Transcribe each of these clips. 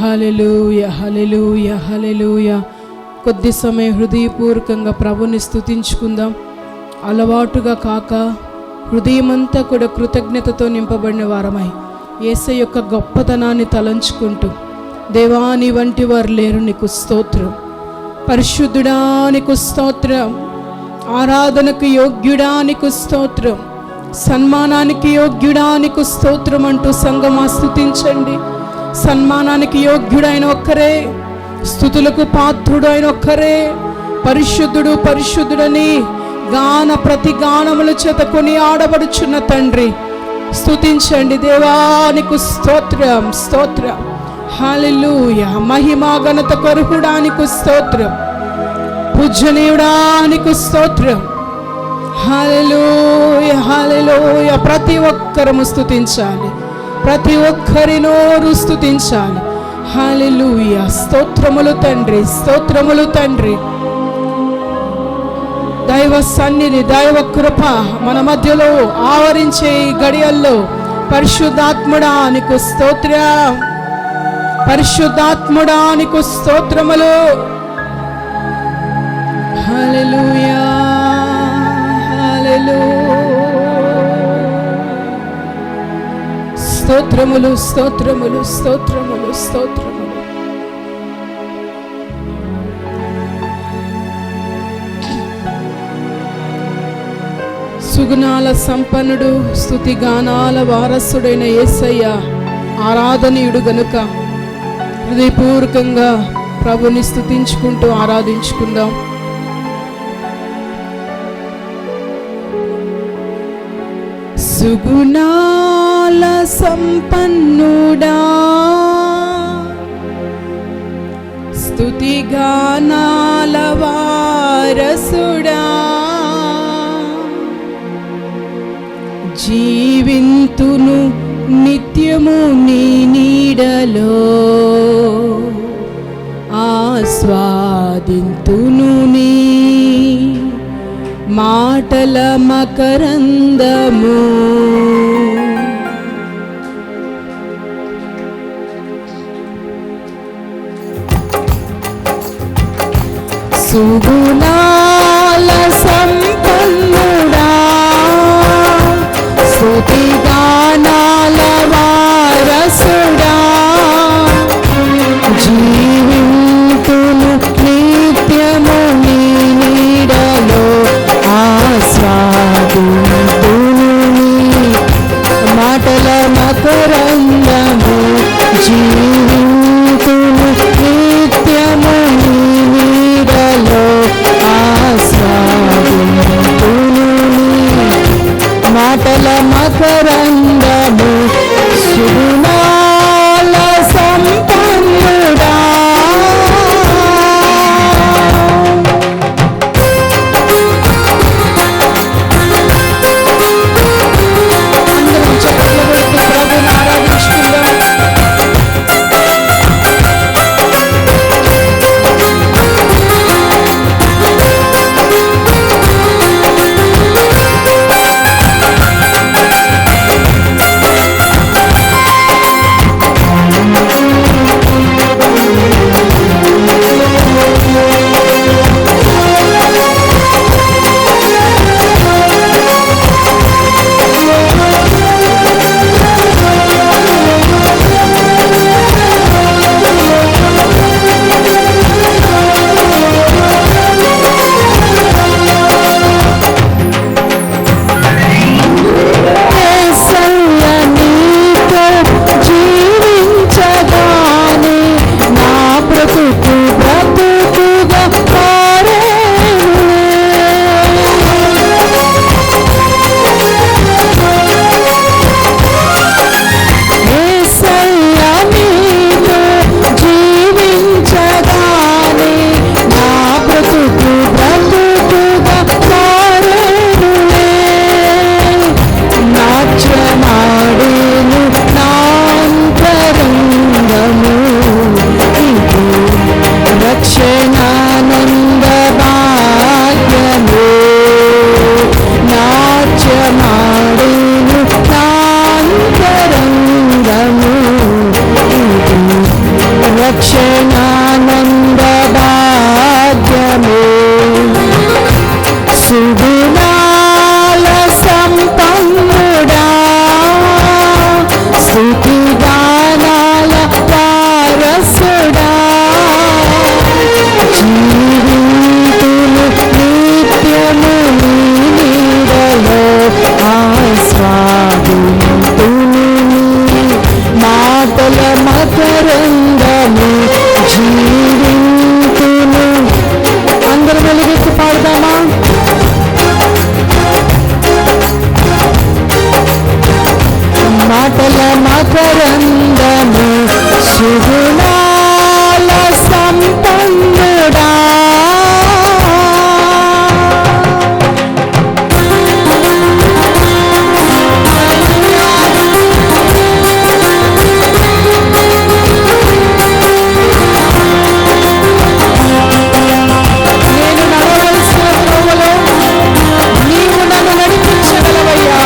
హల్లెలూయా, హల్లెలూయా, హల్లెలూయా. కొద్ది సమయం హృదయపూర్వకంగా ప్రభుని స్తుతించుకుందాం. అలవాటుగా కాక హృదయమంతా కూడా కృతజ్ఞతతో నింపబడిన వారమై యేసయ్య యొక్క గొప్పతనాన్ని తలంచుకుంటూ, దేవా నీ వంటి వారు లేరు, నీకు స్తోత్రం. పరిశుద్ధుడా నీకు స్తోత్రం. ఆరాధనకు యోగ్యుడా నీకు స్తోత్రం. సన్మానానికి యోగ్యుడా నీకు స్తోత్రం అంటూ సంగమా స్తుతించండి. సన్మానానికి యోగ్యుడైన ఒక్కరే, స్తుతులకు పాత్రుడు అయిన ఒక్కరే, పరిశుద్ధుడు పరిశుద్ధుడని గాన ప్రతి గానముల చేత కొని ఆడబడుచున్న తండ్రి స్తుతించండి. దేవానికి స్తోత్రం, స్తోత్రం. హల్లెలూయా. మహిమా ఘనత కరుహుడానికి స్తోత్రం. పూజనీయుడానికి స్తోత్రం. హల్లెలూయా, హల్లెలూయా. ప్రతి ఒక్కరము స్తుతించాలి, ప్రతి ఒక్కరి నోరు స్తుతించాలి. హల్లెలూయా. స్తోత్రములు తండ్రి, స్తోత్రములు తండ్రి. దైవ సన్నిధి, దైవ కృప మన మధ్యలో ఆవరించే ఈ గడియల్లో పరిశుద్ధాత్ముడా నీకు స్తోత్రం, పరిశుద్ధాత్ముడా నీకు స్తోత్రములు. హల్లెలూయా, హల్లెలూయా. స్తోత్రములు, స్తోత్రములు, స్తోత్రములు, స్తోత్రములు. సుగుణాల సంపన్నుడు, స్తుతి గానాల వారసుడైన యేసయ్య ఆరాధనీయుడు గనుక హృదయపూర్వకంగా ప్రభుని స్తుతించుకుంటూ ఆరాధించుకుందాం. సుగుణాల సంపన్నుడా, స్తుతి గానాల వారసుడా, జీవింతును నిత్యము నీ నీడలో, ఆస్వాదింతును నీ మాటల మకరందము. సుగుణాల సంపన్నుడా, స్తుతి గానాల వారసుడా, జీవింతును నిత్యము నీ నీడలో, ఆస్వాదింతును నీ మాటల మకరందము. జీవింతును నిత్యము నీ నీడలో, ఆస్వాదింతును నీ మాటల మకరందము. సుగుణాల సంపన్నుడా, అందరం చప్పట్లు కొడుతూ ప్రభువుని ఆరాధించుకుందాం. మకరందము జీవింతును. అందరం వెలుగెత్తి పాడదామా? మాటల మకరందము సుగుణాల సంపన్నుడా, నేను నడవలసిన త్రోవలో నీవు నన్ను నడిపించగలవయ్యా.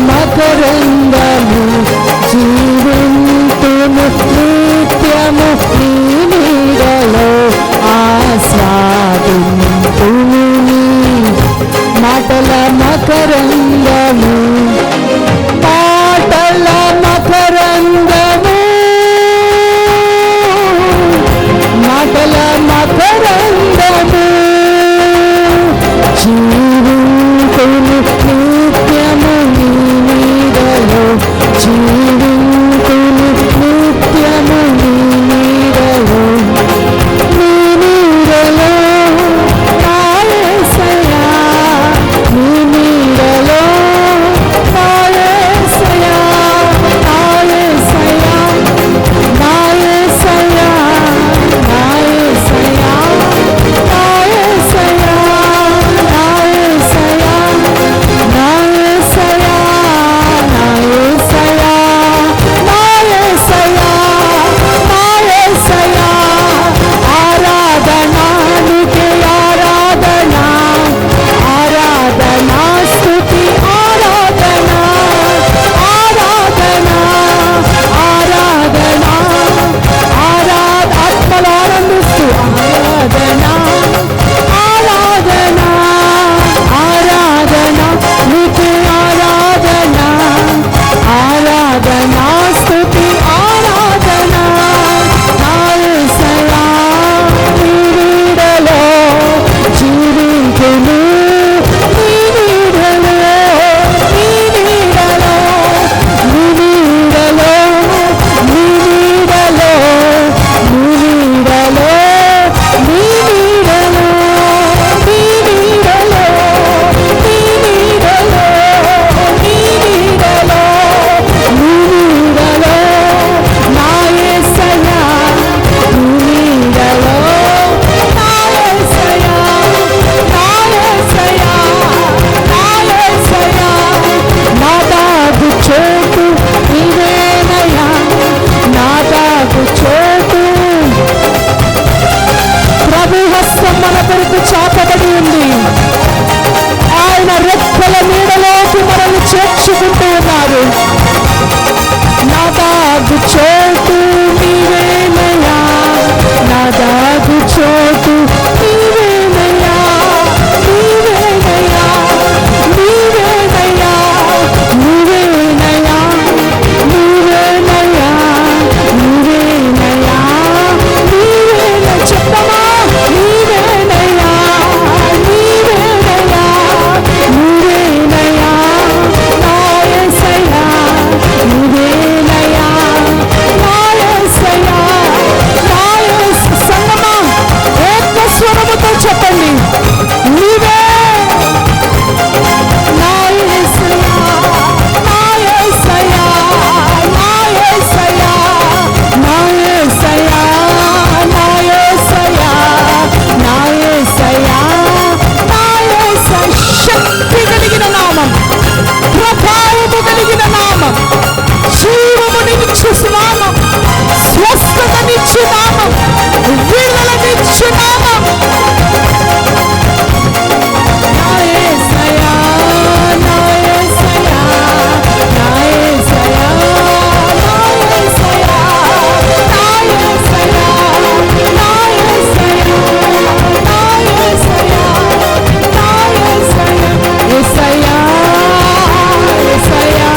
మకరందము జీవింతును నిత్యము నీ నీడలో ఆస్వాదింతును నీ మాటల మకరందము మాటల మకరందము మాటల మకరందము జీవింతును నిత్యము నీ నీడలో జీవింతును నిత్యము నీ నీడలో నీ నీడలో నా యేసయ్యా నీ నీడలో నా యేసయ్యా నా యేసయ్యా నా యేసయ్యా నా యేసయ్యా నా యేసయ్యా నా యేసయ్యా నా యేసయ్యా నా యేసయ్యా నా యేసయ్యా నా యేసయ్యా ఆరాధనా నీకే ఆరాధనా ఆరాధనా స్తుతి ఆరాధనా ఆరాధనా ఆరాధనా ఆత్మలో ఆనందిస్తూ ఆరాధనా ఆరాధనా ఆరాధనా నీకే ఆరాధనా ఆరాధనా స్తుతి ఆరాధనా నా యేసయ్యా నీ నీడలో జీవింతును నీ నీడలో నీ నీడలో నీ నీడలో నీ నీడలో నీ నీడలో నీ నీడలో నీ నీడలో నీ నీడలో నీ నీడలో నీ నీడలో నా యేసయ్యా నీ నీడలో నా యేసయ్యా నా యేసయ్యా నా యేసయ్యా నా దాగు చోటు నీవేనయ్యా నా దాగు చోటు ప్రభు హస్తం మన కొరకు చాపబడి ఉంది. ఆయన రెక్కల నీడలోకి మనల్ని చేర్చుకుంటూ ఉన్నారు. నా దాగు చోటు నీవేనయ్యా నా దాగు చోటు నీవేనయ్యా నీవేనయ్యా నీవేనయ్యా నీవేనయ్యా నీవేనయ్యా నీవేనయ్యా నీవేన చెప్పమా నీవేనయ్యా నీవేనయ్యా నీవేనయ్యా నా యేసయ్యా నీవేనయ్యా నా యేసయ్యా నా సంగమా ఏక స్వరముతో చెప్పండి నీవే నా యేసయ్యా నా యేసయ్యా నా యేసయ్యా నా యేసయ్యా నా యేసయ్యా నా యేసయ్యా నా యేసయ్యా శక్తి కలిగిన నామం ప్రభావము కలిగిన నామం జీవమునిచ్చు నామం స్వస్థతనిచ్చు నామం విడుదలనిచ్చు నామం నా యేసయ్యా నా యేసయ్యా నా యేసయ్యా నా యేసయ్యా నా యేసయ్యా నా యేసయ్యా నా యేసయ్యా నా యేసయ్యా యేసయ్యా యేసయ్యా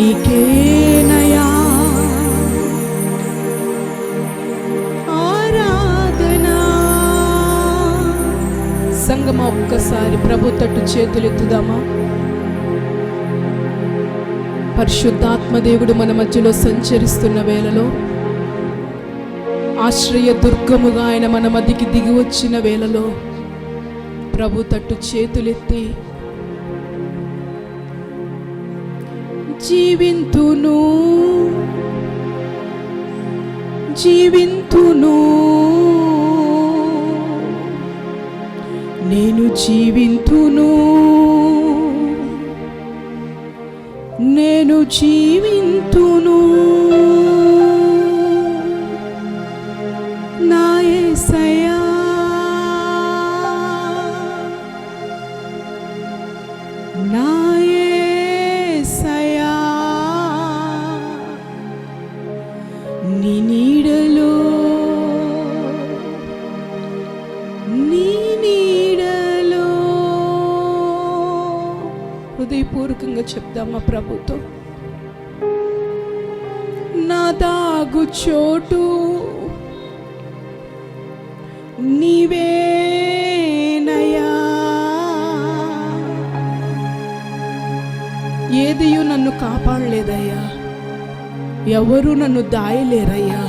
నీకేనయా ఆరాధనా. సంగమా ఒక్కసారి ప్రభు తట్టు చేతులెత్తుదామా? పరిశుద్ధాత్మ దేవుడు మన మధ్యలో సంచరిస్తున్న వేళలో, ఆశ్రయ దుర్గముగా ఆయన మన మధ్యకి దిగి వచ్చిన వేళలో ప్రభు తట్టు చేతులెత్తి జీవింతును జీవింతును నేను జీవింతును నేను జీవింతును నా యేసయ్యా నా యేసయ్యా నీ నీడలో హృదయపూర్వకంగా చెప్దామా ప్రభుతో? నా దాగు చోటు నీవేనయ్యా, ఏదియు నన్ను కాపాడలేదయ్యా, ఎవరు నన్ను దాయలేరయ్యా.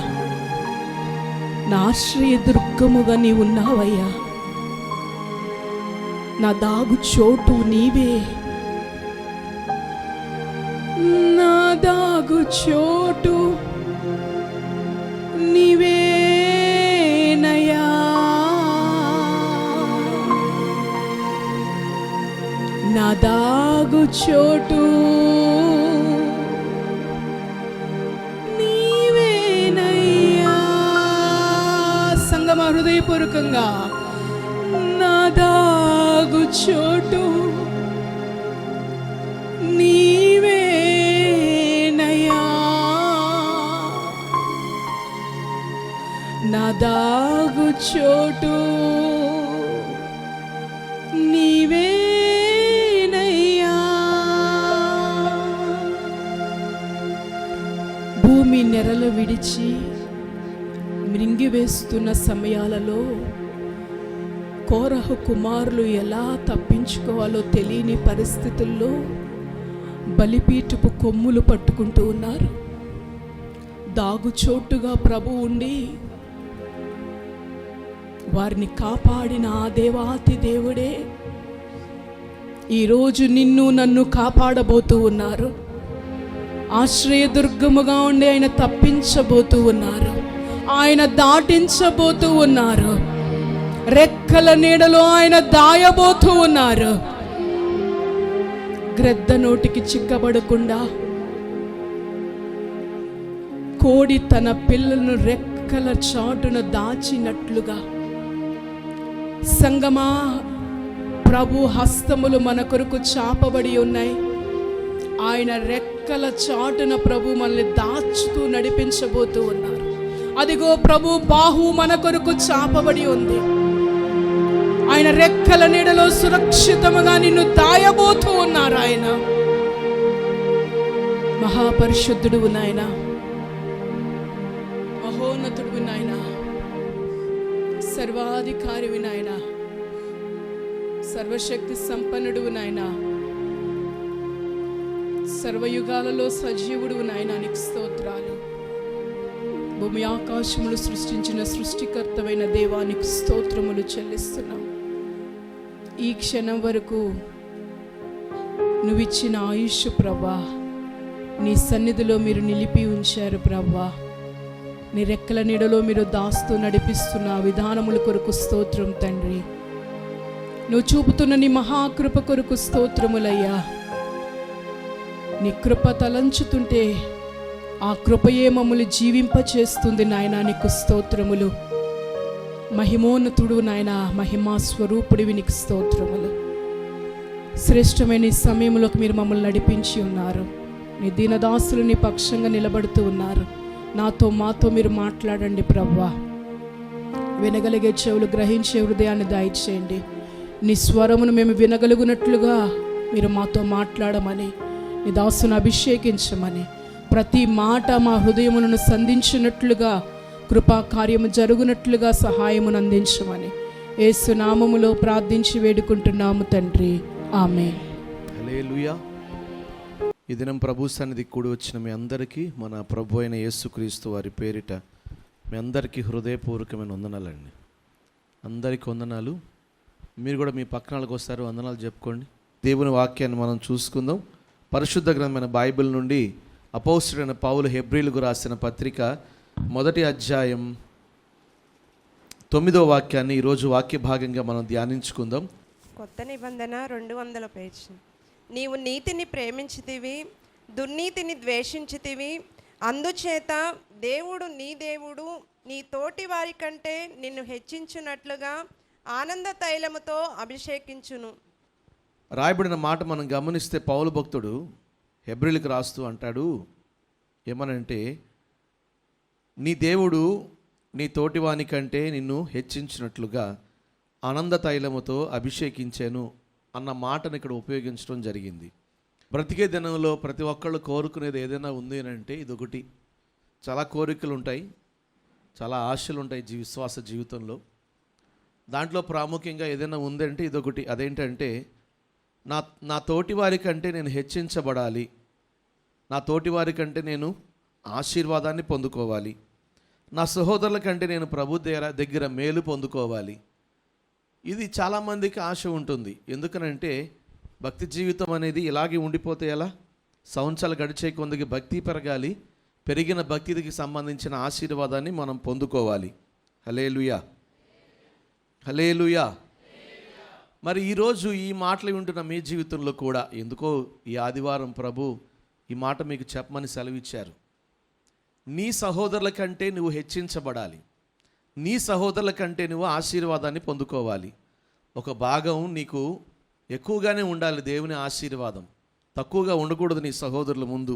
నా ఆశ్రయ దుర్గముగా నీ ఉన్నావయ్యా, నా దాగు చోటు నీవే, నా దాగు చోటు నీవేనయ్యా. నా దాగు చోటు నీవేనయ్యా. సంగమా హృదయపూర్వకంగా నా దాగు చోటు నీవేనయ్యా, నా దాగు చోటు నీవేనయ్యా. భూమి నెరలు విడిచి మృంగివేస్తున్న సమయాలలో కోరహు కుమారులు ఎలా తప్పించుకోవాలో తెలియని పరిస్థితుల్లో బలిపీఠపు కొమ్ములు పట్టుకుంటూ ఉన్నారు. దాగుచోటుగా ప్రభు ఉండి వారిని కాపాడిన ఆ దేవాతి దేవుడే ఈరోజు నిన్ను నన్ను కాపాడబోతూ ఉన్నారు. ఆశ్రయదుర్గముగా ఉండి ఆయన తప్పించబోతూ ఉన్నారు, ఆయన దాటించబోతూ ఉన్నారు, రెక్కల నీడలో ఆయన దాయబోతూ ఉన్నారు. గ్రద్ద నోటికి చిక్కబడకుండా కోడి తన పిల్లలను రెక్కల చాటున దాచినట్లుగా సంగమా ప్రభు హస్తములు మన కొరకు చాపబడి ఉన్నాయి. ఆయన రెక్కల చాటున ప్రభు మనల్ని దాచుతూ నడిపించబోతూ ఉన్నారు. అదిగో ప్రభు బాహు మన కొరకు చాపబడి ఉంది. ఆయన రెక్కల నీడలో సురక్షితముగా నిన్ను దాయబోతూ ఉన్నారు. ఆయన మహాపరిశుద్ధుడు నాయన, మహోన్నతుడు నాయన, సర్వాధికారి నాయన, సర్వశక్తి సంపన్నుడు నాయన, సర్వయుగాలలో సజీవుడు నాయన, నీకు స్తోత్రాలు. భూమి ఆకాశములు సృష్టించిన సృష్టికర్తమైన దేవానికి స్తోత్రములు చెల్లిస్తున్నాం. ఈ క్షణం వరకు నువ్విచ్చిన ఆయుష్ ప్రభా, నీ సన్నిధిలో మీరు నిలిపి ఉంచారు ప్రభా. నీ రెక్కల నీడలో మీరు దాస్తూ నడిపిస్తున్న విధానముల కొరకు స్తోత్రం తండ్రి. నువ్వు చూపుతున్న నీ మహాకృప కొరకు స్తోత్రములయ్యా. నీ కృప తలంచుతుంటే ఆ కృపయే మమ్మల్ని జీవింపచేస్తుంది నాయనా. నీకు స్తోత్రములు. మహిమోన్నతుడు నాయన, మహిమా స్వరూపుడివి, నీకు స్తోత్రములు. శ్రేష్టమైన ఈ సమయంలోకి మీరు మమ్మల్ని నడిపించి ఉన్నారు. నీ దీనదాసులు నీ పక్షంగా నిలబడుతూ ఉన్నారు. నాతో మాతో మీరు మాట్లాడండి ప్రభువా. వినగలిగే చెవులు, గ్రహించే హృదయాన్ని దయచేయండి. నీ స్వరమును మేము వినగలుగునట్లుగా మీరు మాతో మాట్లాడమని నీ దాసును అభిషేకించమని, ప్రతి మాట మా హృదయములను సంధించినట్లుగా, కృపా కార్యము జరుగునట్లుగా సహాయమును అందించమని యేసు నామములో ప్రార్థించి వేడుకుంటున్నాము తండ్రి, ఆమేన్. హల్లెలూయా. ఈ దినం ప్రభు సన్నిధికి కూడి వచ్చిన మీ అందరికీ మన ప్రభు అయిన యేసుక్రీస్తు వారి పేరిట మీ అందరికీ హృదయపూర్వకమైన వందనాలండి. అందరికీ వందనాలు. మీరు కూడా మీ పక్కనలకు వస్తారు, వందనాలు చెప్పుకోండి. దేవుని వాక్యాన్ని మనం చూసుకుందాం. పరిశుద్ధ గ్రంథమైన బైబిల్ నుండి అపోస్తలుడైన పౌలు హెబ్రీలకు రాసిన పత్రిక 1వ అధ్యాయం 9వ వాక్యాన్ని ఈరోజు వాక్య భాగంగా మనం ధ్యానించుకుందాం. కొత్త నిబంధన 200 పేజీ. నీవు నీతిని ప్రేమించితివి, దుర్నీతిని ద్వేషించితివి, అందుచేత దేవుడు నీ తోటి వారి కంటే నిన్ను హెచ్చించున్నట్లుగా ఆనంద తైలముతో అభిషేకించును. రాయబడిన మాట మనం గమనిస్తే పౌలు భక్తుడు హెబ్రీలకు రాస్తూ అంటాడు ఏమనంటే, నీ దేవుడు నీ తోటివాని కంటే నిన్ను హెచ్చించినట్లుగా ఆనంద తైలముతో అభిషేకించాను అన్న మాటను ఇక్కడ ఉపయోగించడం జరిగింది. బ్రతికే దినంలో ప్రతి ఒక్కళ్ళు కోరుకునేది ఏదైనా ఉంది అని అంటే ఇదొకటి. చాలా కోరికలు ఉంటాయి, చాలా ఆశలు ఉంటాయి విశ్వాస జీవితంలో. దాంట్లో ప్రాముఖ్యంగా ఏదైనా ఉందంటే ఇదొకటి. అదేంటంటే నా తోటి వారి కంటే నేను హెచ్చించబడాలి, నా తోటి వారి కంటే నేను ఆశీర్వాదాన్ని పొందుకోవాలి, నా సహోదరుల కంటే నేను ప్రభు దగ్గర మేలు పొందుకోవాలి. ఇది చాలామందికి ఆశ ఉంటుంది. ఎందుకనంటే భక్తి జీవితం అనేది ఇలాగే ఉండిపోతే ఎలా? సంవత్సరాలు గడిచే కొందరికి భక్తి పెరగాలి, పెరిగిన భక్తికి సంబంధించిన ఆశీర్వాదాన్ని మనం పొందుకోవాలి. హల్లెలూయా, హల్లెలూయా. మరి ఈరోజు ఈ మాటలు వింటున్న మీ జీవితంలో కూడా ఎందుకో ఈ ఆదివారం ప్రభు ఈ మాట మీకు చెప్పమని సెలవిచ్చారు. నీ సహోదరుల కంటే నువ్వు హెచ్చించబడాలి, నీ సహోదరుల కంటే నువ్వు ఆశీర్వాదాన్ని పొందుకోవాలి. ఒక భాగం నీకు ఎక్కువగానే ఉండాలి దేవుని ఆశీర్వాదం, తక్కువగా ఉండకూడదు నీ సహోదరుల ముందు.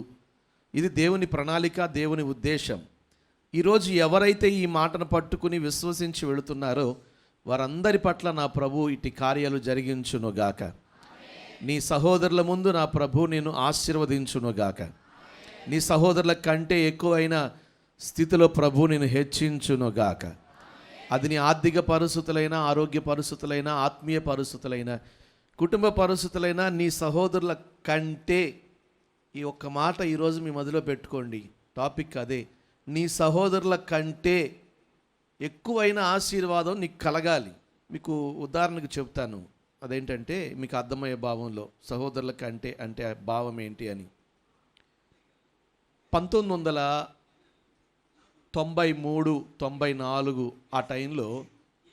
ఇది దేవుని ప్రణాళిక, దేవుని ఉద్దేశం. ఈరోజు ఎవరైతే ఈ మాటను పట్టుకుని విశ్వసించి వెళుతున్నారో వారందరి పట్ల నా ప్రభు ఇటు కార్యాలు జరిగించునుగాక. నీ సహోదరుల ముందు నా ప్రభు నేను ఆశీర్వదించునుగాక. నీ సహోదరుల కంటే ఎక్కువైన స్థితిలో ప్రభు నేను హెచ్చించునుగాక. అది నీ ఆర్థిక పరిస్థితులైనా, ఆరోగ్య పరిస్థితులైనా, ఆత్మీయ పరిస్థితులైనా, కుటుంబ పరిస్థితులైనా, నీ సహోదరుల కంటే. ఈ ఒక్క మాట ఈరోజు మీ మదిలో పెట్టుకోండి. టాపిక్ అదే, నీ సహోదరుల కంటే ఎక్కువైన ఆశీర్వాదం నీకు కలగాలి. మీకు ఉదాహరణకు చెప్తాను, అదేంటంటే మీకు అర్థమయ్యే భావంలో సహోదరుల కంటే అంటే భావం ఏంటి అని. 1993-94 ఆ టైంలో,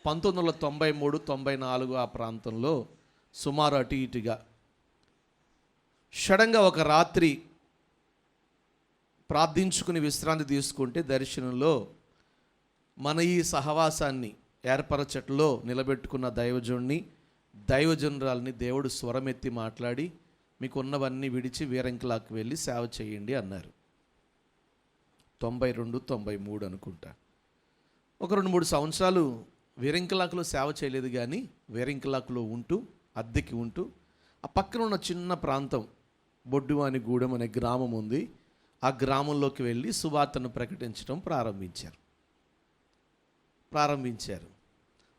1993-94 ఆ ప్రాంతంలో సుమారు అటు ఇటుగా సడన్గా ఒక రాత్రి ప్రార్థించుకుని విశ్రాంతి తీసుకుంటే దర్శనంలో మన ఈ సహవాసాన్ని ఏర్పరచట్లో నిలబెట్టుకున్న దైవజనురాల్ని దేవుడు స్వరమెత్తి మాట్లాడి, మీకు ఉన్నవన్నీ విడిచి వీరంకిలాకు వెళ్ళి సేవ చేయండి అన్నారు. 92-93 అనుకుంటా. ఒక 2-3 సంవత్సరాలు వీరంకిలాకులో సేవ చేయలేదు, కానీ వీరంకిలాకులో ఉంటూ అద్దెకి ఉంటూ ఆ పక్కన ఉన్న చిన్న ప్రాంతం బొడ్డువాని గూడెం అనే గ్రామం ఉంది. ఆ గ్రామంలోకి వెళ్ళి సువార్తను ప్రకటించడం ప్రారంభించారు.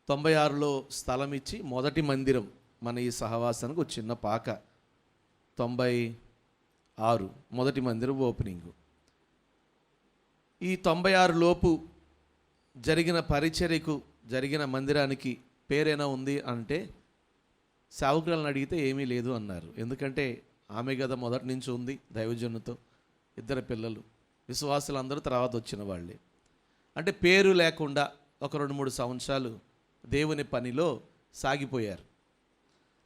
96లో స్థలం ఇచ్చి మొదటి మందిరం మన ఈ సహవాసానికి ఒక చిన్న పాక. 96 మొదటి మందిరం ఓపెనింగ్. ఈ 96 లోపు జరిగిన పరిచర్యకు, జరిగిన మందిరానికి పేరైనా ఉంది అంటే సేవకులను అడిగితే ఏమీ లేదు అన్నారు. ఎందుకంటే ఆమె కదా మొదటి నుంచి ఉంది, దైవజనుతో 2 పిల్లలు, విశ్వాసులు అందరూ తర్వాత వచ్చిన వాళ్ళే. అంటే పేరు లేకుండా ఒక 2-3 సంవత్సరాలు దేవుని పనిలో సాగిపోయారు.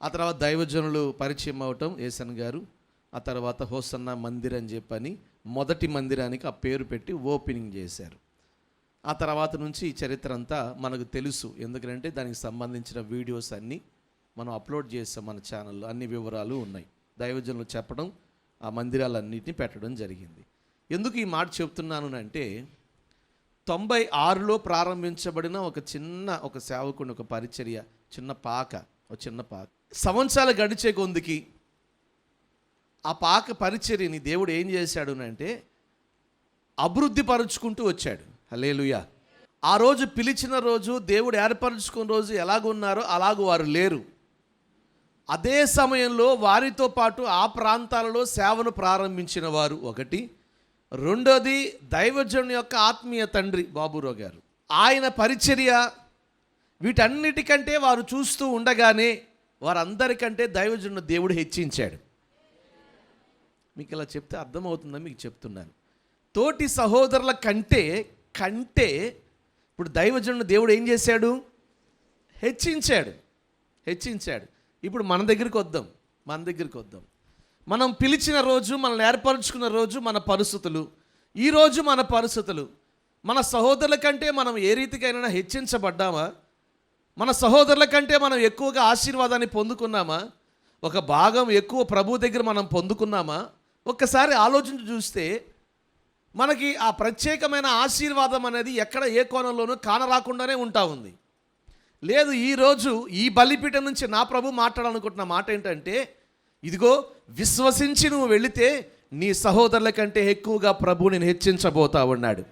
ఆ తర్వాత దైవజనులు పరిచయం అవటం, ఏసన్ గారు, ఆ తర్వాత హోసన్న మందిర్ అని చెప్పని మొదటి మందిరానికి ఆ పేరు పెట్టి ఓపెనింగ్ చేశారు. ఆ తర్వాత నుంచి ఈ చరిత్ర అంతా మనకు తెలుసు. ఎందుకంటే దానికి సంబంధించిన వీడియోస్ అన్నీ మనం అప్లోడ్ చేసాం మన ఛానల్లో, అన్ని వివరాలు ఉన్నాయి. దైవజనులు చెప్పడం, ఆ మందిరాలన్నింటినీ పెట్టడం జరిగింది. ఎందుకు ఈ మాట చెప్తున్నాను అంటే 96లో ప్రారంభించబడిన ఒక సేవకుని ఒక పరిచర్య, చిన్న పాక. సంవత్సరాలు గడిచే కొందికి ఆ పాక పరిచర్యని దేవుడు ఏం చేశాడు అంటే అభివృద్ధి పరుచుకుంటూ వచ్చాడు. హల్లెలూయా. ఆ రోజు పిలిచిన రోజు, దేవుడు ఏర్పరచుకున్న రోజు ఎలాగున్నారో అలాగూ వారు లేరు. అదే సమయంలో వారితో పాటు ఆ ప్రాంతాలలో సేవను ప్రారంభించిన వారు ఒకటి. రెండోది దైవజనుని యొక్క ఆత్మీయ తండ్రి బాబురావు గారు, ఆయన పరిచర్య. వీటన్నిటికంటే వారు చూస్తూ ఉండగానే వారందరికంటే దైవజనుని దేవుడు హెచ్చించాడు. మీకు ఇలా చెప్తే అర్థమవుతుందని మీకు చెప్తున్నాను. తోటి సహోదరుల కంటే ఇప్పుడు దైవజనుని దేవుడు ఏం చేశాడు? హెచ్చించాడు. ఇప్పుడు మన దగ్గరికి వద్దాం. మనం పిలిచిన రోజు, మనల్ని ఏర్పరచుకున్న రోజు మన పరిస్థితులు, ఈరోజు మన పరిస్థితులు, మన సహోదరుల కంటే మనం ఏ రీతికైనా హెచ్చించబడ్డామా? మన సహోదరుల కంటే మనం ఎక్కువగా ఆశీర్వాదాన్ని పొందుకున్నామా? ఒక భాగం ఎక్కువ ప్రభు దగ్గర మనం పొందుకున్నామా? ఒక్కసారి ఆలోచించి చూస్తే మనకి ఆ ప్రత్యేకమైన ఆశీర్వాదం అనేది ఎక్కడ ఏ కోణంలోనూ కానరాకుండానే ఉంటా ఉంది. లేదు, ఈరోజు ఈ బలిపీఠం నుంచి నా ప్రభు మాట్లాడాలనుకుంటున్న మాట ఏంటంటే, ఇదిగో విశ్వసించి నువ్వు వెళితే నీ సహోదరుల కంటే ఎక్కువగా ప్రభు నేను హెచ్చించబోతా ఉన్నాడు.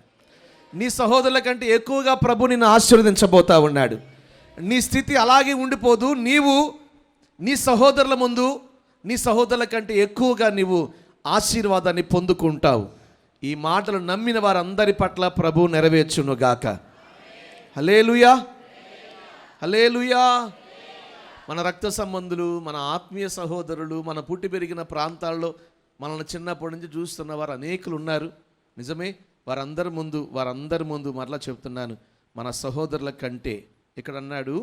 నీ సహోదరుల కంటే ఎక్కువగా ప్రభు నిన్ను ఆశీర్వదించబోతా ఉన్నాడు. నీ స్థితి అలాగే ఉండిపోదు. నీవు నీ సహోదరుల ముందు నీ సహోదరుల కంటే ఎక్కువగా నీవు ఆశీర్వాదాన్ని పొందుకుంటావు. ఈ మాటలు నమ్మిన వారందరి పట్ల ప్రభు నెరవేర్చునుగాక. హల్లెలూయా, హల్లెలూయా. మన రక్త సంబంధులు, మన ఆత్మీయ సహోదరులు, మన పుట్టి పెరిగిన ప్రాంతాల్లో మనల్ని చిన్నప్పటి నుంచి చూస్తున్న వారు అనేకులు ఉన్నారు. నిజమే. వారందరి ముందు మరలా చెప్తున్నాను, మన సహోదరుల కంటే, ఇక్కడ అన్నాడు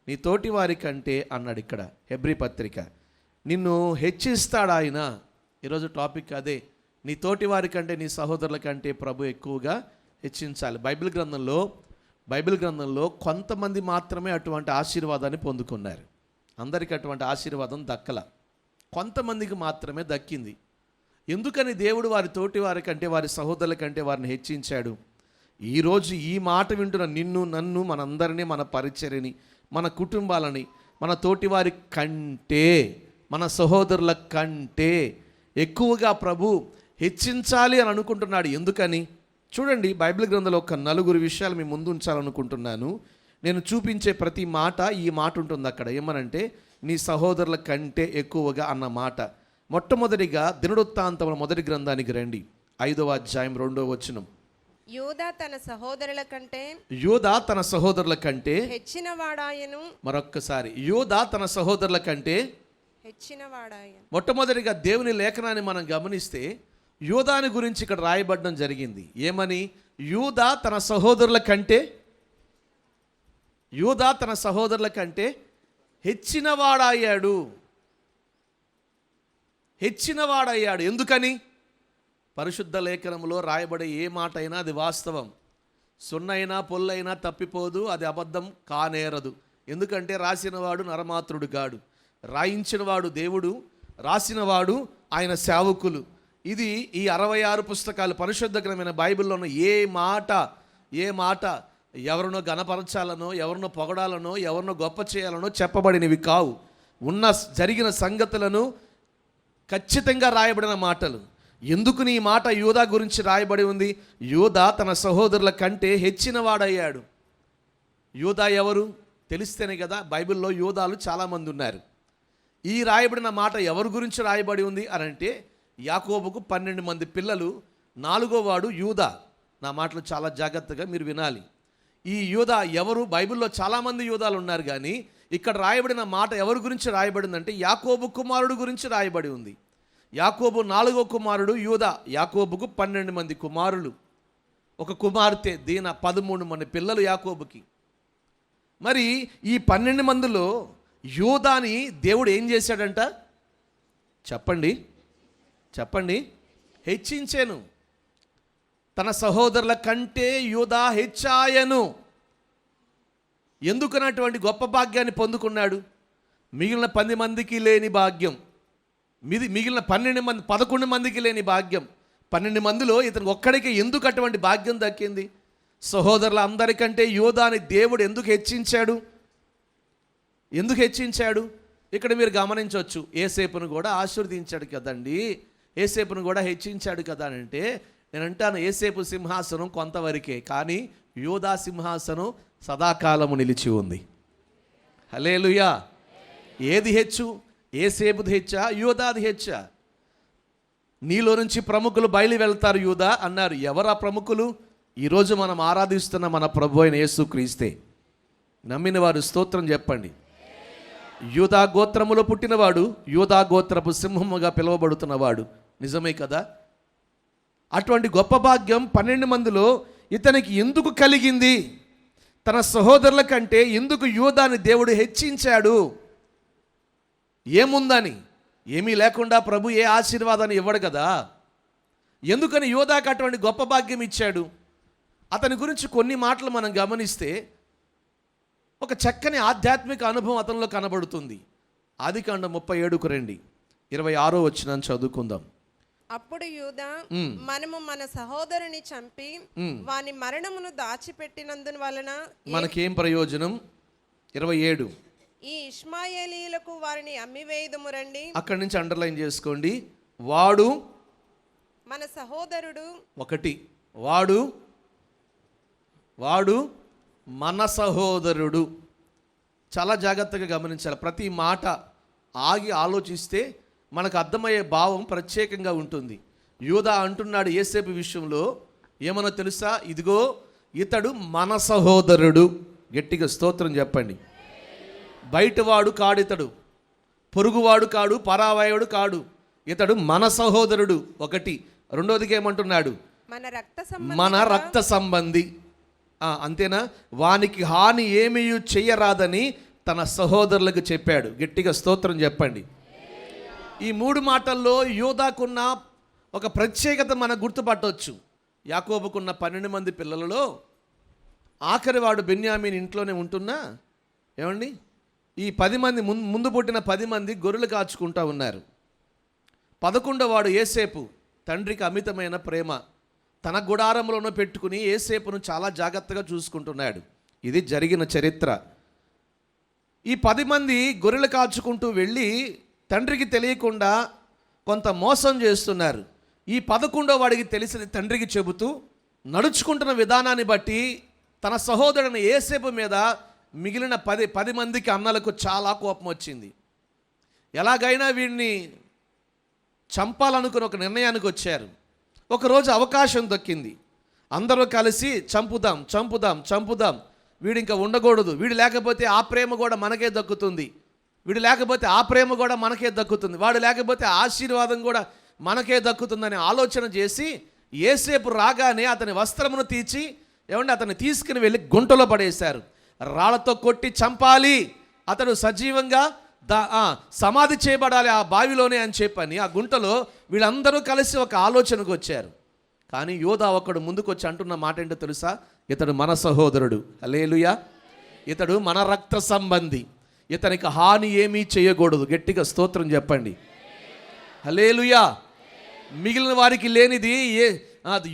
నీ తోటి వారి కంటే అన్నాడు. ఇక్కడ హెబ్రీ పత్రిక, నిన్ను హెచ్చిస్తాడు ఆయన. ఈరోజు టాపిక్ అదే, నీ తోటి వారి కంటే, నీ సహోదరుల కంటే ప్రభు ఎక్కువగా హెచ్చించాలి. బైబిల్ గ్రంథంలో కొంతమంది మాత్రమే అటువంటి ఆశీర్వాదాన్ని పొందుకున్నారు. అందరికీ అటువంటి ఆశీర్వాదం దక్కల, కొంతమందికి మాత్రమే దక్కింది. ఎందుకని దేవుడు వారి తోటి వారి కంటే, వారి సహోదరుల కంటే వారిని హెచ్చించాడు? ఈరోజు ఈ మాట వింటున్న నిన్ను, నన్ను, మనందరినీ, మన పరిచర్యని, మన కుటుంబాలని, మన తోటి వారి కంటే, మన సహోదరుల కంటే ఎక్కువగా ప్రభు హెచ్చించాలి అని అనుకుంటున్నాడు. ఎందుకని? చూడండి, బైబిల్ గ్రంథంలో ఒక 4 విషయాలు మీ ముందు ఉంచాలనుకుంటున్నాను. నేను చూపించే ప్రతి మాట ఈ మాట ఉంటుంది అక్కడ. ఏమనంటే నీ సహోదరుల కంటే ఎక్కువగా అన్న మాట. మొట్టమొదటిగా దినవృత్తాంతముల మొదటి గ్రంథానికి రండి, 5వ అధ్యాయం 2వ వచనం. యూదా తన సహోదరుల కంటే హెచ్చిన వాడాయను. మరొక్కసారి, యూదా తన సహోదరుల కంటే హెచ్చిన వాడాయను. మొట్టమొదటిగా దేవుని లేఖనాన్ని మనం గమనిస్తే యూదాని గురించి ఇక్కడ రాయబడడం జరిగింది. ఏమని? యూదా తన సహోదరుల కంటే హెచ్చినవాడయ్యాడు. ఎందుకని? పరిశుద్ధ లేఖనంలో రాయబడే ఏ మాట అయినా అది వాస్తవం. సున్నైనా పొల్లైనా తప్పిపోదు, అది అబద్ధం కానేరదు. ఎందుకంటే రాసినవాడు నరమాత్రుడు కాడు, రాయించినవాడు దేవుడు, రాసినవాడు ఆయన సేవకులు. ఇది ఈ 66 పుస్తకాలు పరిశుద్ధ గ్రంథమైన బైబిల్లో ఉన్న ఏ మాట ఎవరినో గణపరచాలనో, ఎవరినో పొగడాలనో, ఎవరినో గొప్ప చేయాలనో చెప్పబడినవి కావు. జరిగిన సంగతులను ఖచ్చితంగా రాయబడిన మాటలు. ఎందుకు ఈ మాట యూదా గురించి రాయబడి ఉంది? యూదా తన సహోదరుల కంటే హెచ్చిన వాడయ్యాడు. యూదా ఎవరు తెలిస్తేనే కదా. బైబిల్లో యూదాలు చాలామంది ఉన్నారు. ఈ రాయబడిన మాట ఎవరి గురించి రాయబడి ఉంది అని అంటే, యాకోబుకు 12 మంది పిల్లలు, 4వ వాడు యూదా. నా మాటలు చాలా జాగ్రత్తగా మీరు వినాలి. ఈ యూదా ఎవరు? బైబిల్లో చాలామంది యూదాలు ఉన్నారు, కానీ ఇక్కడ రాయబడిన మాట ఎవరి గురించి రాయబడిందంటే యాకోబు కుమారుడు గురించి రాయబడి ఉంది. యాకోబు 4వ కుమారుడు యూదా. యాకోబుకు 12 మంది కుమారులు, ఒక కుమార్తె దీన, 13 మంది పిల్లలు యాకోబుకి. మరి ఈ 12 మందిలో యూదాని దేవుడు ఏం చేశాడంట? చెప్పండి, హెచ్చించాను. తన సహోదరుల కంటే యూదా హెచ్చాయను. ఎందుకన్నటువంటి గొప్ప భాగ్యాన్ని పొందుకున్నాడు? మిగిలిన 10 మందికి లేని భాగ్యం, మిగిలిన 11 మందికి లేని భాగ్యం. 12 మందిలో ఇతను ఒక్కడికి ఎందుకు అటువంటి భాగ్యం దక్కింది? సహోదరుల అందరికంటే యూదాని దేవుడు ఎందుకు హెచ్చించాడు? ఇక్కడ మీరు గమనించవచ్చు, యోసేపును కూడా ఆశీర్వదించాడు కదండి, యోసేపును కూడా హెచ్చించాడు కదా అని అంటే, నేను అంటాను యోసేపు సింహాసనం కొంతవరకే, కానీ యూదా సింహాసనం సదాకాలము నిలిచి ఉంది. హల్లెలూయా. ఏది హెచ్చు? యోసేపుది హెచ్చా, యూదాది హెచ్చా? నీలో నుంచి ప్రముఖులు బయలు వెళ్తారు యూదా అన్నారు. ఎవరు ఆ ప్రముఖులు? ఈరోజు మనం ఆరాధిస్తున్న మన ప్రభు అయిన యేసుక్రీస్తే. నమ్మిన వారు స్తోత్రం చెప్పండి. యూదా గోత్రములో పుట్టినవాడు, యూదా గోత్రపు సింహముగా పిలువబడుతున్నవాడు. నిజమే కదా? అటువంటి గొప్ప భాగ్యం 12 మందిలో ఇతనికి ఎందుకు కలిగింది? తన సహోదరుల కంటే ఎందుకు యూదాని దేవుడు హెచ్చించాడు? ఏముందని? ఏమీ లేకుండా ప్రభు ఏ ఆశీర్వాదాన్ని ఇవ్వడు కదా. ఎందుకని యూదాకు అటువంటి గొప్ప భాగ్యం ఇచ్చాడు? అతని గురించి కొన్ని మాటలు మనం గమనిస్తే ఒక చక్కని ఆధ్యాత్మిక అనుభవం అతనిలో కనబడుతుంది. ఆదికాండం 37కు రండి, 26వ వచనం చదువుకుందాం. అప్పుడు యూదా, మనము మన సహోదరుని చంపి వాని మరణమును దాచిపెట్టినందున వలన మనకేం ప్రయోజనం? 27. ఈ ఇష్మాయేలీయులకు వారిని అమ్మివేయుదుము రండి. అక్కడి నుంచి అండర్లైన్ చేసుకోండి. వాడు మన సహోదరుడు. ఒకటి, వాడు మన సహోదరుడు. చాలా జాగ్రత్తగా గమనించాలి. ప్రతి మాట ఆగి ఆలోచిస్తే మనకు అర్థమయ్యే భావం ప్రత్యేకంగా ఉంటుంది. యూదా అంటున్నాడు యోసేపు విషయంలో ఏమన్నా తెలుసా? ఇదిగో ఇతడు మన సహోదరుడు. గట్టిగా స్తోత్రం చెప్పండి. బయటవాడు కాడు ఇతడు, పొరుగువాడు కాడు, పరావాయుడు కాడు, ఇతడు మన సహోదరుడు. ఒకటి. రెండోదికి ఏమంటున్నాడు? మన రక్త సంబంధి. అంతేనా? వానికి హాని ఏమీ చెయ్యరాదని తన సహోదరులకు చెప్పాడు. గట్టిగా స్తోత్రం చెప్పండి. ఈ 3 మాటల్లో యూదాకున్న ఒక ప్రత్యేకత మనం గుర్తుపట్టవచ్చు. యాకోబుకున్న 12 మంది పిల్లలలో ఆఖరి వాడు బెన్యామీన్ ఇంట్లోనే ఉంటున్నా ఏమండి, ఈ 10 మంది ముందు పుట్టిన 10 మంది గొర్రెలు కాచుకుంటూ ఉన్నారు. 11వ వాడు యోసేపు, తండ్రికి అమితమైన ప్రేమ, తన గుడారంలోనూ పెట్టుకుని యోసేపును చాలా జాగ్రత్తగా చూసుకుంటున్నాడు. ఇది జరిగిన చరిత్ర. ఈ 10 మంది గొర్రెలు కాచుకుంటూ వెళ్ళి తండ్రికి తెలియకుండా కొంత మోసం చేస్తున్నారు. ఈ 11వ వాడికి తెలిసింది తండ్రికి చెబుతూ నడుచుకుంటున్న విధానాన్ని బట్టి తన సహోదరుని యోసేపు మీద మిగిలిన 10 మందికి అన్నలకు చాలా కోపం వచ్చింది. ఎలాగైనా వీడిని చంపాలనుకుని ఒక నిర్ణయానికి వచ్చారు. ఒకరోజు అవకాశం దక్కింది. అందరూ కలిసి చంపుదాం, వీడు ఇంకా ఉండకూడదు, వీడు లేకపోతే ఆ ప్రేమ కూడా మనకే దక్కుతుంది, వీడు లేకపోతే ఆ ప్రేమ కూడా మనకే దక్కుతుంది, వాడు లేకపోతే ఆశీర్వాదం కూడా మనకే దక్కుతుందని ఆలోచన చేసి యోసేపు రాగానే అతని వస్త్రమును తీసి అతన్ని తీసుకుని వెళ్ళి గుంటలో పడేశారు. రాళ్లతో కొట్టి చంపాలి, అతడు సజీవంగా సమాధి చేయబడాలి ఆ బావిలోనే అని చెప్పని ఆ గుంటలో వీళ్ళందరూ కలిసి ఒక ఆలోచనకు వచ్చారు. కానీ యోధా ఒకడు ముందుకు వచ్చి అంటున్న మాట ఏంటో తెలుసా? ఇతడు మన సహోదరుడు, హల్లెలూయా, ఇతడు మన రక్త సంబంధి, ఇతనికి హాని ఏమీ చేయకూడదు. గట్టిగా స్తోత్రం చెప్పండి. హల్లెలూయా. మిగిలిన వారికి లేనిది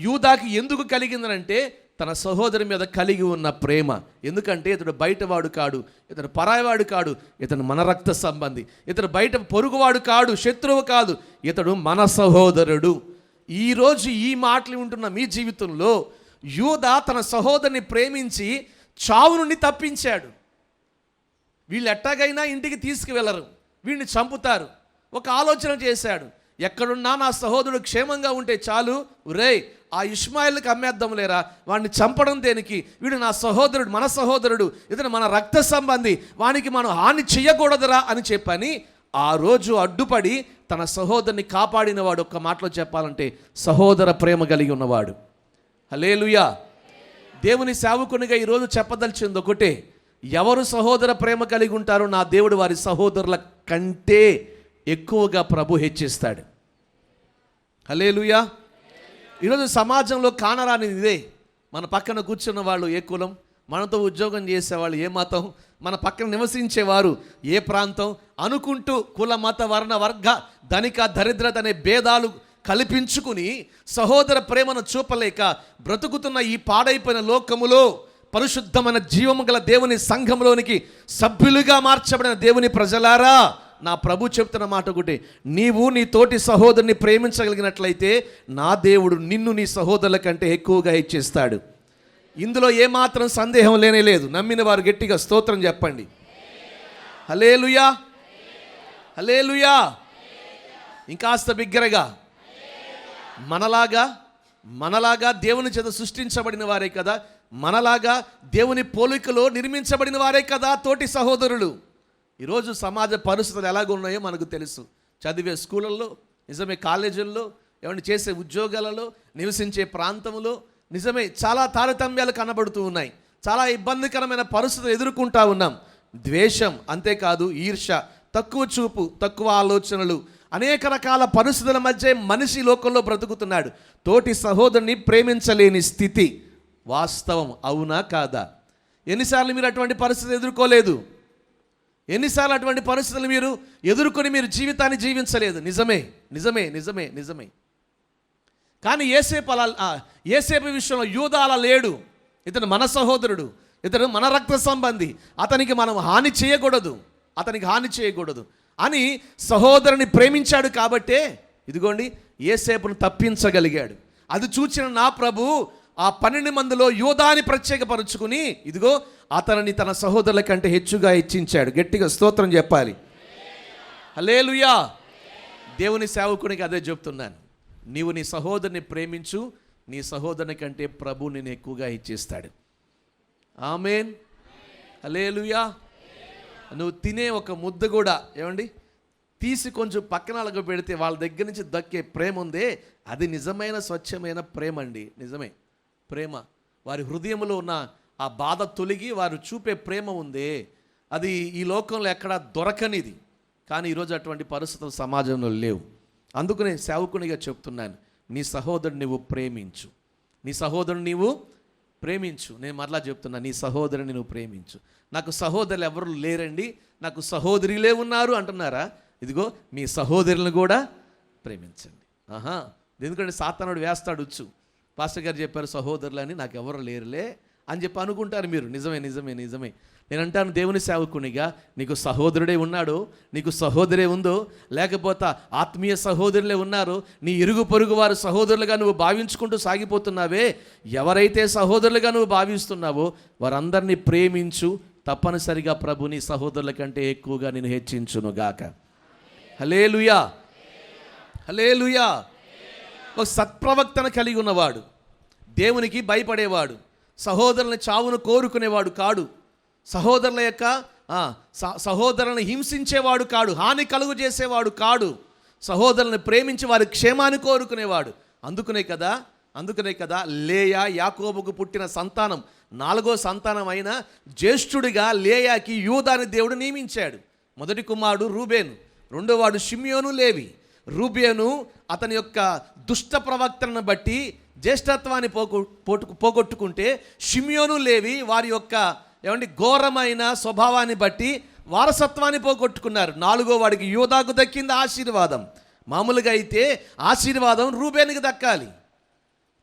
యూదాకి ఎందుకు కలిగిందనంటే తన సహోదరు మీద కలిగి ఉన్న ప్రేమ. ఎందుకంటే ఇతడు బయటవాడు కాడు, ఇతడు పరాయవాడు కాడు, ఇతడు మన రక్త సంబంధి, ఇతడు బయట పొరుగువాడు కాడు, శత్రువు కాదు, ఇతడు మన సహోదరుడు. ఈరోజు ఈ మాటలు ఉంటున్న మీ జీవితంలో యూదా తన సహోదరుని ప్రేమించి చావు నుండి తప్పించాడు. వీళ్ళు ఎట్టాగైనా ఇంటికి తీసుకువెళ్ళరు, వీడిని చంపుతారు. ఒక ఆలోచన చేశాడు, ఎక్కడున్నా నా సహోదరుడు క్షేమంగా ఉంటే చాలు, రేయ్ ఆ ఇష్మాయిల్కి అమ్మేద్దాం లేరా, వాడిని చంపడం దేనికి, వీడు నా సహోదరుడు, మన సహోదరుడు, ఇతను మన రక్త సంబంధి, వానికి మనం హాని చెయ్యకూడదురా అని చెప్పని ఆ రోజు అడ్డుపడి తన సహోదరుని కాపాడినవాడు. ఒక్క మాటలో చెప్పాలంటే సహోదర ప్రేమ కలిగి ఉన్నవాడు. హల్లెలూయా. దేవుని సేవకునిగా ఈరోజు చెప్పదలిచింది ఒకటే, ఎవరు సహోదర ప్రేమ కలిగి ఉంటారో నా దేవుడు వారి సహోదరుల కంటే ఎక్కువగా ప్రభు హెచ్చిస్తాడు. హల్లెలూయా. ఈరోజు సమాజంలో కానరాని ఇదే. మన పక్కన కూర్చున్న వాళ్ళు ఏ కులం, మనతో ఉద్యోగం చేసేవాళ్ళు ఏ మతం, మన పక్కన నివసించేవారు ఏ ప్రాంతం అనుకుంటూ కుల మత వర్ణ వర్గ ధనిక దరిద్రత అనే భేదాలు కల్పించుకుని సహోదర ప్రేమను చూపలేక బ్రతుకుతున్న ఈ పాడైపోయిన లోకములో పరిశుద్ధమైన జీవము గల దేవుని సంఘంలోనికి సభ్యులుగా మార్చబడిన దేవుని ప్రజలారా, నా ప్రభు చెప్తున్న మాట ఒకటి, నీవు నీ తోటి సహోదరుని ప్రేమించగలిగినట్లయితే నా దేవుడు నిన్ను నీ సహోదరుల కంటే ఎక్కువగా హెచ్చిస్తాడు. ఇందులో ఏమాత్రం సందేహం లేనే లేదు. నమ్మిన వారు గట్టిగా స్తోత్రం చెప్పండి. హల్లెలూయా, హల్లెలూయా. ఇంకాస్త బిగ్గరగా, మనలాగా దేవుని చేత సృష్టించబడిన వారే కదా, మనలాగా దేవుని పోలికలో నిర్మించబడిన వారే కదా తోటి సహోదరులు. ఈరోజు సమాజ పరిస్థితులు ఎలాగున్నాయో మనకు తెలుసు. చదివే స్కూళ్ళల్లో, నిజమే కాలేజీల్లో, ఏమంటే చేసే ఉద్యోగాలలో, నివసించే ప్రాంతంలో నిజమే చాలా తారతమ్యాలు కనబడుతూ ఉన్నాయి. చాలా ఇబ్బందికరమైన పరిస్థితులు ఎదుర్కొంటూ ఉన్నాం. ద్వేషం, అంతేకాదు ఈర్ష్య, తక్కువ చూపు, తక్కువ ఆలోచనలు, అనేక రకాల పరిస్థితుల మధ్య మనిషి లోకంలో బ్రతుకుతున్నాడు. తోటి సహోదరుని ప్రేమించలేని స్థితి వాస్తవం. అవునా కాదా? ఎన్నిసార్లు మీరు అటువంటి పరిస్థితులు ఎదుర్కోలేదు? ఎన్నిసార్లు అటువంటి పరిస్థితులు మీరు ఎదుర్కొని మీరు జీవితాన్ని జీవించలేదు? నిజమే, నిజమే, నిజమే, నిజమే. కానీ యేసేపు విషయంలో యూదా అలా లేడు. ఇతను మన సహోదరుడు, ఇతను మన రక్త సంబంధి, అతనికి మనం హాని చేయకూడదు అని సహోదరుని ప్రేమించాడు. కాబట్టే ఇదిగోండి యేసేపును తప్పించగలిగాడు. అది చూచిన నా ప్రభు ఆ 12 మందిలో యూదాని ప్రత్యేకపరుచుకుని ఇదిగో అతనిని తన సహోదరుల కంటే హెచ్చుగా హెచ్చించాడు. గట్టిగా స్తోత్రం చెప్పాలి. హల్లెలూయా. దేవుని సేవకునికి అదే చెప్తున్నాను. నీవు నీ సహోదరుని ప్రేమించు, నీ సహోదరుని కంటే ప్రభు నేను ఎక్కువగా హెచ్చిస్తాడు. ఆమేన్, హల్లెలూయా. నువ్వు తినే ఒక ముద్ద కూడా ఏమండి తీసి కొంచెం పక్కన అలగ పెడితే వాళ్ళ దగ్గర నుంచి దక్కే ప్రేమ ఉందే, అది నిజమైన స్వచ్ఛమైన ప్రేమ అండి. నిజమే ప్రేమ. వారి హృదయంలో ఉన్న ఆ బాధ తొలగి వారు చూపే ప్రేమ ఉందే, అది ఈ లోకంలో ఎక్కడా దొరకనిది. కానీ ఈరోజు అటువంటి పరిస్థితులు సమాజంలో లేవు. అందుకనే సేవకునిగా చెప్తున్నాను, నీ సహోదరుని నువ్వు ప్రేమించు, నీ సహోదరుని నీవు ప్రేమించు. నేను మరలా చెప్తున్నా, నీ సహోదరుని నువ్వు ప్రేమించు. నాకు సహోదరులు ఎవరు లేరండి, నాకు సహోదరులే ఉన్నారు అంటున్నారా? ఇదిగో మీ సహోదరులను కూడా ప్రేమించండి. ఎందుకంటే సాతానుడు వేస్తాడు వచ్చు. పాస్టర్ గారు చెప్పారు సహోదరులని, నాకు ఎవరు లేరులే అని చెప్పి అనుకుంటారు మీరు. నిజమే, నిజమే, నిజమే. నేను అంటాను దేవుని సేవకునిగా, నీకు సహోదరుడే ఉన్నాడు, నీకు సహోదరే ఉందో, లేకపోతే ఆత్మీయ సహోదరులే ఉన్నారు, నీ ఇరుగు పొరుగు వారు సహోదరులుగా నువ్వు భావించుకుంటూ సాగిపోతున్నావే, ఎవరైతే సహోదరులుగా నువ్వు భావిస్తున్నావో వారందరినీ ప్రేమించు. తప్పనిసరిగా ప్రభు నీ సహోదరుల కంటే ఎక్కువగా నేను హెచ్చించునుగాక. హల్లెలూయా, హల్లెలూయా. ఒక సత్ప్రవక్తను కలిగి ఉన్నవాడు, దేవునికి భయపడేవాడు, సహోదరుని చావును కోరుకునేవాడు కాడు, సహోదరులను హింసించేవాడు కాడు, హాని కలుగు చేసేవాడు కాడు, సహోదరులను ప్రేమించి వారి క్షేమాన్ని కోరుకునేవాడు. అందుకనే కదా లేయా యాకోబుకు పుట్టిన సంతానం 4వ సంతానం అయిన జ్యేష్ఠుడిగా లేయాకి యూదాని దేవుడు నియమించాడు. మొదటి కుమారుడు రూబేను, రెండోవాడు షిమ్యోను, లేవి. రూబేను అతని యొక్క దుష్ట ప్రవర్తనను బట్టి జ్యేష్ఠత్వాన్ని పోగొట్టుకుంటే, షిమ్యోను, లేవి వారి యొక్క ఘోరమైన స్వభావాన్ని బట్టి వారసత్వాన్ని పోగొట్టుకున్నారు. 4వ వాడికి యూదాకు దక్కింది ఆశీర్వాదం. మామూలుగా అయితే ఆశీర్వాదం రూబేనుకి దక్కాలి,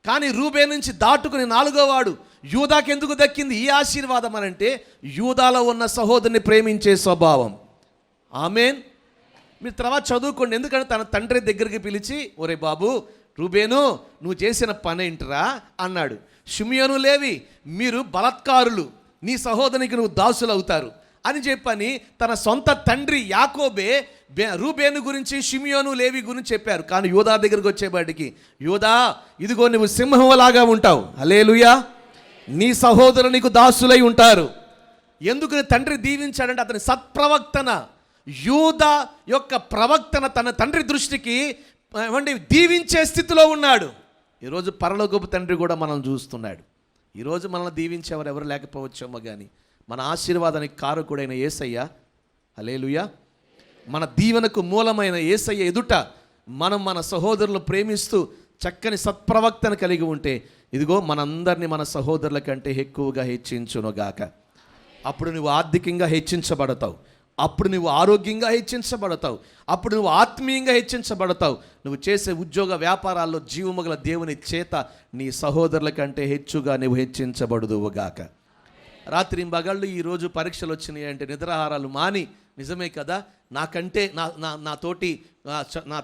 కానీ రూబేను నుంచి దాటుకుని 4వ వాడు యూదాకి ఎందుకు దక్కింది ఈ ఆశీర్వాదం అనంటే, యూదాలో ఉన్న సహోదరుని ప్రేమించే స్వభావం. ఆమేన్. మీరు తర్వాత చదువుకోండి. ఎందుకంటే తన తండ్రి దగ్గరికి పిలిచి, ఒరే బాబు రూబేను, నువ్వు చేసిన పని ఏంటిరా అన్నాడు. షిమ్యోను, లేవి మీరు బలత్కారులు, నీ సహోదరునికి నువ్వు దాసులు అవుతారు అని చెప్పని తన సొంత తండ్రి యాకోబే రూబేను గురించి, షిమ్యోను, లేవి గురించి చెప్పారు. కానీ యూదా దగ్గరికి వచ్చేవాడికి, యూదా ఇదిగో నువ్వు సింహంలాగా ఉంటావు, హల్లెలూయా, నీ సహోదరులు నీకు దాసులై ఉంటారు. ఎందుకు తండ్రి దీవించాడంటే అతని సత్ప్రవక్తన, యూదా యొక్క ప్రవక్తన తన తండ్రి దృష్టికి దీవించే స్థితిలో ఉన్నాడు. ఈరోజు పరలోకపు తండ్రి కూడా మనం చూస్తున్నాడు. ఈరోజు మనల్ని దీవించేవారు ఎవరు లేకపోవచ్చేమో, కానీ మన ఆశీర్వాదానికి కారకుడైన యేసయ్య, హల్లెలూయా, మన దీవెనకు మూలమైన యేసయ్య ఎదుట మనం మన సహోదరులను ప్రేమిస్తూ చక్కని సత్ప్రవక్తను కలిగి ఉంటే, ఇదిగో మనందరినీ మన సహోదరుల కంటే ఎక్కువగా హెచ్చించునుగాక. అప్పుడు నువ్వు ఆర్థికంగా హెచ్చించబడతావు, అప్పుడు నువ్వు ఆరోగ్యంగా హెచ్చించబడతావు, అప్పుడు నువ్వు ఆత్మీయంగా హెచ్చించబడతావు. నువ్వు చేసే ఉద్యోగ వ్యాపారాల్లో జీవముగల దేవుని చేత నీ సహోదరుల కంటే హెచ్చుగా నువ్వు హెచ్చించబడుదువుగాక. రాత్రి మగళ్ళు ఈరోజు పరీక్షలు వచ్చినాయి అంటే నిద్రాహారాలు మాని నిజమే కదా? నాకంటే నా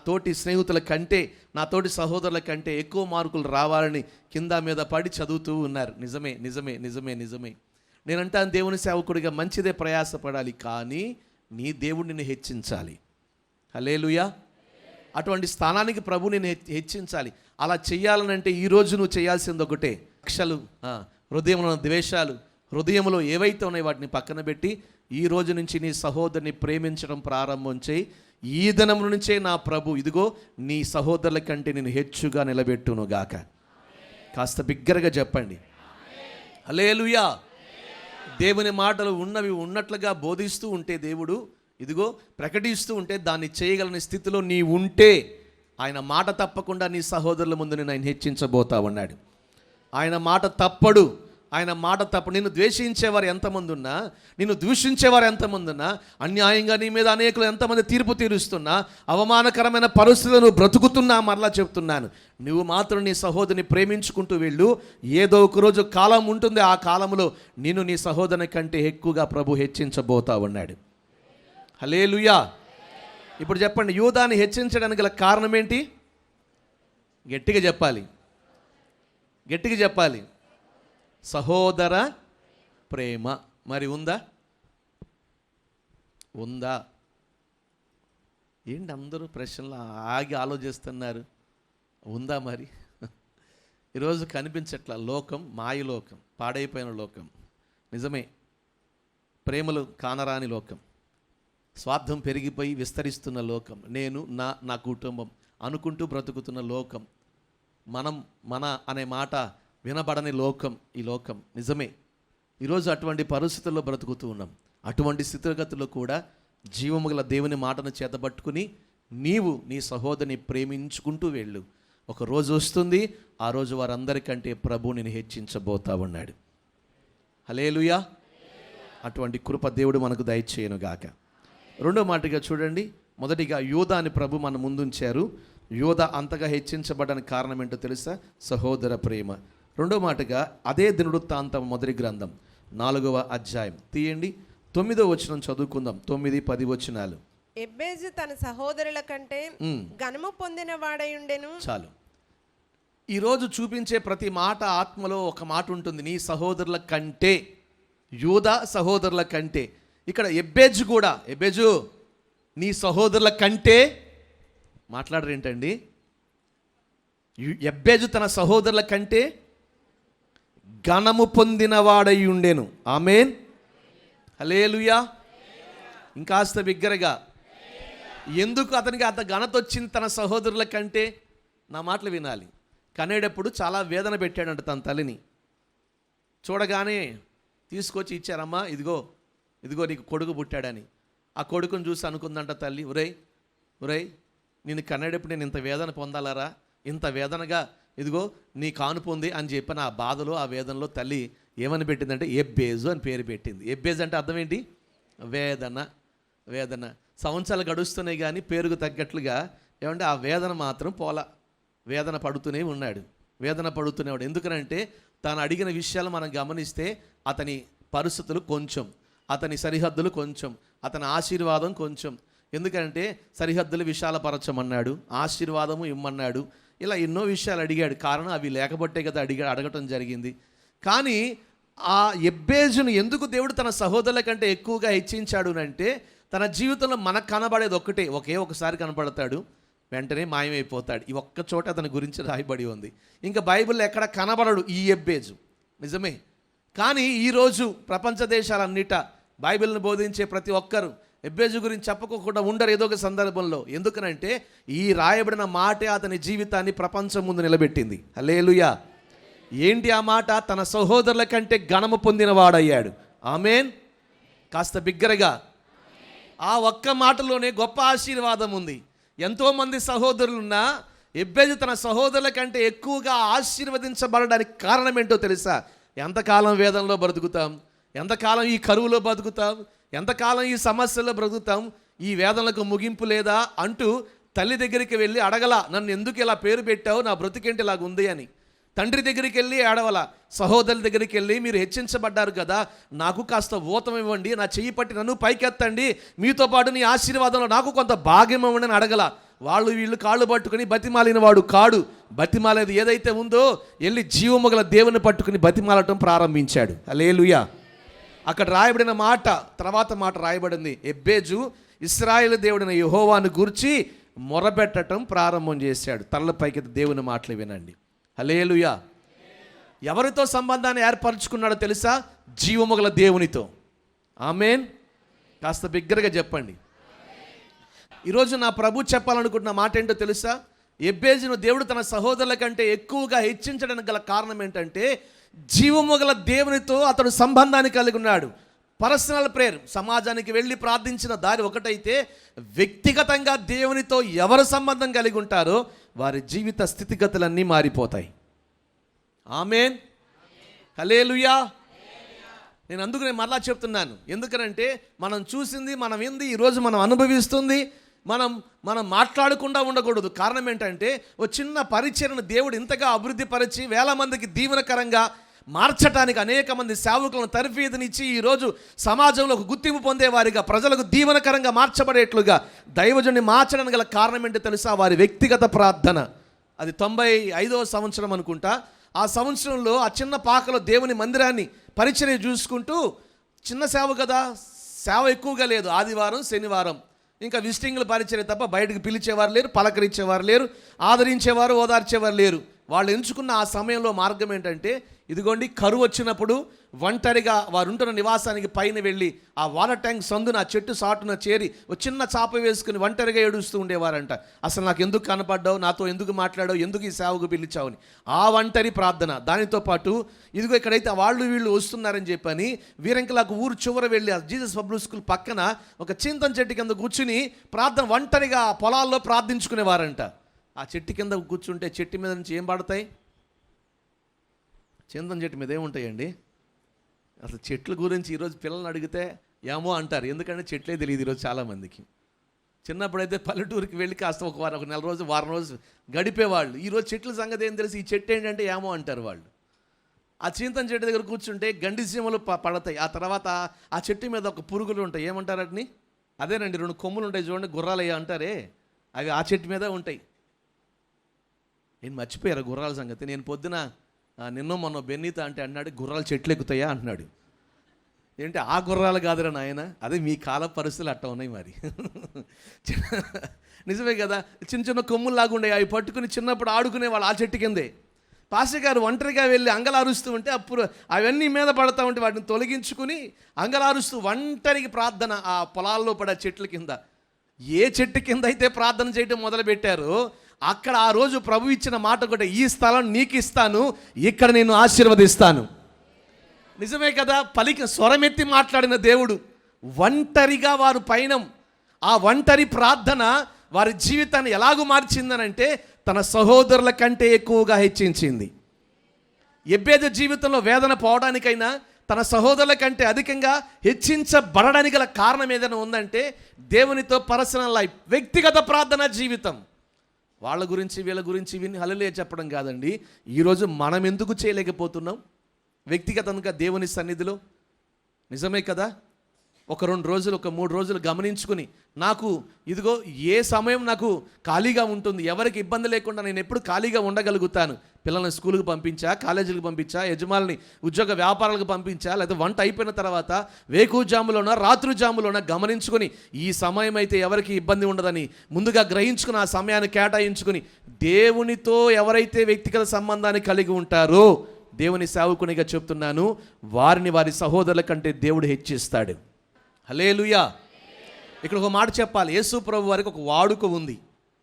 తోటి స్నేహితుల కంటే, నా తోటి సహోదరుల కంటే ఎక్కువ మార్కులు రావాలని కింద మీద పడి చదువుతూ ఉన్నారు. నిజమే నిజమే నిజమే నిజమే. నేనంటాను, దేవుని సేవకుడిగా మంచిదే ప్రయాసపడాలి, కానీ నీ దేవుడు నిన్ను హెచ్చించాలి. హల్లెలూయా. అటువంటి స్థానానికి ప్రభు నేను హెచ్చించాలి. అలా చెయ్యాలనంటే ఈరోజు నువ్వు చేయాల్సింది ఒకటే. కక్షలు, హృదయంలో ద్వేషాలు, హృదయంలో ఏవైతే ఉన్నాయో వాటిని పక్కన పెట్టి ఈ రోజు నుంచి నీ సహోదరుని ప్రేమించడం ప్రారంభం చేయి. ఈ దినం నుంచే నా ప్రభు ఇదిగో నీ సహోదరుల కంటే నేను హెచ్చుగా నిలబెట్టును గాక. కాస్త బిగ్గరగా చెప్పండి హల్లెలూయా. దేవుని మాటలు ఉన్నవి ఉన్నట్లుగా బోధిస్తూ ఉంటే, దేవుడు ఇదిగో ప్రకటిస్తూ ఉంటే, దాన్ని చేయగలని స్థితిలో నీ ఉంటే ఆయన మాట తప్పకుండా నీ సహోదరుల ముందు నేను ఆయన హెచ్చించబోతా ఉన్నాడు. ఆయన మాట తప్పడు. ఆయన మాట తప్ప. నిన్ను ద్వేషించేవారు ఎంతమంది ఉన్నా, నిన్ను దూషించేవారు ఎంతమంది ఉన్నా, అన్యాయంగా నీ మీద అనేకులు ఎంతమంది తీర్పు తీరుస్తున్నా, అవమానకరమైన పరిస్థితులను బ్రతుకుతున్నా, మరలా చెప్తున్నాను, నువ్వు మాత్రం నీ సహోదరుని ప్రేమించుకుంటూ వెళ్ళు. ఏదో ఒక రోజు కాలం ఉంటుంది, ఆ కాలంలో నిన్ను నీ సహోదరుని కంటే ఎక్కువగా ప్రభు హెచ్చించబోతా ఉన్నాడు. హల్లెలూయా. ఇప్పుడు చెప్పండి, యూదాని హెచ్చించడానికి గల కారణం ఏంటి? గట్టిగా చెప్పాలి, గట్టిగా చెప్పాలి. సహోదర ప్రేమ. మరి ఉందా? ఉందా? ఏంటి అందరూ ప్రశ్నలు ఆగి ఆలోచిస్తున్నారు? ఉందా మరి? ఈరోజు కనిపించట్ల. లోకం మాయలోకం, పాడైపోయిన లోకం. నిజమే, ప్రేమలు కానరాని లోకం, స్వార్థం పెరిగిపోయి విస్తరిస్తున్న లోకం, నేను నా కుటుంబం అనుకుంటూ బ్రతుకుతున్న లోకం, మన అనే మాట వినబడని లోకం ఈ లోకం. నిజమే, ఈరోజు అటువంటి పరిస్థితుల్లో బ్రతుకుతూ ఉన్నాం. అటువంటి స్థితిగతుల్లో కూడా జీవము గల దేవుని మాటను చేతబట్టుకుని నీవు నీ సహోదరిని ప్రేమించుకుంటూ వెళ్ళు. ఒక రోజు వస్తుంది, ఆ రోజు వారందరికంటే ప్రభు నిన్ను హెచ్చించబోతా ఉన్నాడు. హల్లెలూయా. అటువంటి కృప దేవుడు మనకు దయచేయను గాక. రెండో మాటగా చూడండి, మొదటిగా యూదాని ప్రభు మన ముందుంచారు. యూదా అంతగా హెచ్చించబడడానికి కారణం ఏంటో తెలుసా? సహోదర ప్రేమ. రెండో మాటగా అదే దినవృత్తాంతం మొదటి గ్రంథం 4వ అధ్యాయం తీయండి, 9వ వచనం చదువుకుందాం. 9, 10 వచనాలు. ఎబ్బేజు తన సహోదరుల కంటే ఘనము పొందిన వాడయుండెను. చాలు. ఈరోజు చూపించే ప్రతి మాట ఆత్మలో ఒక మాట ఉంటుంది, నీ సహోదరుల కంటే. యూదా సహోదరుల కంటే. ఇక్కడ ఎబ్బేజు కూడా, ఎబ్బేజు నీ సహోదరుల కంటే మాట్లాడరేంటండి? ఎబ్బేజు తన సహోదరుల కంటే ఘనము పొందినవాడై ఉండెను. ఆమేన్. హల్లెలూయా. ఇంకాస్త బిగ్గరగా. ఎందుకు అతనికి అంత ఘనత వచ్చింది తన సహోదరుల కంటే? నా మాటలు వినాలి. కనేటప్పుడు చాలా వేదన పెట్టాడంట తన తల్లిని. చూడగానే తీసుకొచ్చి ఇచ్చారమ్మా, ఇదిగో నీకు కొడుకు పుట్టాడని. ఆ కొడుకుని చూసి అనుకుందంట తల్లి, ఒరేయ్ నేను కనేటప్పుడు నేను ఇంత వేదన పొందాలరా, ఇంత వేదనగా ఇదిగో నీ కానుపు ఉంది అని చెప్పిన ఆ బాధలో, ఆ వేదనలో తల్లి ఏమని పెట్టిందంటే ఎబ్బేజు అని పేరు పెట్టింది. ఎబ్బేజు అంటే అర్థం ఏంటి? వేదన. సంవత్సరాలు గడుస్తున్నాయి కానీ పేరుకు తగ్గట్లుగా ఏమంటే ఆ వేదన మాత్రం వేదన పడుతూనే ఉన్నాడు. ఎందుకనంటే తాను అడిగిన విషయాలు మనం గమనిస్తే అతని పరిస్థితులు కొంచెం, అతని సరిహద్దులు కొంచెం, అతని ఆశీర్వాదం కొంచెం. ఎందుకంటే సరిహద్దులు విశాలపరచమన్నాడు, ఆశీర్వాదము ఇమ్మన్నాడు, ఇలా ఎన్నో విషయాలు అడిగాడు. కారణం అవి లేకపోతే కదా అడగటం జరిగింది. కానీ ఆ ఎబ్బేజును ఎందుకు దేవుడు తన సహోదరుల కంటే ఎక్కువగా హెచ్చించాడు అంటే, తన జీవితంలో మనకు కనబడేది ఒకసారి కనబడతాడు, వెంటనే మాయమైపోతాడు. ఈ ఒక్క చోట అతని గురించి రాయబడి ఉంది. ఇంకా బైబిల్లో ఎక్కడ కనబడడు ఈ ఎబ్బేజు. నిజమే. కానీ ఈరోజు ప్రపంచ దేశాలన్నిట బైబిల్ని బోధించే ప్రతి ఒక్కరు ఎబ్బేజు గురించి చెప్పకుండా ఉండరు ఏదో ఒక సందర్భంలో. ఎందుకనంటే ఈ రాయబడిన మాటే అతని జీవితాన్ని ప్రపంచం ముందు నిలబెట్టింది. హల్లెలూయా. ఏంటి ఆ మాట? తన సహోదరుల కంటే ఘనము పొందినవాడయ్యాడు. ఆమేన్. కాస్త బిగ్గరగా. ఆ ఒక్క మాటలోనే గొప్ప ఆశీర్వాదం ఉంది. ఎంతోమంది సహోదరులున్నా ఎబ్బేజు తన సహోదరుల కంటే ఎక్కువగా ఆశీర్వదించబడడానికి కారణం ఏంటో తెలుసా? ఎంతకాలం వేదనలో బ్రతుకుతాం, ఎంతకాలం ఈ కరువులో బతుకుతాం, ఎంతకాలం ఈ సమస్యల్లో బ్రతుకుతాం, ఈ వేదనలకు ముగింపు లేదా అంటూ తల్లి దగ్గరికి వెళ్ళి అడగలా, నన్ను ఎందుకు ఇలా పేరు పెట్టావు, నా బ్రతుకేంటి ఇలాగ ఉంది అని. తండ్రి దగ్గరికి వెళ్ళి ఏడవల, సహోదరుల దగ్గరికి వెళ్ళి మీరు హెచ్చించబడ్డారు కదా, నాకు కాస్త ఊతం ఇవ్వండి, నా చెయ్యి పట్టి నన్ను పైకెత్తండి, మీతో పాటు నీ ఆశీర్వాదంలో నాకు కొంత భాగ్యం ఇవ్వండి అని అడగల. వాళ్ళు వీళ్ళు కాళ్ళు పట్టుకుని బతిమాలిన వాడు కాడు. బతిమాలేది ఏదైతే ఉందో వెళ్ళి జీవము గల దేవుని పట్టుకుని బతిమాలటం ప్రారంభించాడు. హల్లెలూయా. అక్కడ రాయబడిన మాట, తర్వాత మాట రాయబడింది, ఎబ్బేజు ఇశ్రాయేలు దేవుడైన యెహోవాను గూర్చి మొరపెట్టడం ప్రారంభం చేశాడు. తలపైకి దేవుని మాటలు వినండి. హల్లెలూయా. ఎవరితో సంబంధాన్ని ఏర్పరచుకున్నాడో తెలుసా? జీవము గల దేవునితో. ఆమేన్. కాస్త బిగ్గరగా చెప్పండి. ఈరోజు నా ప్రభు చెప్పాలనుకుంటున్న మాట ఏంటో తెలుసా? ఎబ్బేజును దేవుడు తన సహోదరుల కంటే ఎక్కువగా హెచ్చించడానికి గల కారణం ఏంటంటే, జీవము గల దేవునితో అతడు సంబంధాన్ని కలిగి ఉన్నాడు. పర్సనల్ ప్రేయర్, సమాజానికి వెళ్ళి ప్రార్థించిన దారి ఒకటైతే, వ్యక్తిగతంగా దేవునితో ఎవరు సంబంధం కలిగి ఉంటారో వారి జీవిత స్థితిగతులన్నీ మారిపోతాయి. ఆమేన్. హల్లెలూయా. నేను అందుకు మరలా చెప్తున్నాను, ఎందుకనంటే మనం చూసింది, మనం ఏంది ఈరోజు మనం అనుభవిస్తుంది, మనం మాట్లాడకుండా ఉండకూడదు. కారణం ఏంటంటే, ఓ చిన్న పరిచయను దేవుడు ఇంతగా అభివృద్ధి పరిచి వేల మందికి దీవెనకరంగా మార్చడానికి అనేక మంది సేవకులను తర్ఫీదునిచ్చి ఈరోజు సమాజంలో ఒక గుర్తింపు పొందేవారిగా, ప్రజలకు దీవెనకరంగా మార్చబడేట్లుగా దైవజుని మార్చడానికి గల కారణం ఏంటో తెలుసా? వారి వ్యక్తిగత ప్రార్థన. అది 95వ సంవత్సరం అనుకుంటా. ఆ సంవత్సరంలో ఆ చిన్న పాకలో దేవుని మందిరాన్ని పరిచర్య చూసుకుంటూ, చిన్న సేవ కదా, సేవ ఎక్కువగా లేదు, ఆదివారం శనివారం ఇంకా విజిటింగ్ల పరిచర్య తప్ప బయటకు పిలిచేవారు లేరు, పలకరించేవారు లేరు, ఆదరించేవారు ఓదార్చేవారు లేరు. వాళ్ళు ఎంచుకున్న ఆ సమయంలో మార్గం ఏంటంటే, ఇదిగోండి కరువు వచ్చినప్పుడు ఒంటరిగా వారు ఉంటున్న నివాసానికి పైన వెళ్ళి ఆ వాటర్ ట్యాంక్ సందున ఆ చెట్టు సాటున చేరి ఒక చిన్న చాప వేసుకుని ఒంటరిగా ఏడుస్తూ ఉండేవారంట. అసలు నాకు ఎందుకు కనపడ్డావు, నాతో ఎందుకు మాట్లాడావు, ఎందుకు ఈ సేవకు పిలిచావని. ఆ ఒంటరి ప్రార్థన. దానితో పాటు ఇదిగో ఇక్కడైతే వాళ్ళు వీళ్ళు వస్తున్నారని చెప్పని వీరంకలకు ఊరు చివర వెళ్ళి ఆ జీసస్ పబ్లిక్ స్కూల్ పక్కన ఒక చింతన చెట్టు కింద కూర్చుని ప్రార్థన ఒంటరిగా పొలాల్లో ప్రార్థించుకునేవారంట. ఆ చెట్టు కింద కూర్చుంటే చెట్టు మీద నుంచి ఏం పడతాయి? చింతన చెట్టు మీద ఏముంటాయండి? అసలు చెట్ల గురించి ఈరోజు పిల్లల్ని అడిగితే ఏమో అంటారు, ఎందుకంటే చెట్లే తెలియదు ఈరోజు చాలామందికి. చిన్నప్పుడైతే పల్లెటూరుకి వెళ్ళి కాస్త ఒక నెల రోజు వారం రోజు గడిపేవాళ్ళు. ఈరోజు చెట్ల సంగతి ఏం తెలిసి ఈ చెట్టు ఏంటంటే ఏమో అంటారు వాళ్ళు. ఆ చింతన చెట్టు దగ్గర కూర్చుంటే గండి సీమలు పడతాయి. ఆ తర్వాత ఆ చెట్టు మీద ఒక పురుగులు ఉంటాయి, ఏమంటారు వాటిని? అదేనండి, 2 కొమ్ములు ఉంటాయి చూడండి, గుర్రాలయ్యా అంటారే, అవి ఆ చెట్టు మీద ఉంటాయి. నేను మర్చిపోయారు గుర్రాల సంగతి. నేను పొద్దున నిన్నో మొన్న బెన్నీతో అంటే అన్నాడు, గుర్రాలు చెట్లు ఎక్కుతాయా అంటున్నాడు. ఏంటి ఆ గుర్రాలు కాదురా నాయన, అదే మీ కాల పరిస్థితులు అట్ట ఉన్నాయి మరి. నిజమే కదా, చిన్న చిన్న కొమ్ముల్లాగా ఉండే అవి పట్టుకుని చిన్నప్పుడు ఆడుకునేవాళ్ళు ఆ చెట్టు కిందే. పాస్టర్ గారు ఒంటరిగా వెళ్ళి అంగలారుస్తూ ఉంటే అప్పుడు అవన్నీ మీద పడతా ఉంటే వాటిని తొలగించుకుని అంగలారుస్తూ ఒంటరికి ప్రార్థన ఆ పొలాల్లో పడే చెట్ల కింద. ఏ చెట్టు కింద అయితే ప్రార్థన చేయడం మొదలుపెట్టారో అక్కడ ఆ రోజు ప్రభు ఇచ్చిన మాట ఒకటి, ఈ స్థలం నీకు ఇస్తాను, ఇక్కడ నేను ఆశీర్వదిస్తాను. నిజమే కదా, స్వరమెత్తి మాట్లాడిన దేవుడు. ఒంటరిగా వారు పయనం. ఆ ఒంటరి ప్రార్థన వారి జీవితాన్ని ఎలాగూ మార్చిందనంటే తన సహోదరుల కంటే ఎక్కువగా హెచ్చించింది. ఎబ్బేదు జీవితంలో వేదన పోవడానికైనా తన సహోదరుల కంటే అధికంగా హెచ్చించబడడానికి గల కారణం ఏదైనా ఉందంటే దేవునితో పర్సనల్ లైఫ్, వ్యక్తిగత ప్రార్థన జీవితం. వాళ్ళ గురించి వీళ్ళ గురించి విని హల్లెలూయా చెప్పడం కాదండి. ఈరోజు మనం ఎందుకు చేయలేకపోతున్నాం వ్యక్తిగతంగా దేవుని సన్నిధిలో? నిజమే కదా. ఒక 2 రోజులు, ఒక 3 రోజులు గమనించుకుని, నాకు ఇదిగో ఏ సమయం నాకు ఖాళీగా ఉంటుంది, ఎవరికి ఇబ్బంది లేకుండా నేను ఎప్పుడు ఖాళీగా ఉండగలుగుతాను. పిల్లల్ని స్కూల్కి పంపించా, కాలేజీలకు పంపించా, యజమానుల్ని ఉద్యోగ వ్యాపారాలకు పంపించా, లేదా వంట అయిపోయిన తర్వాత వేకుజాములోన రాత్రి జాములోన గమనించుకొని ఈ సమయం అయితే ఎవరికి ఇబ్బంది ఉండదని ముందుగా గ్రహించుకుని ఆ సమయాన్ని కేటాయించుకుని దేవునితో ఎవరైతే వ్యక్తిగత సంబంధాన్ని కలిగి ఉంటారో, దేవుని సేవకునిగా చెప్తున్నాను, వారిని వారి సహోదరుల కంటే దేవుడు హెచ్చిస్తాడు. హల్లెలూయా. ఇక్కడ ఒక మాట చెప్పాలి. యేసు ప్రభు వారికి ఒక వాడుక ఉంది.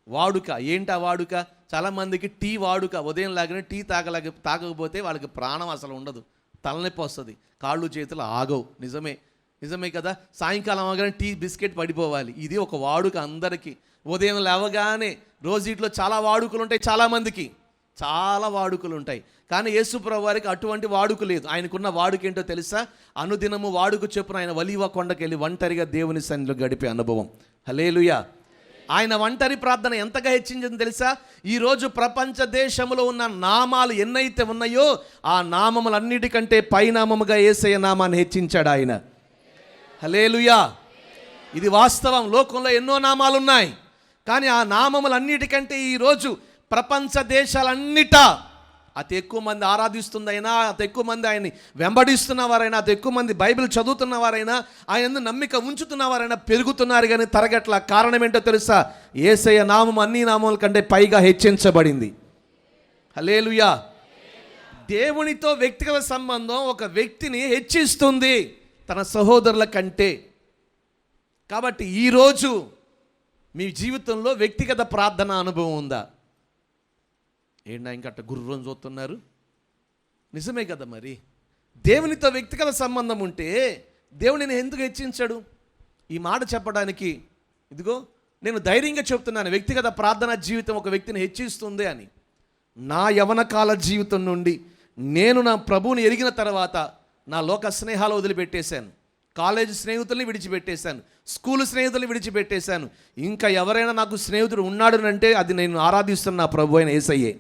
వాడుక ఏంటి? ఆ వాడుక చాలామందికి టీ వాడుక. ఉదయం లాగానే టీ తాగకపోతే వాళ్ళకి ప్రాణం అసలు ఉండదు, తలనొప్పి వస్తుంది, కాళ్ళు చేతులు ఆగవు. నిజమే కదా. సాయంకాలం అవగానే టీ బిస్కెట్ పడిపోవాలి. ఇది ఒక వాడుక అందరికీ. ఉదయం లేవగానే రోజుట్లో చాలా వాడుకలు ఉంటాయి, చాలామందికి చాలా వాడుకలు ఉంటాయి. కానీ యేసు ప్రభు వారికి అటువంటి వాడుక లేదు. ఆయనకున్న వాడుక ఏంటో తెలుసా? అనుదినము వాడుక చొప్పున ఆయన ఒలీవ కొండకెళ్ళి ఒంటరిగా దేవుని సన్నిధిలో గడిపే అనుభవం. హల్లెలూయా. ఆయన ఒంటరి ప్రార్థన ఎంతగా హెచ్చించిందో తెలుసా? ఈరోజు ప్రపంచ దేశంలో ఉన్న నామాలు ఎన్నైతే ఉన్నాయో ఆ నామములన్నిటికంటే పైనామముగా యేసయ్య నామాన్ని హెచ్చించాడు ఆయన. హల్లెలూయా. ఇది వాస్తవం. లోకంలో ఎన్నో నామాలు ఉన్నాయి, కానీ ఆ నామములన్నిటికంటే ఈరోజు ప్రపంచ దేశాలన్నిటా అతి ఎక్కువ మంది ఆరాధిస్తుందైనా, అతి ఎక్కువ మంది ఆయన్ని వెంబడిస్తున్నవారైనా, అతి ఎక్కువ మంది బైబిల్ చదువుతున్నవారైనా, ఆయన నమ్మిక ఉంచుతున్నవారైనా పెరుగుతున్నారు కానీ తరగట్ల. కారణం ఏంటో తెలుసా? యేసయ్య నామం అన్ని నామముల కంటే పైగా హెచ్చించబడింది. హల్లెలూయా. దేవునితో వ్యక్తిగత సంబంధం ఒక వ్యక్తిని హెచ్చిస్తుంది తన సహోదరుల కంటే. కాబట్టి ఈరోజు మీ జీవితంలో వ్యక్తిగత ప్రార్థన అనుభవం ఉందా? ఏంటా ఇంకా అట్ట గుర్రం చూస్తున్నారు? నిజమే కదా. మరి దేవునితో వ్యక్తిగత సంబంధం ఉంటే దేవుడిని ఎందుకు హెచ్చించాడు? ఈ మాట చెప్పడానికి ఇదిగో నేను ధైర్యంగా చెప్తున్నాను, వ్యక్తిగత ప్రార్థనా జీవితం ఒక వ్యక్తిని హెచ్చిస్తుంది అని. నా యవనకాల జీవితం నుండి నేను నా ప్రభువుని ఎరిగిన తర్వాత నా లోక స్నేహాలు వదిలిపెట్టేశాను, కాలేజీ స్నేహితుల్ని విడిచిపెట్టేశాను, స్కూల్ స్నేహితుల్ని విడిచిపెట్టేశాను. ఇంకా ఎవరైనా నాకు స్నేహితుడు ఉన్నాడు అంటే అది నేను ఆరాధిస్తున్న నా ప్రభు అయిన యేసయ్యే.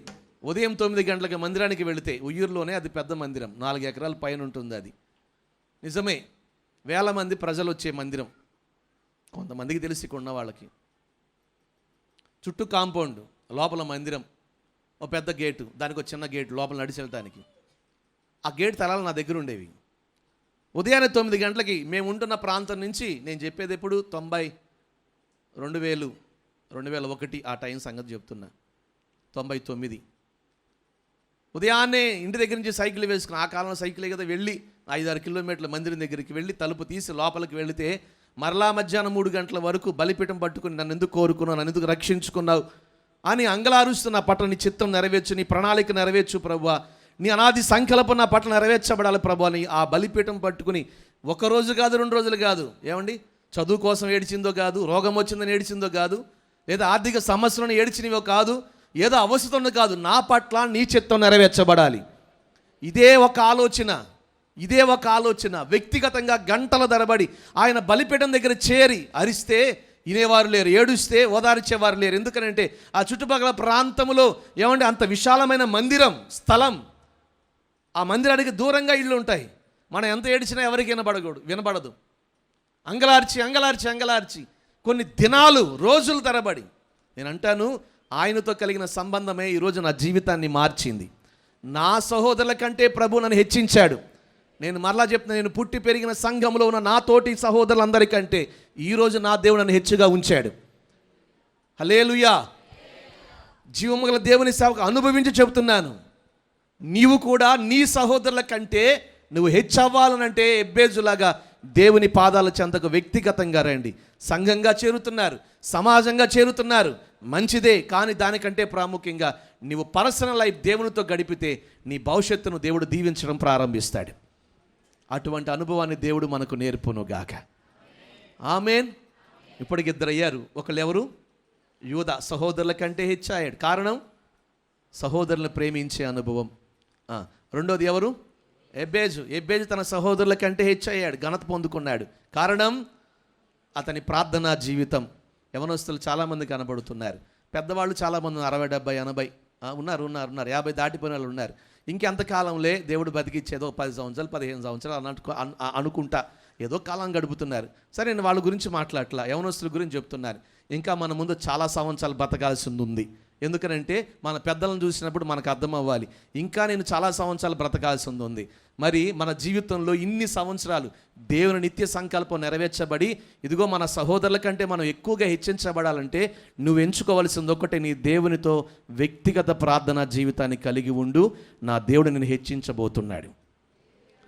ఉదయం 9 గంటలకు మందిరానికి వెళితే, ఉయ్యూరులోనే అది పెద్ద మందిరం, 4 ఎకరాల పైన ఉంటుంది. అది నిజమే, వేల మంది ప్రజలు వచ్చే మందిరం. కొంతమందికి తెలిసి ఉన్న వాళ్ళకి చుట్టూ కాంపౌండ్, లోపల మందిరం, ఒక పెద్ద గేటు, దానికి ఒక చిన్న గేటు లోపల నడిచి వెళ్ళటానికి. ఆ గేట్ తలాలు నా దగ్గర ఉండేవి. ఉదయాన్నే 9 గంటలకి మేము ఉంటున్న ప్రాంతం నుంచి, నేను చెప్పేది ఎప్పుడు 90, 2000, 2001 ఆ టైం సంగతి చెప్తున్నా, 99 ఉదయాన్నే ఇంటి దగ్గర నుంచి సైకిల్ వేసుకుని, ఆ కాలంలో సైకిలే కదా, వెళ్ళి 5-6 కిలోమీటర్ల మందిరం దగ్గరికి వెళ్ళి తలుపు తీసి లోపలికి వెళితే మరలా మధ్యాహ్నం 3 గంటల వరకు బలిపీఠం పట్టుకుని నన్ను ఎందుకు కోరుకున్నావు, నన్ను ఎందుకు రక్షించుకున్నావు అని అంగలారుస్తూ నా పట్ల నీ చిత్తం నెరవేర్చు, నీ ప్రణాళిక నెరవేర్చు ప్రభువా, నీ అనాది సంకల్పం నా పట్ల నెరవేర్చబడాలి ప్రభు అని ఆ బలిపీఠం పట్టుకుని 1 రోజు కాదు, 2 రోజులు కాదు, ఏమండి చదువు కోసం ఏడిచిందో కాదు, రోగం వచ్చిందని ఏడిచిందో కాదు, లేదా ఆర్థిక సమస్యలను ఏడిచినవో కాదు, ఏదో అవసరం కాదు, నా పట్ల నీ చిత్తం నెరవేర్చబడాలి. ఇదే ఒక ఆలోచన వ్యక్తిగతంగా గంటల తరబడి ఆయన బలిపీఠం దగ్గర చేరి అరిస్తే వినేవారు లేరు, ఏడుస్తే ఓదార్చేవారు లేరు. ఎందుకనంటే ఆ చుట్టుపక్కల ప్రాంతంలో ఏమంటే అంత విశాలమైన మందిరం స్థలం, ఆ మందిరానికి దూరంగా ఇళ్ళు ఉంటాయి. మనం ఎంత ఏడిచినా ఎవరికి వినబడదు. అంగలార్చి కొన్ని దినాలు, రోజుల తరబడి నేను అంటాను, ఆయనతో కలిగిన సంబంధమే ఈరోజు నా జీవితాన్ని మార్చింది. నా సహోదరుల కంటే ప్రభు నన్ను హెచ్చించాడు. నేను మరలా చెప్తున్నా, నేను పుట్టి పెరిగిన సంఘంలో ఉన్న నా తోటి సహోదరులందరికంటే ఈరోజు నా దేవుడు నన్ను హెచ్చుగా ఉంచాడు. హల్లెలూయా. జీవముగల దేవుని సేవకు అనుభవించి చెబుతున్నాను, నీవు కూడా నీ సహోదరుల కంటే నువ్వు హెచ్చవ్వాలనంటే ఎబ్బేజులాగా దేవుని పాదాల చెంతకు వ్యక్తిగతంగా రండి. సంఘంగా చేరుతున్నారు, సమాజంగా చేరుతున్నారు, మంచిదే. కానీ దానికంటే ప్రాముఖ్యంగా నీవు పర్సనల్ లైఫ్ దేవునితో గడిపితే నీ భవిష్యత్తును దేవుడు దీవించడం ప్రారంభిస్తాడు. అటువంటి అనుభవాన్ని దేవుడు మనకు నేర్పునుగాక. ఆమేన్. ఇప్పటికి 2 అయ్యారు. ఒకళ్ళు ఎవరు? యూదా. సహోదరుల కంటే హెచ్చాయాడు. కారణం సహోదరులను ప్రేమించే అనుభవం. రెండోది ఎవరు? ఎబ్బేజు తన సహోదరుల కంటే హెచ్చయ్యాడు, ఘనత పొందుకున్నాడు. కారణం అతని ప్రార్థనా జీవితం. యవనస్తులు చాలామంది కనబడుతున్నారు, పెద్దవాళ్ళు చాలామంది 60, 70, 80 ఉన్నారు, 50 దాటిపోయిన వాళ్ళు ఉన్నారు. ఇంకెంతకాలంలే దేవుడు బతికిచ్చేదో 10 సంవత్సరాలు 15 సంవత్సరాలు అనుకుంటా ఏదో కాలం గడుపుతున్నారు. సరే, నేను వాళ్ళ గురించి మాట్లాడట్లా, యవనస్తుల గురించి చెప్తున్నారు. ఇంకా మన ముందు చాలా సంవత్సరాలు బతకాల్సి ఉంది. ఎందుకనంటే మన పెద్దలను చూసినప్పుడు మనకు అర్థం అవ్వాలి, ఇంకా నేను చాలా సంవత్సరాలు బ్రతకాల్సి ఉంది. మరి మన జీవితంలో ఇన్ని సంవత్సరాలు దేవుని నిత్య సంకల్పం నెరవేర్చబడి ఇదిగో మన సహోదరుల కంటే మనం ఎక్కువగా హెచ్చించబడాలంటే నువ్వు ఎంచుకోవాల్సింది ఒకటే, నీ దేవునితో వ్యక్తిగత ప్రార్థనా జీవితాన్ని కలిగి ఉండు. నా దేవుడు నిన్ను హెచ్చించబోతున్నాడు.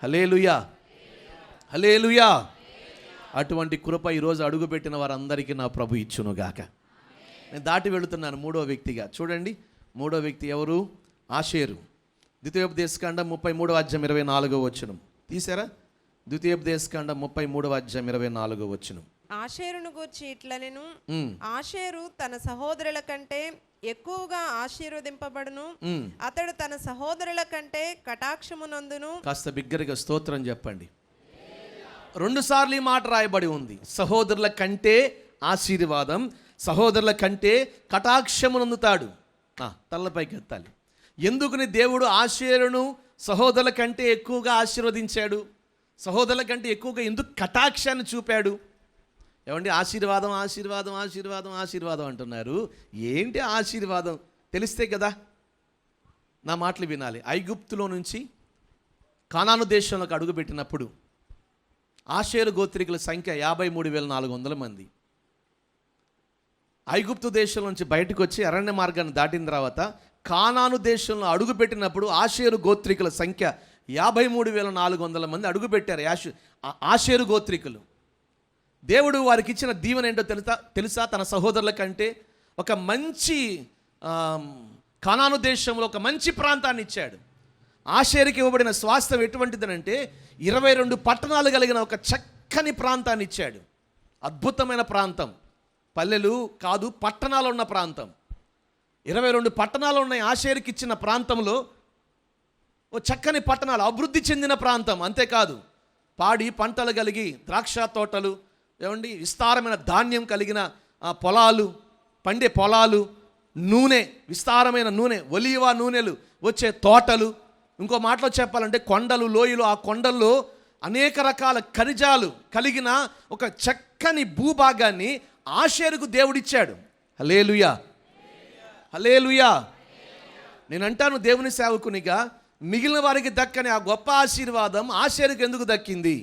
హల్లెలూయా, హల్లెలూయా. అటువంటి కృప ఈరోజు అడుగుపెట్టిన వారందరికీ నా ప్రభు ఇచ్చునుగాక. నేను దాటి వెళుతున్నాను 3వ వ్యక్తిగా. చూడండి, 3వ వ్యక్తి ఎవరు? ఆషేరు. ద్వితీయోపదేశకాండం 33వ అధ్యాయం 24వ వచనం తీసారా? ద్వితీయోపదేశకాండం 33వ అధ్యాయం 24వ వచనం. ఆషేరును గూర్చి ఇట్లనెను, ఆషేరు తన సహోదరుల కంటే ఎక్కువగా ఆశీర్వదింపబడును, అతడు తన సహోదరుల కంటే కటాక్షమునందును. కాస్త బిగ్గరగా స్తోత్రం చెప్పండి. 2 సార్లు ఈ మాట రాయబడి ఉంది. సహోదరుల కంటే ఆశీర్వాదం, సహోదరుల కంటే కటాక్షమునందుతాడు. తలపైకి ఎత్తాలి. ఎందుకుని దేవుడు ఆషేరును సహోదరుల కంటే ఎక్కువగా ఆశీర్వదించాడు? సహోదరుల కంటే ఎక్కువగా ఎందుకు కటాక్షాన్ని చూపాడు? ఏమండి, ఆశీర్వాదం ఆశీర్వాదం ఆశీర్వాదం ఆశీర్వాదం అంటున్నారు. ఏంటి ఆశీర్వాదం తెలిస్తే కదా నా మాటలు వినాలి. ఐగుప్తులో నుంచి కానాను దేశంలోకి అడుగుపెట్టినప్పుడు ఆషేరు గోత్రికుల సంఖ్య 53,400 మంది. ఐగుప్తు దేశం నుంచి బయటకు వచ్చి అరణ్య మార్గాన్ని దాటిన తర్వాత కానాను దేశంలో అడుగుపెట్టినప్పుడు ఆషేరు గోత్రికుల సంఖ్య 53,400 మంది అడుగుపెట్టారు. ఆషేరు గోత్రికులు. దేవుడు వారికి ఇచ్చిన దీవెన ఏంటో తెలుసా? తన సహోదరుల కంటే ఒక మంచి కానాను దేశంలో ఒక మంచి ప్రాంతాన్ని ఇచ్చాడు. ఆషేరుకి ఇవ్వబడిన స్వాస్థ్యం ఎటువంటిదనంటే 22 పట్టణాలు కలిగిన ఒక చక్కని ప్రాంతాన్ని ఇచ్చాడు. అద్భుతమైన ప్రాంతం. పల్లెలు కాదు, పట్టణాలు ఉన్న ప్రాంతం. 22 పట్టణాలు ఉన్నాయి ఆషేరుకి ఇచ్చిన ప్రాంతంలో. ఓ చక్కని పట్టణాలు, అభివృద్ధి చెందిన ప్రాంతం. అంతేకాదు, పాడి పంటలు కలిగి ద్రాక్ష తోటలు, ఏమండి, విస్తారమైన ధాన్యం కలిగిన పొలాలు, పండే పొలాలు, నూనె, విస్తారమైన నూనె, ఒలీవ నూనెలు వచ్చే తోటలు. ఇంకో మాటలో చెప్పాలంటే కొండలు, లోయలు. ఆ కొండల్లో అనేక రకాల ఖనిజాలు కలిగిన ఒక చక్కని భూభాగాన్ని ఆషేరుకు దేవుడిచ్చాడు. హల్లెలూయా, హల్లెలూయా. నేను అంటాను, దేవుని సేవకునిగా మిగిలిన వారికి దక్కని ఆ గొప్ప ఆశీర్వాదం ఆషేరుకు ఎందుకు దక్కింది?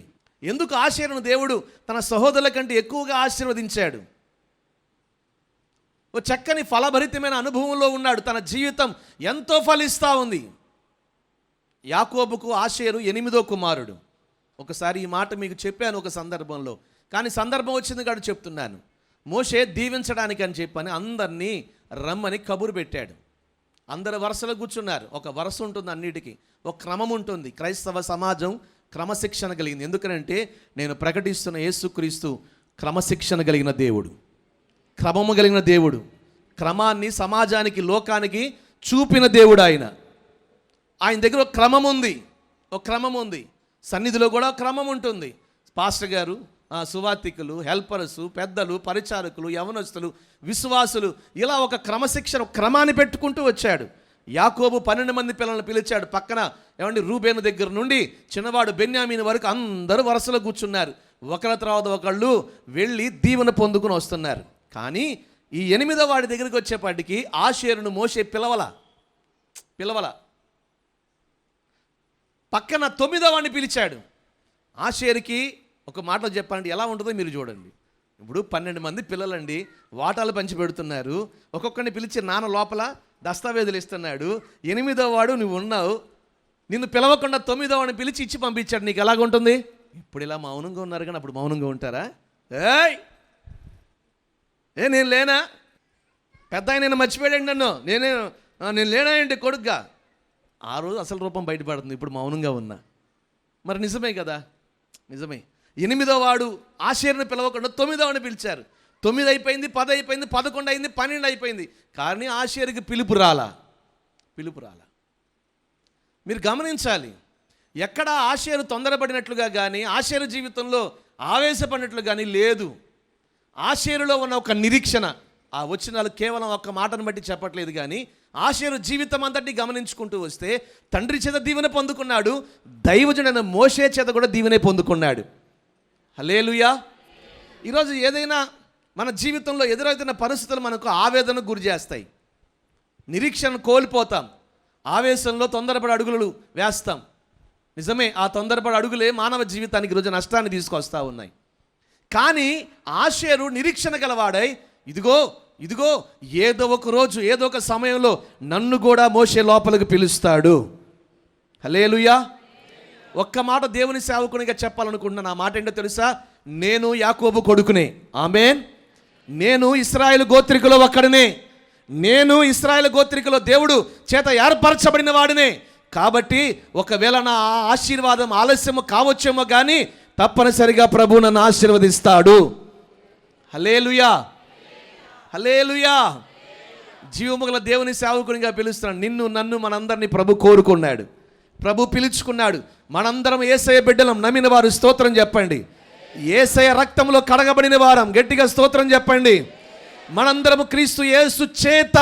ఎందుకు ఆషేరును దేవుడు తన సహోదరుల కంటే ఎక్కువగా ఆశీర్వదించాడు? ఓ చక్కని ఫలభరితమైన అనుభవంలో ఉన్నాడు. తన జీవితం ఎంతో ఫలిస్తూ ఉంది. యాకోబుకు ఆషేరు 8వ కుమారుడు. ఒకసారి ఈ మాట మీకు చెప్పాను ఒక సందర్భంలో, కానీ సందర్భం వచ్చింది కాదు చెప్తున్నాను. మోషే దీవించడానికి అని చెప్పని అందరినీ రమ్మని కబురు పెట్టాడు. అందరు వరుసలో కూర్చున్నారు. ఒక వరుస ఉంటుంది, అన్నిటికీ ఒక క్రమం ఉంటుంది. క్రైస్తవ సమాజం క్రమశిక్షణ కలిగింది. ఎందుకనంటే నేను ప్రకటిస్తున్న యేసుక్రీస్తు క్రమశిక్షణ కలిగిన దేవుడు, క్రమము కలిగిన దేవుడు. క్రమాన్ని సమాజానికి, లోకానికి చూపిన దేవుడు ఆయన. ఆయన దగ్గర ఒక క్రమం ఉంది, ఒక క్రమం ఉంది. సన్నిధిలో కూడా ఒక క్రమం ఉంటుంది. పాస్టర్ గారు, సువార్థికులు, హెల్పర్సు, పెద్దలు, పరిచారకులు, యవనస్తులు, విశ్వాసులు, ఇలా ఒక క్రమశిక్షణ, క్రమాన్ని పెట్టుకుంటూ వచ్చాడు. యాకోబు 12 మంది పిల్లలను పిలిచాడు. పక్కన ఏమండి రూబేను దగ్గర నుండి చిన్నవాడు బెన్యామీను వరకు అందరూ వరుసలో కూర్చున్నారు. ఒకరి తర్వాత ఒకళ్ళు వెళ్ళి దీవెన పొందుకుని వస్తున్నారు. కానీ ఈ 8వ వాడి దగ్గరికి వచ్చేపాటికి ఆషేరును మోషే పిలవల. పక్కన 9వ వాడిని పిలిచాడు. ఆషేరుకి ఒక మాటలో చెప్పాలంటే ఎలా ఉంటుందో మీరు చూడండి. ఇప్పుడు 12 మంది పిల్లలండి, వాటాలు పంచి పెడుతున్నారు. ఒక్కొక్కరిని పిలిచి నాన్న లోపల దస్తావేజులు ఇస్తున్నాడు. 8వ వాడు నువ్వు ఉన్నావు. నిన్ను పిలవకుండా 9వ వాడిని పిలిచి ఇచ్చి పంపించాడు. నీకు ఎలాగుంటుంది? ఇప్పుడు ఇలా మౌనంగా ఉన్నారు, కానీ అప్పుడు మౌనంగా ఉంటారా? నేను లేనా? పెద్ద ఆయన నేను మర్చిపోయాడు నన్ను, నేను లేనా ఏంటి కొడుగ్గా? ఆ రోజు అసలు రూపం బయటపడుతుంది. ఇప్పుడు మౌనంగా ఉన్నా. మరి నిజమే కదా, నిజమే. 8వ వాడు ఆషేరుని పిలవకుండా 9వ వాడిని పిలిచారు. 9 అయిపోయింది, 10 అయిపోయింది, 11 అయింది, 12 అయిపోయింది. కానీ ఆషేరుకి పిలుపు రాలా. మీరు గమనించాలి, ఎక్కడ ఆషేరు తొందరపడినట్లుగా కానీ, ఆషేరు జీవితంలో ఆవేశపడినట్లు కానీ లేదు. ఆషేరులో ఉన్న ఒక నిరీక్షణ. ఆ వచనాలు కేవలం ఒక్క మాటను బట్టి చెప్పట్లేదు, కానీ ఆషేరు జీవితం అంతటిని గమనించుకుంటూ వస్తే తండ్రి చేత దీవెన పొందుకున్నాడు, దైవజనుడైన మోషే చేత కూడా దీవెనే పొందుకున్నాడు. హల్లెలూయా. ఈరోజు ఏదైనా మన జీవితంలో ఎదురవుతున్న పరిస్థితులు మనకు ఆవేదనకు గురి చేస్తాయి. నిరీక్షణ కోల్పోతాం. ఆవేశంలో తొందరపడి అడుగులు వేస్తాం. నిజమే, ఆ తొందరపడి అడుగులే మానవ జీవితానికి ఈరోజు నష్టాన్ని తీసుకొస్తూ ఉన్నాయి. కానీ ఆషేరు నిరీక్షణ గలవాడై ఇదిగో ఏదో ఒక రోజు, ఏదో ఒక సమయంలో నన్ను కూడా మోషే లోపలికి పిలుస్తాడు. హల్లెలూయా. ఒక్క మాట దేవుని సేవకునిగా చెప్పాలనుకుంటున్నాను. ఆ మాట ఏంటో తెలుసా? నేను యాకోబు కొడుకునే. ఆమేన్. నేను ఇశ్రాయేలు గోత్రికలో ఒక్కడినే. నేను ఇశ్రాయేలు గోత్రికలో దేవుడు చేత ఏర్పరచబడిన వాడినే. కాబట్టి ఒకవేళ నా ఆశీర్వాదం ఆలస్యము కావచ్చేమో కానీ తప్పనిసరిగా ప్రభు నన్ను ఆశీర్వదిస్తాడు. హల్లెలూయా, హల్లెలూయా. జీవము గల దేవుని సేవకునిగా పిలుస్తున్నాడు. నిన్ను, నన్ను, మనందరినీ ప్రభు కోరుకున్నాడు, ప్రభు పిలుచుకున్నాడు. మనందరం యేసయ్య బిడ్డలం. నమ్మిన వారు స్తోత్రం చెప్పండి. యేసయ్య రక్తంలో కడగబడిన వారం. గట్టిగా స్తోత్రం చెప్పండి. మనందరము క్రీస్తు యేసు చేత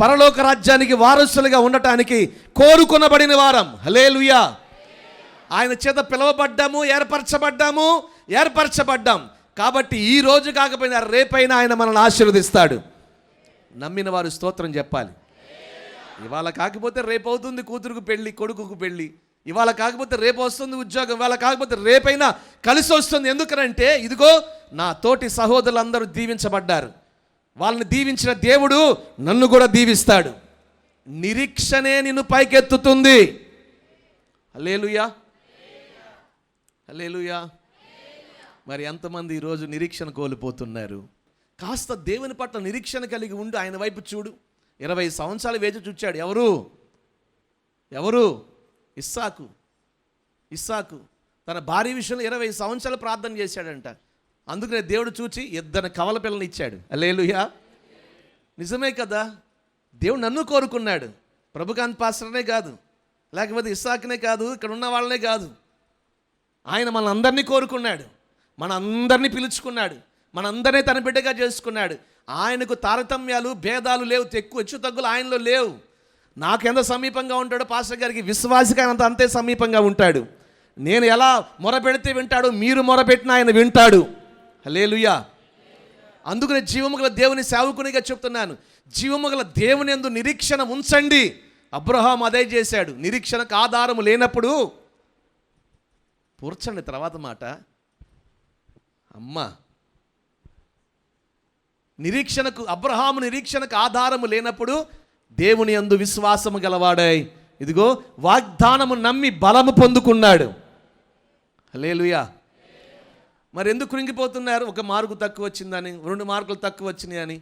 పరలోక రాజ్యానికి వారసులుగా ఉండటానికి కోరుకొనబడిన వారం. హల్లెలూయా. ఆయన చేత పిలువబడ్డాము, ఏర్పరచబడ్డాం. కాబట్టి ఈ రోజు కాకపోయినా రేపైనా ఆయన మనల్ని ఆశీర్వదిస్తాడు. నమ్మిన వారు స్తోత్రం చెప్పాలి. ఇవాళ కాకపోతే రేపు అవుతుంది కూతురుకు పెళ్ళి, కొడుకుకు పెళ్ళి. ఇవాళ కాకపోతే రేపు వస్తుంది ఉద్యోగం, ఇవాళ కాకపోతే రేపైనా కలిసి వస్తుంది. ఎందుకనంటే ఇదిగో నా తోటి సహోదరులందరూ దీవించబడ్డారు. వాళ్ళని దీవించిన దేవుడు నన్ను కూడా దీవిస్తాడు. నిరీక్షణే నిన్ను పైకెత్తుతుంది. హల్లెలూయా, హల్లెలూయా. మరి ఎంతమంది ఈరోజు నిరీక్షణ కోల్పోతున్నారు? కాస్త దేవుని పట్ల నిరీక్షణ కలిగి ఉండు. ఆయన వైపు చూడు. 20 సంవత్సరాలు వేచి చూచాడు. ఎవరు? ఇస్సాకు తన భార్య విషయంలో 20 సంవత్సరాలు ప్రార్థన చేశాడంట. అందుకనే దేవుడు చూచి 2 కవల పిల్లల్ని ఇచ్చాడు. హల్లెలూయా. నిజమే కదా. దేవుడు నన్ను కోరుకున్నాడు. ప్రభుకాంత్ పాస్టర్నే కాదు, లేకపోతే ఇస్సాకునే కాదు, ఇక్కడ ఉన్న వాళ్ళనే కాదు. ఆయన మన అందరినీ కోరుకున్నాడు, మన అందరినీ పిలుచుకున్నాడు, మనందరినీ తన బిడ్డగా చేసుకున్నాడు. ఆయనకు తారతమ్యాలు, భేదాలు లేవు, హెచ్చు తగ్గులు ఆయనలో లేవు. నాకు ఎంత సమీపంగా ఉంటాడో పాస్టర్ గారికి విశ్వాసిగా అంతే సమీపంగా ఉంటాడు. నేను ఎలా మొరపెడితే వింటాడు, మీరు మొరపెట్టిన ఆయన వింటాడు. హల్లెలూయా. అందుకనే జీవముగల దేవుని సేవకునిగా చెప్తున్నాను, జీవముగల దేవుని యందు నిరీక్షణ ఉంచండి. అబ్రహాం అదే చేశాడు. నిరీక్షణకు ఆధారము లేనప్పుడు పూర్చండి. తర్వాత మాట అబ్రహాము నిరీక్షణకు ఆధారము లేనప్పుడు దేవుని యందు విశ్వాసము గలవాడై ఇదిగో వాగ్దానము నమ్మి బలము పొందుకున్నాడు. హల్లెలూయా. మరి ఎందుకు కృంగిపోతున్నారు? 1 మార్కు తక్కువ వచ్చిందని, 2 మార్కులు తక్కువ వచ్చినాయి అని.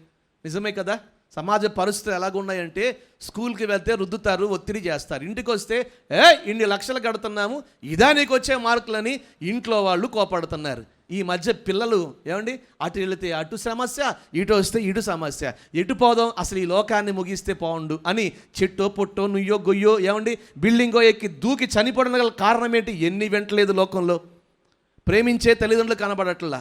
నిజమే కదా. సమాజ పరిస్థితులు ఎలాగున్నాయంటే స్కూల్కి వెళ్తే రుద్దుతారు, ఒత్తిడి చేస్తారు. ఇంటికి వస్తే ఇన్ని లక్షలు కడుతున్నాము, ఇదా నీకు వచ్చే మార్కులని ఇంట్లో వాళ్ళు కోపడుతున్నారు. ఈ మధ్య పిల్లలు ఏమండి, అటు వెళితే అటు సమస్య, ఇటు వస్తే ఇటు సమస్య. ఎటు పోదాం, అసలు ఈ లోకాన్ని ముగిస్తే పోండు అని చెట్టో పొట్టో నుయ్యో గొయ్యో ఏమండి బిల్డింగో ఎక్కి దూకి చనిపోవడం గల కారణం ఏంటి? ఎన్ని వెంటలేదు లోకంలో. ప్రేమించే తల్లిదండ్రులు కనబడట్లా,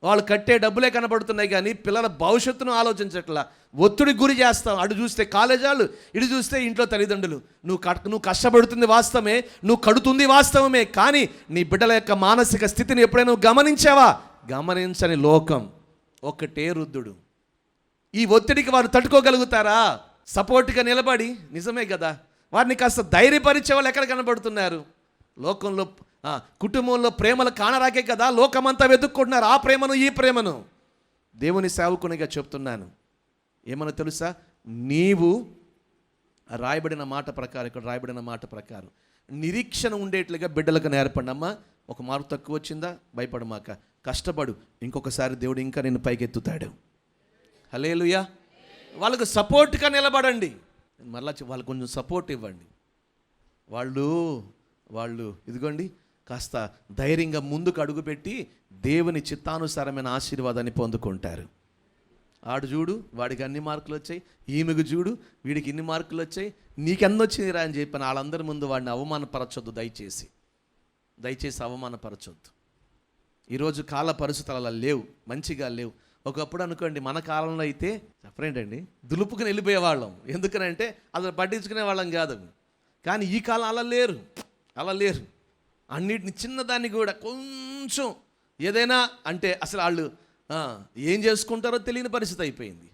వాళ్ళు కట్టే డబ్బులే కనబడుతున్నాయి, కానీ పిల్లల భవిష్యత్తును ఆలోచించట్లా. ఒత్తిడి గురి చేస్తాం. అటు చూస్తే కాలేజ్ వాళ్ళు, ఇటు చూస్తే ఇంట్లో తల్లిదండ్రులు. నువ్వు కష్టపడుతుంది వాస్తవమే, నువ్వు కడుతుంది వాస్తవమే, కానీ నీ బిడ్డల యొక్క మానసిక స్థితిని ఎప్పుడైనా గమనించావా? గమనించని లోకం ఒక్కటే రుద్దుడు. ఈ ఒత్తిడికి వారు తట్టుకోగలుగుతారా? సపోర్ట్గా నిలబడి, నిజమే కదా, వారిని కాస్త ధైర్యపరిచే వాళ్ళు ఎక్కడ కనబడుతున్నారు? లోకంలో కుటుంబంలో ప్రేమలు కానరాకే కదా లోకమంతా వెతుక్కుంటున్నారు ఆ ప్రేమను, ఈ ప్రేమను. దేవుని సేవకునిగా చెప్తున్నాను, ఏమన్నా తెలుసా? నీవు రాయబడిన మాట ప్రకారం నిరీక్షణ ఉండేట్లుగా బిడ్డలకు నేర్పండి. అమ్మా, 1 మార్కు తక్కువ వచ్చిందా, భయపడమాక, కష్టపడు, ఇంకొకసారి దేవుడు ఇంకా నిన్ను పైకెత్తుతాడు. హల్లెలూయా. వాళ్ళకు సపోర్ట్గా నిలబడండి. మళ్ళా వాళ్ళకు కొంచెం సపోర్ట్ ఇవ్వండి. వాళ్ళు ఇదిగోండి కాస్త ధైర్యంగా ముందుకు అడుగుపెట్టి దేవుని చిత్తానుసారమైన ఆశీర్వాదాన్ని పొందుకుంటారు. ఆడు చూడు, వాడికి అన్ని మార్కులు వచ్చాయి, ఈమెకు చూడు, వీడికి ఇన్ని మార్కులు వచ్చాయి, నీకెన్ని వచ్చినాయిరా అని చెప్పాను. వాళ్ళందరి ముందు వాడిని అవమానపరచొద్దు. దయచేసి అవమానపరచొద్దు. ఈరోజు కాల పరిస్థితులు అలా లేవు, మంచిగా లేవు. ఒకప్పుడు అనుకోండి, మన కాలంలో అయితే చెప్పరేంటండి, దులుపుకుని వెళ్ళిపోయేవాళ్ళం. ఎందుకనంటే అసలు పట్టించుకునే వాళ్ళం కాదు. కానీ ఈ కాలం అలా లేరు. అన్నిటిని చిన్నదాన్ని కూడా కొంచెం ఏదైనా అంటే అసలు వాళ్ళు ఏం చేసుకుంటారో తెలియని పరిస్థితి అయిపోయింది.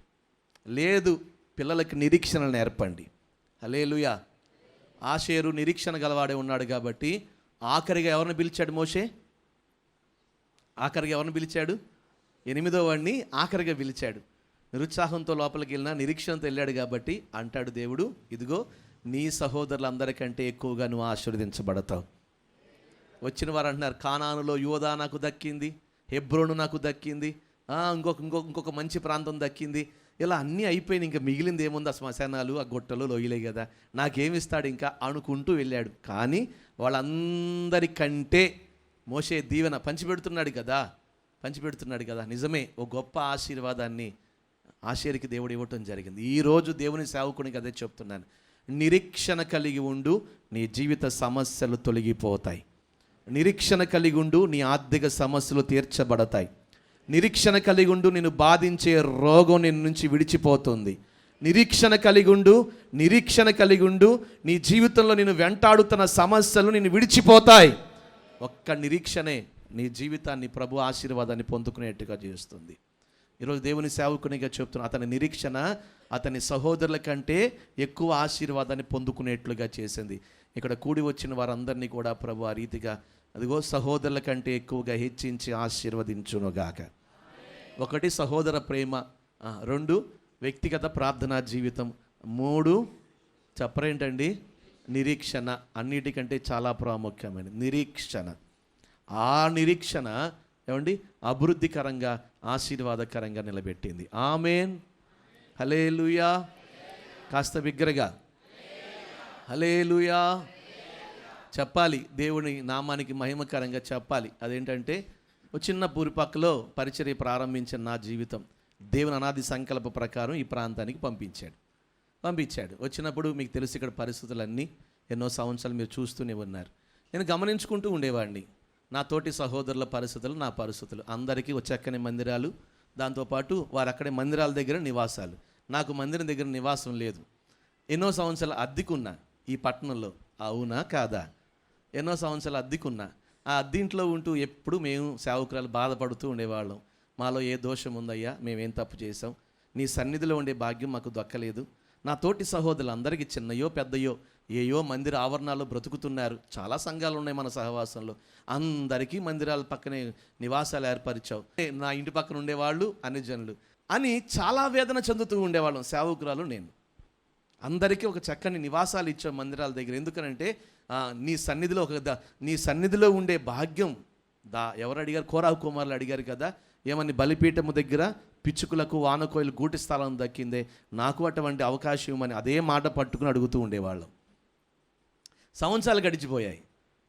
లేదు, పిల్లలకి నిరీక్షణ నేర్పండి. హల్లెలూయా. ఆషేరు నిరీక్షణ గలవాడే ఉన్నాడు కాబట్టి ఆఖరిగా ఎవరిని పిలిచాడు మోషే? 8వ వాడిని ఆఖరిగా పిలిచాడు. నిరుత్సాహంతో లోపలికి వెళ్ళినా నిరీక్షణతో వెళ్ళాడు కాబట్టి అంటాడు దేవుడు, ఇదిగో నీ సహోదరులందరికంటే ఎక్కువగా నువ్వు ఆశీర్వదించబడతావు. వచ్చిన వారు అంటున్నారు, కానానులో యోధా నాకు దక్కింది, హెబ్రోను నాకు దక్కింది, ఇంకొక మంచి ప్రాంతం దక్కింది. ఇలా అన్నీ అయిపోయినాయి, ఇంకా మిగిలింది ఏముంది? ఆ శ్మశానాలు, ఆ గొట్టలు, లోయలే కదా, నాకేమిస్తాడు ఇంకా అనుకుంటూ వెళ్ళాడు. కానీ వాళ్ళందరికంటే మోషే దీవెన పంచిపెడుతున్నాడు కదా. నిజమే, ఓ గొప్ప ఆశీర్వాదాన్ని ఆషేరుకి దేవుడు ఇవ్వటం జరిగింది. ఈరోజు దేవుని సేవకునికి అదే చెప్తున్నాను, నిరీక్షణ కలిగి ఉండు, నీ జీవిత సమస్యలు తొలగిపోతాయి. నిరీక్షణ కలిగి ఉండు, నీ ఆర్థిక సమస్యలు తీర్చబడతాయి. నిరీక్షణ కలిగి ఉండు, నిన్ను బాధించే రోగం నిన్ను నుంచి విడిచిపోతుంది. నిరీక్షణ కలిగి ఉండు, నీ జీవితంలో నిన్ను వెంటాడుతున్న సమస్యలు నిన్ను విడిచిపోతాయి. ఒక్క నిరీక్షణే నీ జీవితాన్ని ప్రభు ఆశీర్వాదాన్ని పొందుకునేట్టుగా చేస్తుంది. ఈరోజు దేవుని సేవకునిగా చెప్తున్నా, అతని నిరీక్షణ అతని సహోదరుల కంటే ఎక్కువ ఆశీర్వాదాన్ని పొందుకునేట్లుగా చేసింది. ఇక్కడ కూడి వచ్చిన వారందరినీ కూడా ప్రభు ఆ రీతిగా అదిగో సహోదరుల కంటే ఎక్కువగా హెచ్చించి ఆశీర్వదించునుగాక. 1 సహోదర ప్రేమ, 2 వ్యక్తిగత ప్రార్థనా జీవితం, 3 చెప్పరేంటండి నిరీక్షణ. అన్నిటికంటే చాలా ప్రాముఖ్యమైన నిరీక్షణ. ఆ నిరీక్షణ ఏమండి అభివృద్ధికరంగా ఆశీర్వాదకరంగా నిలబెట్టింది. ఆమేన్, హల్లెలూయా. కాస్త బిగ్గరగా హల్లెలూయా చెప్పాలి. దేవుని నామానికి మహిమకరంగా చెప్పాలి. అదేంటంటే ఒక చిన్న పూరిపక్కలో పరిచర్య ప్రారంభించిన నా జీవితం దేవుని అనాది సంకల్ప ప్రకారం ఈ ప్రాంతానికి పంపించాడు. వచ్చినప్పుడు మీకు తెలుసు ఇక్కడ పరిస్థితులన్నీ ఎన్నో సంవత్సరాలు మీరు చూస్తూనే ఉన్నారు. నేను గమనించుకుంటూ ఉండేవాడిని నా తోటి సహోదరుల పరిస్థితులు, నా పరిస్థితులు. అందరికీ చక్కని మందిరాలు, దాంతోపాటు వారు అక్కడే మందిరాల దగ్గర నివాసాలు. నాకు మందిరం దగ్గర నివాసం లేదు. ఎన్నో సంవత్సరాలు అద్దెకున్నా ఈ పట్టణంలో, అవునా కాదా? ఎన్నో సంవత్సరాలు అద్దెకున్నా. ఆ అద్దెంట్లో ఉంటూ ఎప్పుడు మేము సేవకురాలు బాధపడుతూ ఉండేవాళ్ళం. మాలో ఏ దోషం ఉందయ్యా, మేమేం తప్పు చేసాం, నీ సన్నిధిలో ఉండే భాగ్యం మాకు దక్కలేదు. నా తోటి సహోదరులు అందరికీ చిన్నయో పెద్దయో ఏయో మందిర ఆవరణాల్లో బ్రతుకుతున్నారు. చాలా సంఘాలు ఉన్నాయి మన సహవాసంలో. అందరికీ మందిరాల పక్కనే నివాసాలు ఏర్పరిచావు. నా ఇంటి పక్కన ఉండేవాళ్ళు అన్ని జనులు అని చాలా వేదన చెందుతూ ఉండేవాళ్ళం సేవకురాలు నేను. అందరికీ ఒక చక్కని నివాసాలు ఇచ్చావు మందిరాల దగ్గర. ఎందుకనంటే నీ సన్నిధిలో ఉండే భాగ్యం ఎవరు అడిగారు? కోరావు కుమారులు అడిగారు కదా, ఏమని బలిపీఠము దగ్గర పిచ్చుకులకు వానకోయిలు గూటి స్థలం దక్కిందే, నాకు అటువంటి అవకాశం ఇవ్వమని అదే మాట పట్టుకుని అడుగుతూ ఉండేవాళ్ళం. సంవత్సరాలు గడిచిపోయాయి.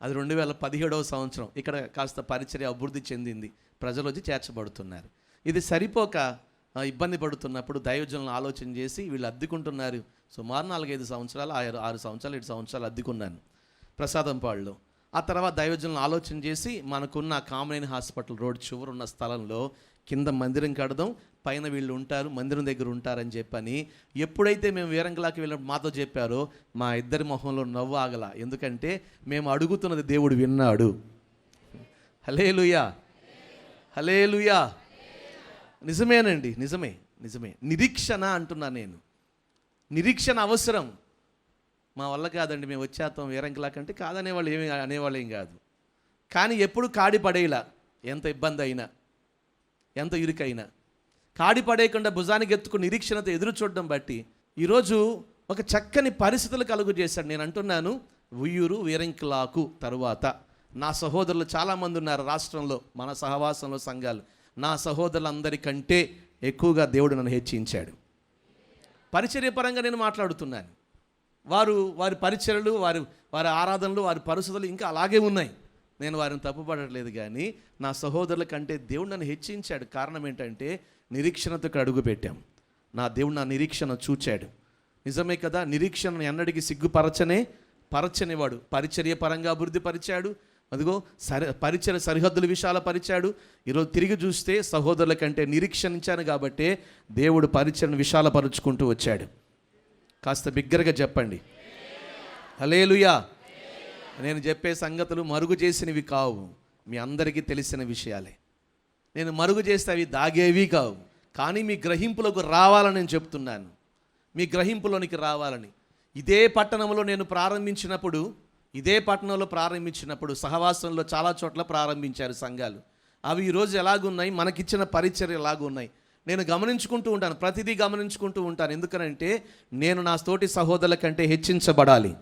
అది 2017వ సంవత్సరం. ఇక్కడ కాస్త పరిచర్య అభివృద్ధి చెందింది, ప్రజలు వచ్చి చేర్చబడుతున్నారు. ఇది సరిపోక ఇబ్బంది పడుతున్నప్పుడు దైవజనులను ఆలోచన చేసి వీళ్ళు అద్దెకుంటున్నారు. సుమారు 4-5 సంవత్సరాలు 6 సంవత్సరాలు 7 సంవత్సరాలు అద్దెకున్నాను ప్రసాదంపాడులో. ఆ తర్వాత దైవజనులను ఆలోచన చేసి మనకున్న కామనేని హాస్పిటల్ రోడ్ చివరు ఉన్న స్థలంలో కింద మందిరం కడదాం, పైన వీళ్ళు ఉంటారు, మందిరం దగ్గర ఉంటారని చెప్పని ఎప్పుడైతే మేము వీరంగలాకి వెళ్ళినప్పుడు మాతో చెప్పారో మా ఇద్దరి మొహంలో నవ్వు ఆగల. ఎందుకంటే మేము అడుగుతున్నది దేవుడు విన్నాడు. హల్లెలూయా, హల్లెలూయా. నిజమేనండి, నిజమే. నిరీక్షణ అంటున్నా నేను. నిరీక్షణ అవసరం. మా వల్ల కాదండి, మేము వచ్చేస్తాం వీరంగలాకంటే కాదనేవాళ్ళు అనేవాళ్ళు ఏం కాదు. కానీ ఎప్పుడు కాడి పడేలా, ఎంత ఇబ్బంది అయినా ఎంత ఇరుకైనా కాడి పడేయకుండా భుజానికి ఎత్తుకుని నిరీక్షణతో ఎదురు చూడడం బట్టి ఈరోజు ఒక చక్కని పరిస్థితులు కలుగు చేశాడు. నేను అంటున్నాను, ఉయ్యూరు వీరంకిలాకు తరువాత నా సహోదరులు చాలామంది ఉన్నారు రాష్ట్రంలో, మన సహవాసంలో సంఘాలు. నా సహోదరులందరికంటే ఎక్కువగా దేవుడు నన్ను హెచ్చించాడు. పరిచర్య పరంగా నేను మాట్లాడుతున్నాను. వారి పరిచర్యలు, వారి ఆరాధనలు, వారి పరిస్థితులు ఇంకా అలాగే ఉన్నాయి. నేను వారిని తప్పుపడట్లేదు. కానీ నా సహోదరుల కంటే దేవుడు నన్ను హెచ్చించాడు. కారణం ఏంటంటే నిరీక్షణతో ఇక్కడ అడుగు పెట్టాం. నా దేవుడు నా నిరీక్షణ చూచాడు. నిజమే కదా, నిరీక్షణను ఎన్నటికీ పరచనివాడు. పరిచర్య పరంగా అభివృద్ధి పరిచాడు. అదిగో పరిచర్య సరిహద్దుల విషయాల పరిచాడు. ఈరోజు తిరిగి చూస్తే సహోదరుల కంటే నిరీక్షించాను కాబట్టే దేవుడు పరిచర్యను విశాలపరుచుకుంటూ వచ్చాడు. కాస్త బిగ్గరగా చెప్పండి హల్లెలూయా. నేను చెప్పే సంగతులు మరుగు చేసినవి కావు, మీ అందరికీ తెలిసిన విషయాలే. నేను మరుగు చేస్తే అవి దాగేవి కావు, కానీ మీ గ్రహింపులకు రావాలని నేను చెప్తున్నాను. మీ గ్రహింపులోనికి రావాలని. ఇదే పట్టణంలో నేను ప్రారంభించినప్పుడు సహవాసంలో చాలా చోట్ల ప్రారంభించారు సంఘాలు. అవి ఈరోజు ఎలాగున్నాయి, మనకిచ్చిన పరిచర్య ఎలాగున్నాయి నేను గమనించుకుంటూ ఉంటాను. ప్రతిదీ గమనించుకుంటూ ఉంటాను. ఎందుకనంటే నేను నా తోటి సహోదరుల కంటే హెచ్చించబడాలి.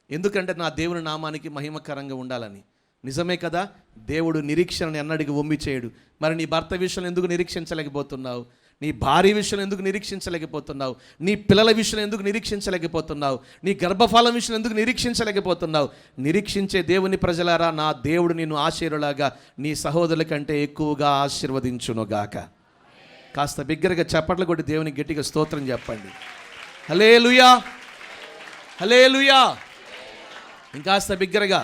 ఎందుకంటే నా దేవుని నామానికి మహిమకరంగా ఉండాలని. నిజమే కదా, దేవుడు నిరీక్షణను ఎన్నడికి వమ్మి చేయడు. మరి నీ భర్త విషయంలో ఎందుకు నిరీక్షించలేకపోతున్నావు? నీ భార్య విషయంలో ఎందుకు నిరీక్షించలేకపోతున్నావు? నీ పిల్లల విషయంలో ఎందుకు నిరీక్షించలేకపోతున్నావు? నీ గర్భఫలం విషయంలో ఎందుకు నిరీక్షించలేకపోతున్నావు? నిరీక్షించే దేవుని ప్రజలారా, నా దేవుడు నిన్ను ఆశీర్వలాగా నీ సహోదరుల కంటే ఎక్కువగా ఆశీర్వదించునుగాక. కాస్త బిగ్గరగా చప్పట్లు కొట్టి దేవునికి గట్టిగా స్తోత్రం చెప్పండి. హల్లెలూయా, హల్లెలూయా. ఇంకాస్త బిగ్గరగా,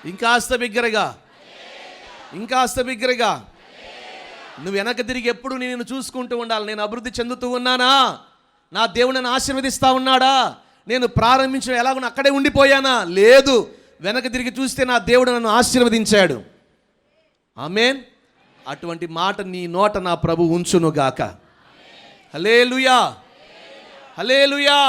ఇంకాస్త బిగ్గరగా, ఇంకాస్త బిగ్గరగా. నువ్వు వెనక తిరిగి ఎప్పుడు నేను చూసుకుంటూ ఉండాలి. నేను అభివృద్ధి చెందుతూ ఉన్నానా? నా దేవుడు నన్ను ఆశీర్వదిస్తూ ఉన్నాడా? నేను ప్రారంభించిన ఎలాగో అక్కడే ఉండిపోయానా? లేదు. వెనక తిరిగి చూస్తే నా దేవుడు నన్ను ఆశీర్వదించాడు. ఆమేన్. అటువంటి మాట నీ నోట నా ప్రభు ఉంచునుగాక. హల్లెలూయా, హల్లెలూయా.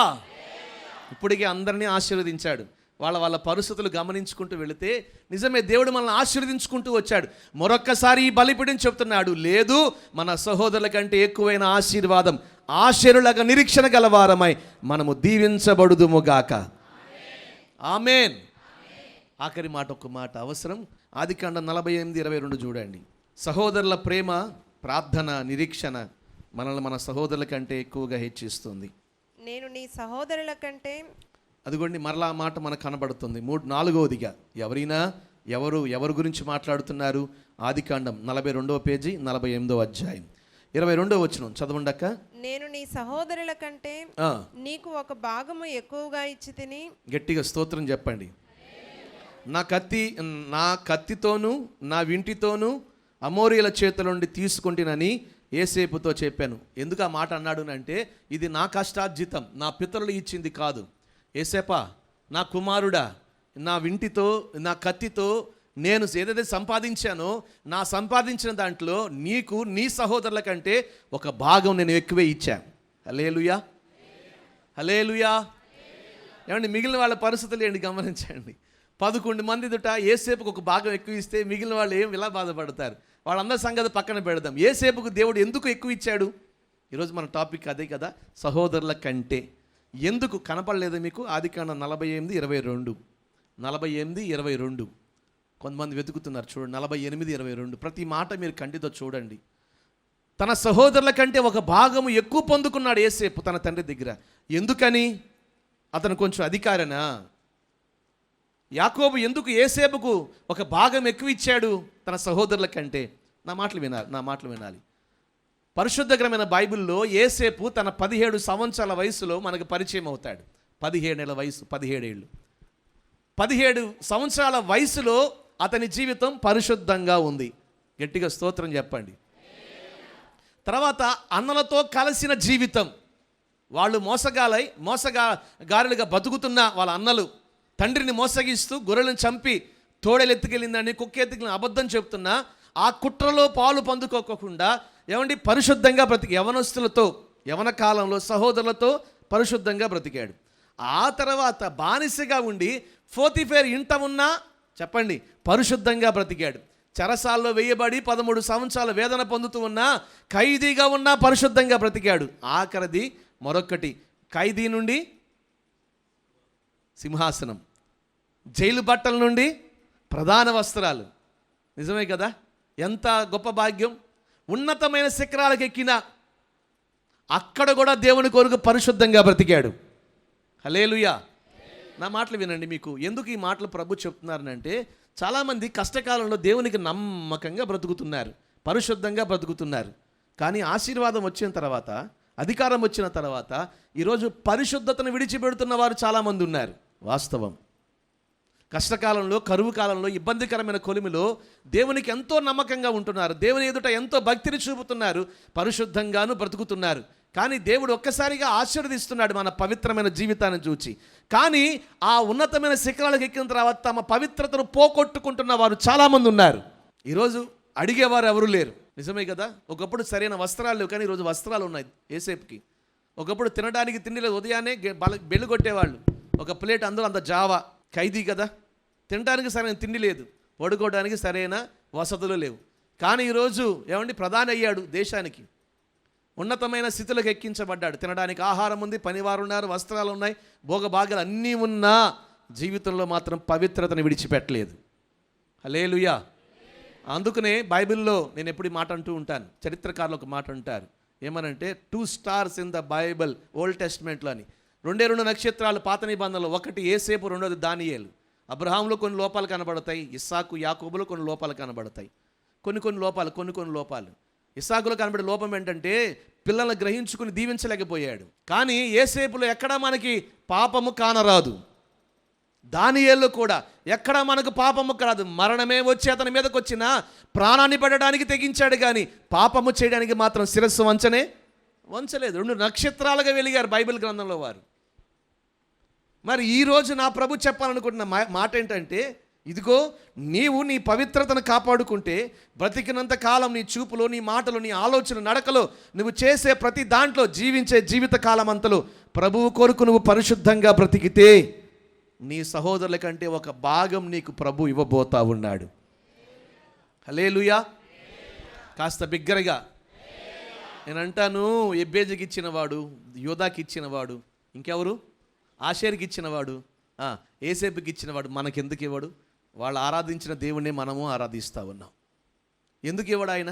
ఇప్పటికే అందరినీ ఆశీర్వదించాడు. వాళ్ళ పరిస్థితులు గమనించుకుంటూ వెళితే నిజమే దేవుడు మనల్ని ఆశీర్వదించుకుంటూ వచ్చాడు. మరొక్కసారి ఈ బలిపీఠం చెప్తున్నాడు, లేదు మన సహోదరుల కంటే ఎక్కువైన ఆశీర్వాదం, ఆశీర్వులుగా నిరీక్షణ గలవారమై మనము దీవించబడుదుముగాక. ఆమేన్. ఆఖరి మాట, ఒక్క మాట అవసరం. ఆదికాండం 48:22 చూడండి. సహోదరుల ప్రేమ, ప్రార్థన, నిరీక్షణ మనల్ని మన సహోదరుల కంటే ఎక్కువగా హెచ్చిస్తుంది. నేను నీ సహోదరుల కంటే, అదిగోండి మరలా ఆ మాట మనకు కనబడుతుంది. 4వదిగా ఎవరైనా ఎవరు గురించి మాట్లాడుతున్నారు? ఆదికాండం 42వ పేజీ 48వ అధ్యాయం 22వ వచనం చదవండక్క. నేను నీ సహోదరుల కంటే నీకు ఒక భాగము ఎక్కువగా ఇచ్చి తిని. గట్టిగా స్తోత్రం చెప్పండి. నా కత్తితోనూ నా వింటితోనూ అమోరీల చేతుల నుండి తీసుకుంటునని యోసేపుతో చెప్పాను. ఎందుకు ఆ మాట అన్నాడు అంటే, ఇది నా కష్టార్జితం, నా పితరులు ఇచ్చింది కాదు. యోసేపా, నా కుమారుడా, నా వింటితో నా కత్తితో నేను ఏదైతే సంపాదించానో, నా సంపాదించిన దాంట్లో నీకు నీ సహోదరుల కంటే ఒక భాగం నేను ఎక్కువే ఇచ్చాను. హల్లెలూయా, హల్లెలూయా. ఏమండి, మిగిలిన వాళ్ళ పరిస్థితులు ఏంటి గమనించండి. 11 మంది ఎదుట యోసేపుకు ఒక భాగం ఎక్కువ ఇస్తే మిగిలిన వాళ్ళు ఇలా బాధపడతారు. వాళ్ళందరి సంగతి పక్కన పెడదాం. యోసేపుకు దేవుడు ఎందుకు ఎక్కువ ఇచ్చాడు? ఈరోజు మన టాపిక్ అదే కదా, సహోదరుల కంటే. ఎందుకు కనపడలేదు మీకు? ఆదికాండం 48:22 48:22 కొంతమంది వెతుకుతున్నారు చూడండి. 48:22 ప్రతి మాట మీరు కంటితో చూడండి. తన సహోదరుల కంటే ఒక భాగము ఎక్కువ పొందుకున్నాడు యోసేపు తన తండ్రి దగ్గర. ఎందుకని? అతను కొంచెం అధికారనా? యాకోబు ఎందుకు యోసేపుకు ఒక భాగం ఎక్కువ ఇచ్చాడు తన సహోదరుల కంటే? నా మాటలు వినాలి. పరిశుద్ధ గ్రంథమైన బైబిల్లో యోసేపు తన 17 సంవత్సరాల వయసులో మనకు పరిచయం అవుతాడు. 17 ఏళ్ల వయసు, 17 ఏళ్ళు. 17 సంవత్సరాల వయసులో అతని జీవితం పరిశుద్ధంగా ఉంది. గట్టిగా స్తోత్రం చెప్పండి. తర్వాత అన్నలతో కలిసిన జీవితం. వాళ్ళు మోసగారులుగా బతుకుతున్న వాళ్ళ అన్నలు తండ్రిని మోసగిస్తూ గొర్రెలను చంపి తోడేలు ఎత్తుకెళ్ళిందని, కుక్క ఎత్తుకెళ్ళిన అబద్ధం చెప్తున్నా ఆ కుట్రలో పాలు పొందుకోకుండా ఏమండి పరిశుద్ధంగా బ్రతికి యవన కాలంలో సహోదరులతో పరిశుద్ధంగా బ్రతికాడు. ఆ తర్వాత బానిసగా ఉండి పోతీఫేరు ఇంట ఉన్నా చెప్పండి పరిశుద్ధంగా బ్రతికాడు. చెరసాల్లో వేయబడి 13 సంవత్సరాలు వేదన పొందుతూ ఉన్నా, ఖైదీగా ఉన్నా పరిశుద్ధంగా బ్రతికాడు. ఆఖరిది మరొకటి, ఖైదీ నుండి సింహాసనం, జైలు బట్టల నుండి ప్రధాన వస్త్రాలు. నిజమే కదా? ఎంత గొప్ప భాగ్యం. ఉన్నతమైన శిఖరాలకు ఎక్కిన అక్కడ కూడా దేవుని కొరకు పరిశుద్ధంగా బ్రతికాడు. హల్లెలూయా. నా మాటలు వినండి. మీకు ఎందుకు ఈ మాటలు ప్రభు చెప్తున్నారనంటే, చాలామంది కష్టకాలంలో దేవునికి నమ్మకంగా బ్రతుకుతున్నారు, పరిశుద్ధంగా బ్రతుకుతున్నారు. కానీ ఆశీర్వాదం వచ్చిన తర్వాత, అధికారం వచ్చిన తర్వాత ఈరోజు పరిశుద్ధతను విడిచిపెడుతున్న వారు చాలామంది ఉన్నారు. వాస్తవం. కష్టకాలంలో, కరువు కాలంలో, ఇబ్బందికరమైన కొలిమిలో దేవునికి ఎంతో నమ్మకంగా ఉంటున్నారు, దేవుని ఎదుట ఎంతో భక్తిని చూపుతున్నారు, పరిశుద్ధంగాను బ్రతుకుతున్నారు. కానీ దేవుడు ఒక్కసారిగా ఆశీర్వదిస్తున్నాడు మన పవిత్రమైన జీవితాన్ని చూచి. కానీ ఆ ఉన్నతమైన శిఖరాలకు ఎక్కిన తర్వాత తమ పవిత్రతను పోగొట్టుకుంటున్న వారు చాలామంది ఉన్నారు. ఈరోజు అడిగేవారు ఎవరు లేరు. నిజమే కదా? ఒకప్పుడు సరైన వస్త్రాలు లేవు, కానీ ఈరోజు వస్త్రాలు ఉన్నాయి యోసేపుకి. ఒకప్పుడు తినడానికి తిండి లేదు, ఉదయాన్నే బెల్లు కొట్టేవాళ్ళు. ఒక ప్లేట్ అందులో అంత జావా. ఖైదీ కదా, తినడానికి సరైన తిండి లేదు, పడుకోవడానికి సరైన వసతులు లేవు. కానీ ఈరోజు ఏమండి ప్రధాని అయ్యాడు దేశానికి, ఉన్నతమైన స్థితులకు ఎక్కించబడ్డాడు. తినడానికి ఆహారం ఉంది, పనివారు ఉన్నారు, వస్త్రాలు ఉన్నాయి, భోగభాగ్యాలు అన్నీ ఉన్నా జీవితంలో మాత్రం పవిత్రతను విడిచిపెట్టలేదు. హల్లెలూయా. అందుకనే బైబిల్లో నేను ఎప్పుడు మాట అంటూ ఉంటాను, చరిత్రకారులు ఒక మాట అంటారు, ఏమనంటే 2 stars in the Bible old టెస్ట్మెంట్లో అని. 2 నక్షత్రాలు పాత నిబంధనలు. ఒకటి యోసేపు, రెండోది దానియేలు. అబ్రహాంలో కొన్ని లోపాలు కనబడతాయి, ఇస్సాకు యాకోబులో కొన్ని లోపాలు కనబడతాయి. కొన్ని లోపాలు. ఇస్సాకులో కనబడే లోపం ఏంటంటే పిల్లలను గ్రహించుకుని దీవించలేకపోయాడు. కానీ యోసేపులో ఎక్కడా మనకి పాపము కానరాదు. దానియేలు కూడా ఎక్కడ మనకు పాపము కాదు, మరణమే వచ్చి అతని మీదకి వచ్చినా ప్రాణాన్ని పెట్టడానికి తెగించాడు, కానీ పాపము చేయడానికి మాత్రం శిరస్సు వంచలేదు. 2 నక్షత్రాలుగా వెలిగారు బైబిల్ గ్రంథంలో వారు. మరి ఈరోజు నా ప్రభు చెప్పాలనుకుంటున్న మాట ఏంటంటే, ఇదిగో నీవు నీ పవిత్రతను కాపాడుకుంటే బ్రతికినంత కాలం నీ చూపులో, నీ మాటలో, నీ ఆలోచన నడకలో, నువ్వు చేసే ప్రతి దాంట్లో, జీవించే జీవిత కాలం అంతలో ప్రభువు కొరకు నువ్వు పరిశుద్ధంగా బ్రతికితే నీ సహోదరుల కంటే ఒక భాగం నీకు ప్రభు ఇవ్వబోతా ఉన్నాడు. హల్లెలూయా. కాస్త బిగ్గరగా నేను అంటాను, ఎబ్బేజుకి ఇచ్చినవాడు, యోధాకి ఇచ్చినవాడు, ఇంకెవరు, ఆషేర్కి ఇచ్చినవాడు, ఏసేపుకి ఇచ్చినవాడు, మనకెందుకు ఇవ్వడు? వాళ్ళు ఆరాధించిన దేవుణ్ణి మనము ఆరాధిస్తూ ఉన్నాం. ఎందుకు ఇవ్వడు ఆయన?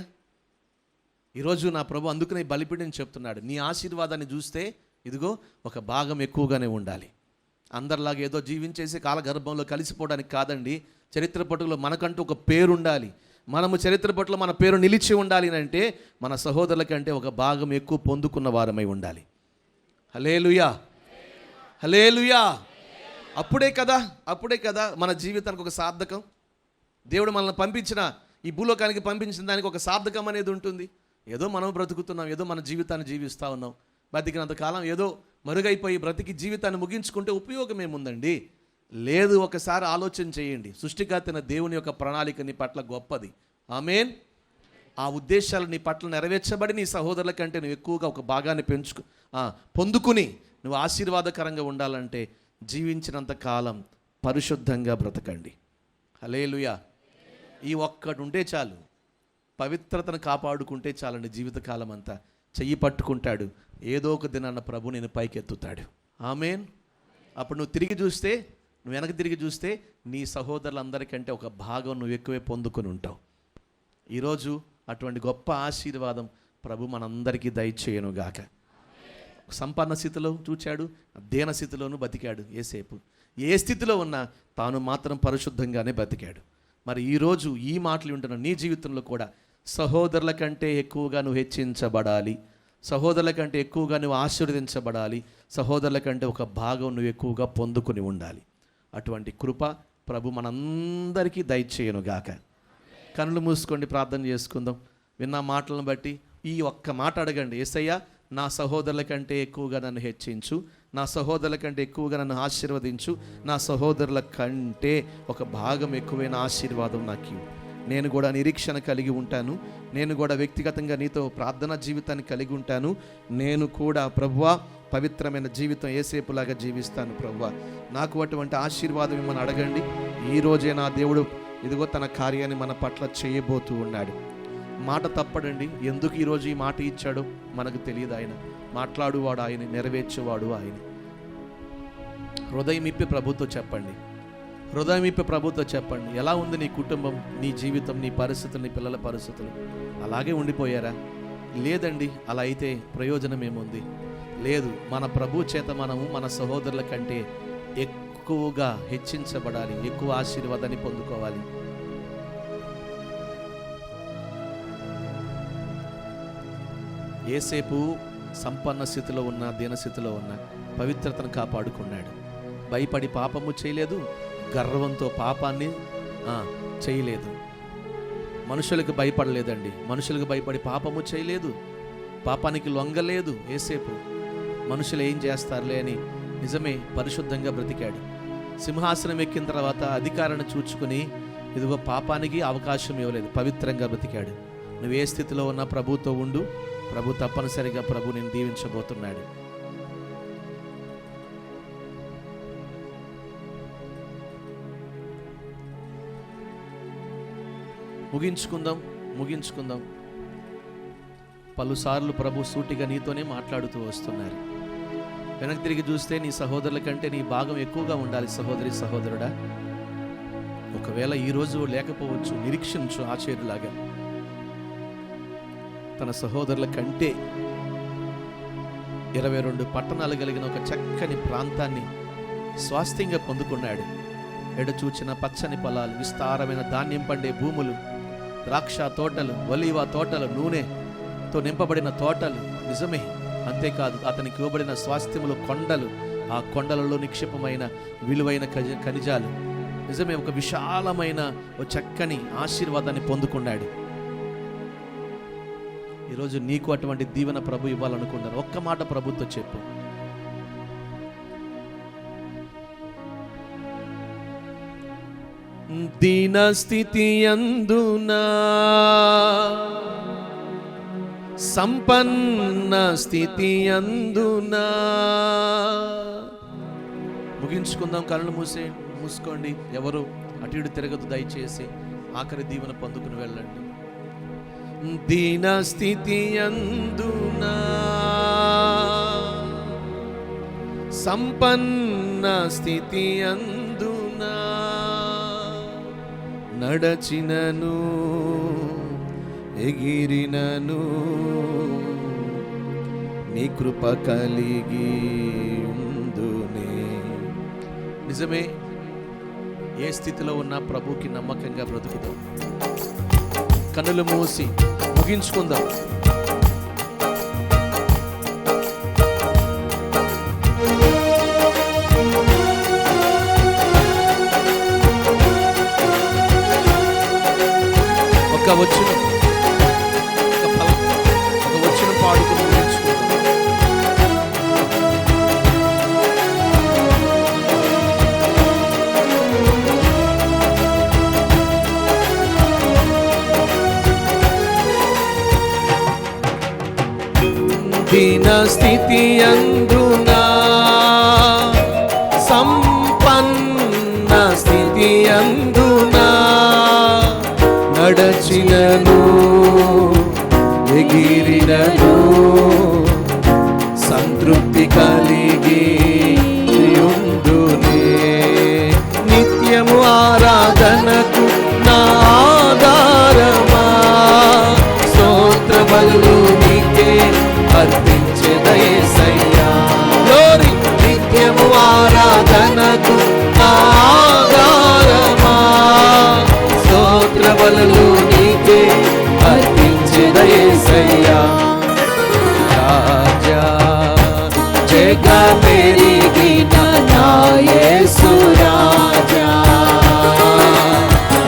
ఈరోజు నా ప్రభు అందుకనే బలిపీఠం చెప్తున్నాడు, నీ ఆశీర్వాదాన్ని చూస్తే ఇదిగో ఒక భాగం ఎక్కువగానే ఉండాలి. అందరిలాగా ఏదో జీవించేసి కాలగర్భంలో కలిసిపోవడానికి కాదండి. చరిత్ర పట్టులో మనకంటూ ఒక పేరు ఉండాలి. మనము చరిత్ర పట్టులో మన పేరు నిలిచి ఉండాలి అంటే మన సహోదరుల కంటే ఒక భాగం ఎక్కువ పొందుకున్న వారమై ఉండాలి. హల్లెలూయా, హల్లెలూయా. అప్పుడే కదా మన జీవితానికి ఒక సార్థకం. దేవుడు మనల్ని పంపించిన ఈ భూలోకానికి పంపించిన దానికి ఒక సార్థకం అనేది ఉంటుంది. ఏదో మనం బ్రతుకుతున్నాం, ఏదో మన జీవితాన్ని జీవిస్తూ ఉన్నాం, బతికినంత కాలం ఏదో మరుగైపోయి బ్రతికి జీవితాన్ని ముగించుకుంటే ఉపయోగం ఏముందండి? లేదు. ఒకసారి ఆలోచన చేయండి. సృష్టికర్త దేవుని యొక్క ప్రణాళిక నీ పట్ల గొప్పది. ఆమేన్. ఆ ఉద్దేశాలు నీ పట్ల నెరవేర్చబడి నీ సహోదరుల కంటే నువ్వు ఎక్కువగా ఒక భాగాన్ని పొందుకుని నువ్వు ఆశీర్వాదకరంగా ఉండాలంటే జీవించినంత కాలం పరిశుద్ధంగా బ్రతకండి. హల్లెలూయా. ఈ ఒక్కటి ఉంటే చాలు, పవిత్రతను కాపాడుకుంటే చాలండి. జీవితకాలం అంతా చెయ్యి పట్టుకుంటాడు, ఏదో ఒక దినాన్న ప్రభు నేను పైకెత్తుతాడు. ఆమేన్. అప్పుడు నువ్వు వెనక్కి తిరిగి చూస్తే నీ సహోదరులందరికంటే ఒక భాగం నువ్వు ఎక్కువే పొందుకొని ఉంటావు. ఈరోజు అటువంటి గొప్ప ఆశీర్వాదం ప్రభు మనందరికీ దయచేయనుగాక. సంపన్న స్థితిలో చూచాడు, దీన స్థితిలోనూ బతికాడు ఏసేపు. ఏ స్థితిలో ఉన్నా తాను మాత్రం పరిశుద్ధంగానే బతికాడు. మరి ఈరోజు ఈ మాటలు ఉంటున్న నీ జీవితంలో కూడా సహోదరుల కంటే ఎక్కువగా నువ్వు హెచ్చించబడాలి, సహోదరుల కంటే ఎక్కువగా నువ్వు ఆశీర్వదించబడాలి, సహోదరుల కంటే ఒక భాగం నువ్వు ఎక్కువగా పొందుకొని ఉండాలి. అటువంటి కృప ప్రభు మనందరికీ దయచేయనుగాక. కనులు మూసుకోండి, ప్రార్థన చేసుకుందాం. విన్న మాటలను బట్టి ఈ ఒక్క మాట అడగండి, యేసయ్యా నా సహోదరుల కంటే ఎక్కువగా నన్ను హెచ్చించు, నా సహోదరుల కంటే ఎక్కువగా నన్ను ఆశీర్వదించు, నా సహోదరుల కంటే ఒక భాగం ఎక్కువైన ఆశీర్వాదం నాకు. నేను కూడా నిరీక్షణ కలిగి ఉంటాను, నేను కూడా వ్యక్తిగతంగా నీతో ప్రార్థనా జీవితాన్ని కలిగి ఉంటాను, నేను కూడా ప్రభువా పవిత్రమైన జీవితం యేసేపులాగా జీవిస్తాను. ప్రభువా నాకు అటువంటి ఆశీర్వాదం మిమ్మల్ని అడగండి. ఈరోజే నా దేవుడు ఇదిగో తన కార్యాన్ని మన పట్ల చేయబోతూ ఉన్నాడు. మాట తప్పడండి. ఎందుకు ఈరోజు ఈ మాట ఇచ్చాడో మనకు తెలియదు. ఆయన మాట్లాడువాడు ఆయన, నెరవేర్చేవాడు ఆయన. హృదయం ఇప్పి ప్రభుతో చెప్పండి, హృదయం ఇప్పి ప్రభుతో చెప్పండి. ఎలా ఉంది నీ కుటుంబం, నీ జీవితం, నీ పరిస్థితులు, నీ పిల్లల పరిస్థితులు? అలాగే ఉండిపోయారా? లేదండి. అలా అయితే ప్రయోజనం ఏముంది? లేదు. మన ప్రభు చేత మనము మన సహోదరుల కంటే ఎక్కువగా హెచ్చించబడాలి, ఎక్కువ ఆశీర్వాదాన్ని పొందుకోవాలి. యేసేపు సంపన్న స్థితిలో ఉన్న, దీనస్థితిలో ఉన్న పవిత్రతను కాపాడుకున్నాడు. భయపడి పాపము చేయలేదు, గర్వంతో పాపాన్ని చేయలేదు. మనుషులకు భయపడలేదండి, మనుషులకు భయపడి పాపము చేయలేదు, పాపానికి లొంగలేదు. యేసేపు మనుషులు ఏం చేస్తారులే అని నిజమే పరిశుద్ధంగా బ్రతికాడు. సింహాసనం ఎక్కిన తర్వాత అధికారాన్ని చూచుకుని ఇదిగో పాపానికి అవకాశం ఇవ్వలేదు, పవిత్రంగా బ్రతికాడు. నువ్వు ఏ స్థితిలో ఉన్నా ప్రభుతో ఉండు, ప్రభు తప్పనిసరిగా ప్రభు నేను దీవించబోతున్నాడు. ముగించుకుందాం. పలుసార్లు ప్రభు సూటిగా నీతోనే మాట్లాడుతూ వస్తున్నారు. వెనక్కి తిరిగి చూస్తే నీ సహోదరుల కంటే నీ భాగం ఎక్కువగా ఉండాలి. సహోదరి సహోదరుడా, ఒకవేళ ఈరోజు లేకపోవచ్చు, నిరీక్షించు. ఆశ్చర్యలాగా తన సహోదరుల కంటే 22 పట్టణాలు కలిగిన ఒక చక్కని ప్రాంతాన్ని స్వాస్థ్యంగా పొందుకున్నాడు. ఎడచూచిన పచ్చని పొలాలు, విస్తారమైన ధాన్యం పండే భూములు, ద్రాక్ష తోటలు, ఒలీవ తోటలు, నూనెతో నింపబడిన తోటలు. నిజమే. అంతేకాదు, అతనికి ఇవ్వబడిన స్వాస్థ్యములు, కొండలు, ఆ కొండలలో నిక్షేపమైన విలువైన ఖనిజాలు. నిజమే, ఒక విశాలమైన ఒక చక్కని ఆశీర్వాదాన్ని పొందుకున్నాడు. ఈరోజు నీకు అటువంటి దీవెన ప్రభు ఇవ్వాలనుకున్నారు. ఒక్క మాట ప్రభుతో చెప్పు. దీన స్థితి అందునా సంపన్న స్థితి అందునా. ముగించుకుందాం, కళ్ళు మూసుకోండి. ఎవరు అటు ఇటు తిరగదు దయచేసి. ఆఖరి దీవెన పొందుకుని వెళ్ళండి. దీన స్థితి అందునా సంపన్న స్థితి అందునా నడచినను ఎగిరినను నీ కృప కలిగి ఉందునే. నిజమే, ఏ స్థితిలో ఉన్నా ప్రభుకి నమ్మకంగా బ్రతుకుతాం. కన్నులు మూసి ముగించుకుందాం. ఒక వచనం పాడుకుని ముగించుకుందాం. దీన స్థితి అందునా సంపన్న స్థితి అందునా నడచినను ఎగిరినను సంతృప్తి కలిగి ఉందునే. నిత్యము ఆరాధనకు నా ఆధారమా స్తోత్ర బలులు నీకే అర్పించెదా యేసయ్యా. గ్లోరీ. నిత్యము ఆరాధనకు నా ఆధారమా స్తోత్ర బలులు నీకే అర్పించెదా యేసయ్యా. రాజా జగమెరిగిన నా యేసు రాజా,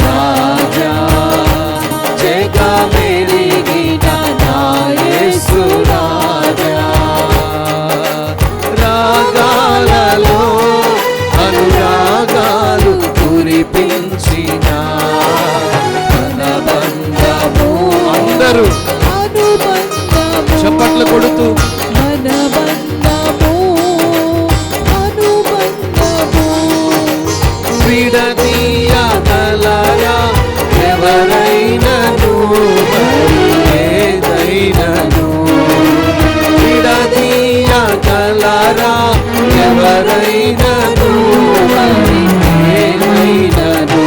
రాజా జగమెరిగిన నా యేసు రాజా. రాగాలలో అనురాగాలు కురిపించిన అందరూ చప్పట్లు కొడుతూ విడదీయగలరా ఎవరైనను మరి ఏదైనను. విడదీయగలరా ఎవరైనను మరి ఏదైనను.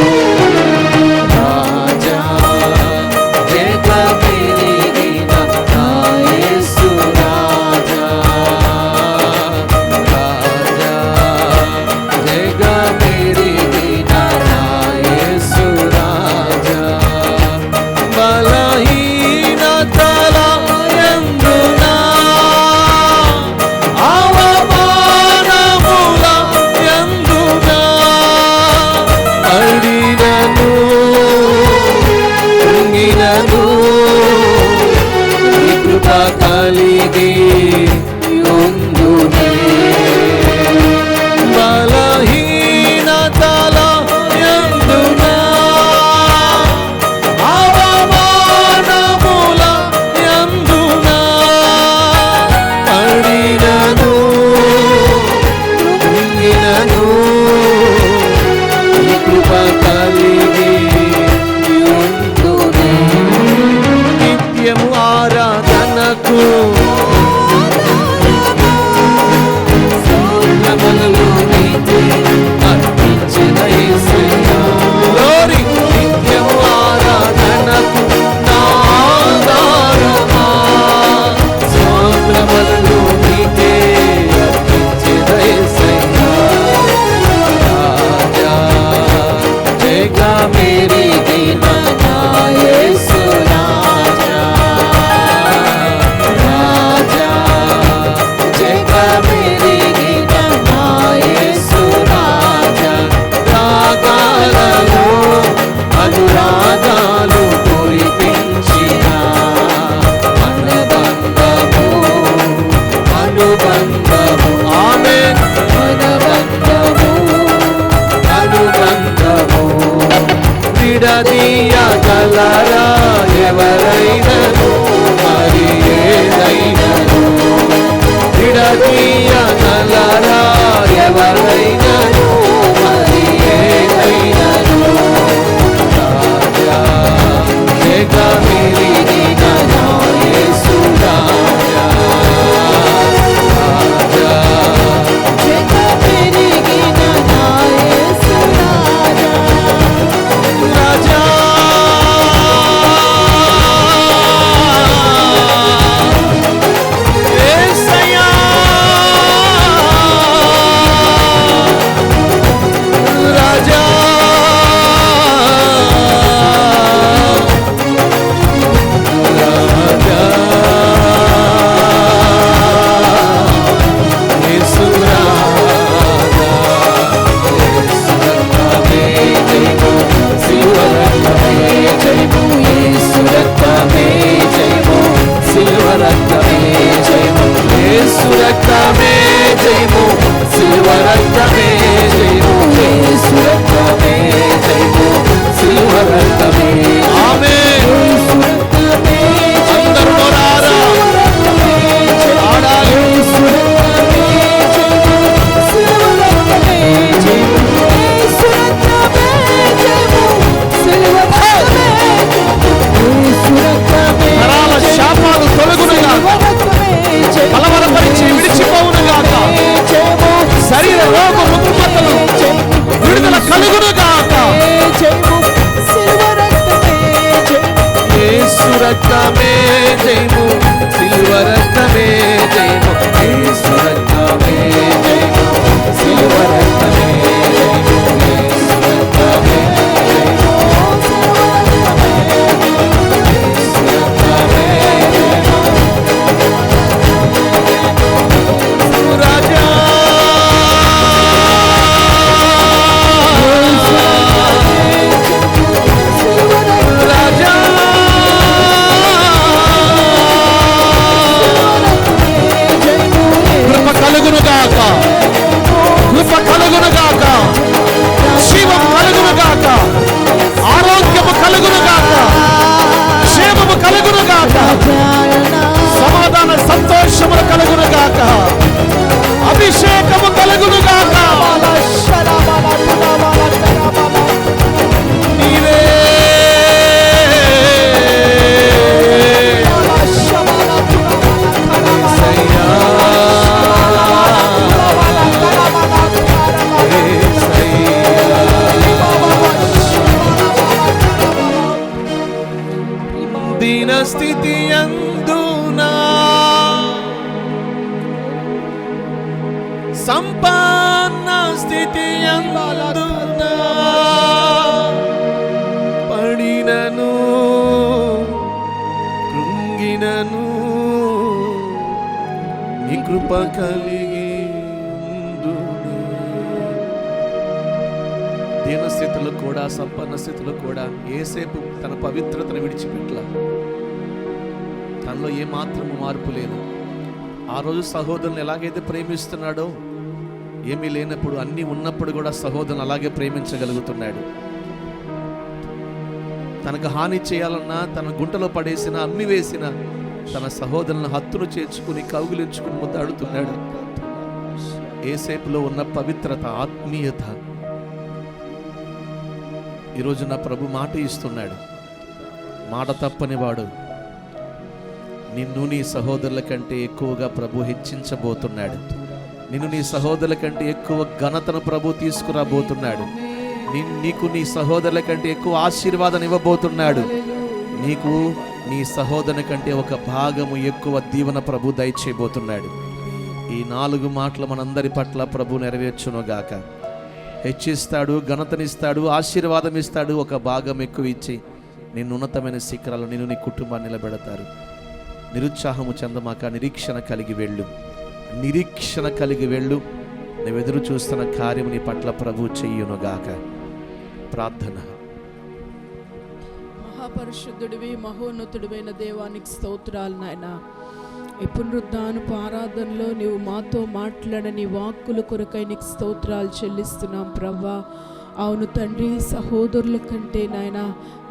రాజా జగమెరిగిన నా యేసు రాజా, రాజా జగమెరిగిన నా యేసు రాజా. బలహీనతల యందునా అవమానముల యందునా పడినను కృంగినను నీ కృప కలిగి ఉందునే. బలహీనతల యందునా అవమానముల యందునా పడినను కృంగినను నీ కృప కలిగి ఉందునే. నిత్యము ఆరాధనకు విడదీయగలరా ఎవరైనను మరి ఏదైనను విడదీయగలరా ఎవరైనను మరి ఏదైనను రాజా జగమెరిగిన నా యేసు రాజా రాజా జగమెరిగిన నా యేసు రాజా రాజా యేసయ్యా రాజా రాజా యేసు రాజా యేసు రక్తమే జయము సిలువ రక్తమే జయము యేసు రక్తమే జయము సిలువ రక్తమే జయము యేసు రక్తమే జయము సిలువ రక్తమే జయము యేసు రక్తమే జయము సిలువ రక్తమే ఆమేన్ అందరూ నోరారా ఆడాలి నరాల శాపాలు తొలగునుగా కలవరపరిచి విడిచిపోవునుగాక శరీర రోగ రుగ్మతలు విడుదల కలుగునుగాక యేసు రక్తమే జయము సిలువ రక్తమే జయము యేసు రక్తమే జయము సిలువ రక్తమే జయము యేసు రక్తమే జయము యేసు రక్తమే జయము రాజా రాజా కృప కలుగునుగాక కృప కలుగునుగాక జీవం కలుగునుగాక ఆరోగ్యము కలుగునుగాక క్షేమము కలుగునుగాక సమాధాన సంతోషములు కలుగునుగాక అభిషేకము కలుగునుగాక నీవే యేసయ్యా దీన స్థితి యందునా సంపన్న స్థితి యందునా పడినను కృంగినను నీ కృప కలిగి దీన స్థితిలో కూడా సంపన్న స్థితిలో కూడా ఏసేపు తన పవిత్రతను విడిచిపెట్ల తనలో ఏమాత్రము మార్పు లేదు. ఆ రోజు సహోదరుని ఎలాగైతే ప్రేమిస్తున్నాడో ఏమీ లేనప్పుడు అన్నీ ఉన్నప్పుడు కూడా సహోదరుని అలాగే ప్రేమించగలుగుతున్నాడు. తనకు హాని చేయాలన్నా తన గుంటలో పడేసిన అమ్మి వేసిన తన సహోదరులను హత్తును చేర్చుకుని కౌగిలించుకుని ముద్దాడుతున్నాడు. ఏసేపులో ఉన్న పవిత్రత, ఆత్మీయత ఈరోజు నా ప్రభు మాట ఇస్తున్నాడు. మాట తప్పని వాడు. నిన్ను నీ సహోదరుల కంటే ఎక్కువగా ప్రభు హెచ్చించబోతున్నాడు. నిన్ను నీ సహోదరుల కంటే ఎక్కువ ఘనతను ప్రభు తీసుకురాబోతున్నాడు. నీకు నీ సహోదరుల కంటే ఎక్కువ ఆశీర్వాదం ఇవ్వబోతున్నాడు. నీకు నీ సహోదరుని కంటే ఒక భాగము ఎక్కువ దీవెన ప్రభు దయచేయబోతున్నాడు. ఈ 4 మాటలు మనందరి పట్ల ప్రభు నెరవేర్చునుగాక. హెచ్చిస్తాడు, ఘనతనిస్తాడు, ఆశీర్వాదం ఇస్తాడు, ఒక భాగం ఎక్కువ ఇచ్చి నిన్ను ఉన్నతమైన శిఖరాలు నిన్ను నీ కుటుంబాన్ని నిలబెడతారు. నిరుత్సాహము చెందమాక, నిరీక్షణ కలిగి వెళ్ళు. నిరీక్షణ కలిగి వెళ్ళు. నువ్వు ఎదురు చూస్తున్న కార్యము నీ పట్ల ప్రభు చెయ్యునుగాక. ప్రార్థన. మహాపరిశుద్ధుడివి, మహోన్నతుడివైన దేవానికి స్తోత్రాలు నాయన. ఈ పునరుద్ధానపు ఆరాధనలో నీవు మాతో మాట్లాడని వాక్కుల కొరకై నీకు స్తోత్రాలు చెల్లిస్తున్నాం ప్రభా. అవును తండ్రి, సహోదరుల కంటే నాయన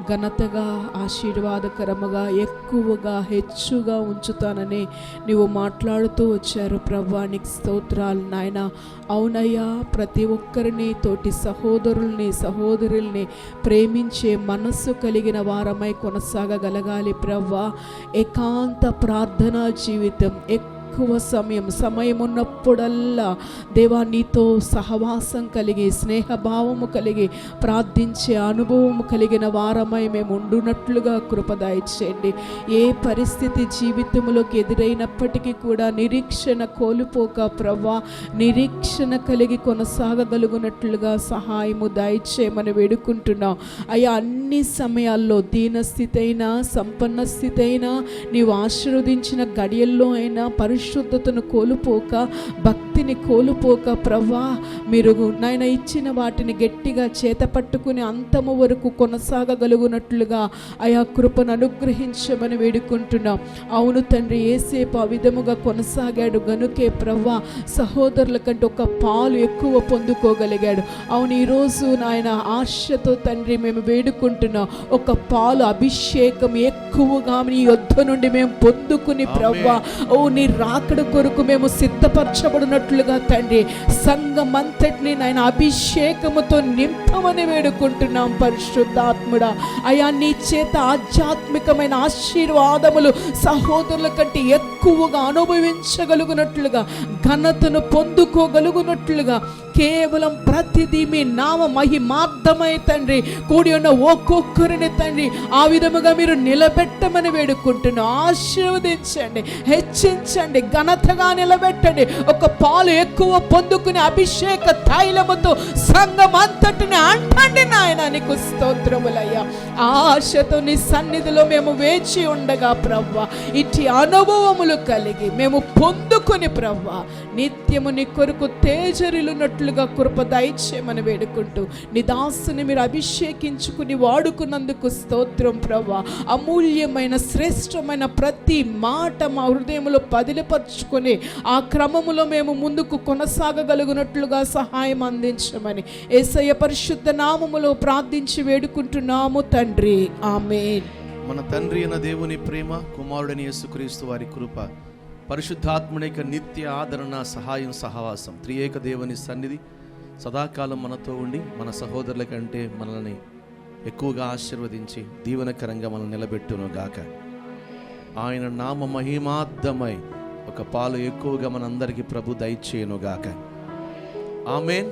ఘనతగా, ఆశీర్వాదకరముగా, ఎక్కువగా, హెచ్చుగా ఉంచుతానని నీవు మాట్లాడుతూ వచ్చారు ప్రభా. నీకు స్తోత్రాలు నాయన. అవునయ్యా, ప్రతి ఒక్కరిని, తోటి సహోదరుల్ని, సహోదరుల్ని ప్రేమించే మనస్సు కలిగిన వారమై కొనసాగగలగాలి ప్రభా. ఏకాంత ప్రార్థనా జీవితం, ఎక్కువ సమయం ఉన్నప్పుడల్లా దేవా నీతో సహవాసం కలిగి, స్నేహభావము కలిగి, ప్రార్థించే అనుభవము కలిగిన వారమై మేము ఉండునట్లుగా కృప దయచేయండి. ఏ పరిస్థితి జీవితంలోకి ఎదురైనప్పటికీ కూడా నిరీక్షణ కోల్పోక ప్రభా, నిరీక్షణ కలిగి కొనసాగగలుగునట్లుగా సహాయము దయచేయమని వేడుకుంటున్నాం అయ్యా. అన్ని సమయాల్లో దీనస్థితి అయినా, సంపన్న స్థితి అయినా, నీవు ఆశీర్వదించిన గడియల్లో అయినా పరిశుద్ధతను కోల్పోక, భక్తిని కోల్పోక ప్రభా, మీరు నాయన ఇచ్చిన వాటిని గట్టిగా చేత పట్టుకుని అంతము వరకు కొనసాగగలుగునట్లుగా ఆయా కృపను అనుగ్రహించమని వేడుకుంటున్నాం. అవును తండ్రి, ఏసేపు ఆ విధముగా కొనసాగాడు గనుకే ప్రభా సహోదరుల కంటే ఒక పాలు ఎక్కువ పొందుకోగలిగాడు. అవును, ఈరోజు నాయన ఆశతో తండ్రి మేము వేడుకుంటున్నాం, ఒక పాలు అభిషేకం ఎక్కువగా నీ యొద్ద నుండి మేము పొందుకుని ప్రభా, ఓ నీ రాకడ కొరకు మేము సిద్ధపరచబడినట్లుగా తండ్రి సంఘమంతటిని నాయన అభిషేకముతో నింపమని వేడుకుంటున్నాం పరిశుద్ధాత్ముడా. అయా నీ చేత ఆధ్యాత్మికమైన ఆశీర్వాదములు సహోదరుల కంటే ఎక్కువగా అనుభవించగలుగునట్లుగా, ఘనతను పొందుకోగలుగునట్లుగా, కేవలం ప్రతిదీ మీ నామ మహిమార్థమై తండ్రి కూడి ఉన్న ఒక్కొక్కరిని తండ్రి ఆ విధముగా మీరు నిలబెట్టమని వేడుకుంటున్నాం. ఆశీర్వదించండి, హెచ్చించండి, ఘనతగా నిలబెట్టండి. ఒక పాలు ఎక్కువ పొందుకుని అభిషేక తైలముతో సంఘం అంతటిని అంటండి నాయన. నీకు స్తోత్రములయ్యా. ఆశతో నీ సన్నిధిలో మేము వేచి ఉండగా ప్రవ్వా, ఇట్టి అనుభవములు కలిగి మేము పొందుకొని ప్రవ్వా నిత్యము నీ కొరకు తేజరిల్లునట్లుగా కృప దయచేయమని వేడుకుంటూ నీ దాసుని మీరు అభిషేకించుకుని వాడుకున్నందుకు స్తోత్రం ప్రవ్వా. అమూల్యమైన శ్రేష్టమైన ప్రతి మాట మా హృదయంలో పదిలపరుచుకొని ఆ క్రమములో మేము ముందుకు కొనసాగగలుగునట్లుగా సహాయం అందించమని యేసయ్య పరిశుద్ధ నామములో ప్రార్థించి వేడుకుంటున్నాము తండ్రి, ఆమేన్. మన తండ్రి అయిన దేవుని ప్రేమ, కుమారుడని యేసుక్రీస్తు వారి కృప, పరిశుద్ధాత్ముని యొక్క నిత్య ఆదరణ, సహాయం, సహవాసం, త్రియేక దేవుని సన్నిధి సదాకాలం మనతో ఉండి మన సహోదరుల కంటే మనల్ని ఎక్కువగా ఆశీర్వదించి దీవెనకరంగా మనం నిలబెట్టును గాక. ఆయన నామ మహిమార్థమై ఒక పాలు ఎక్కువగా మనందరికీ ప్రభు దయచేయును గాక. ఆమేన్.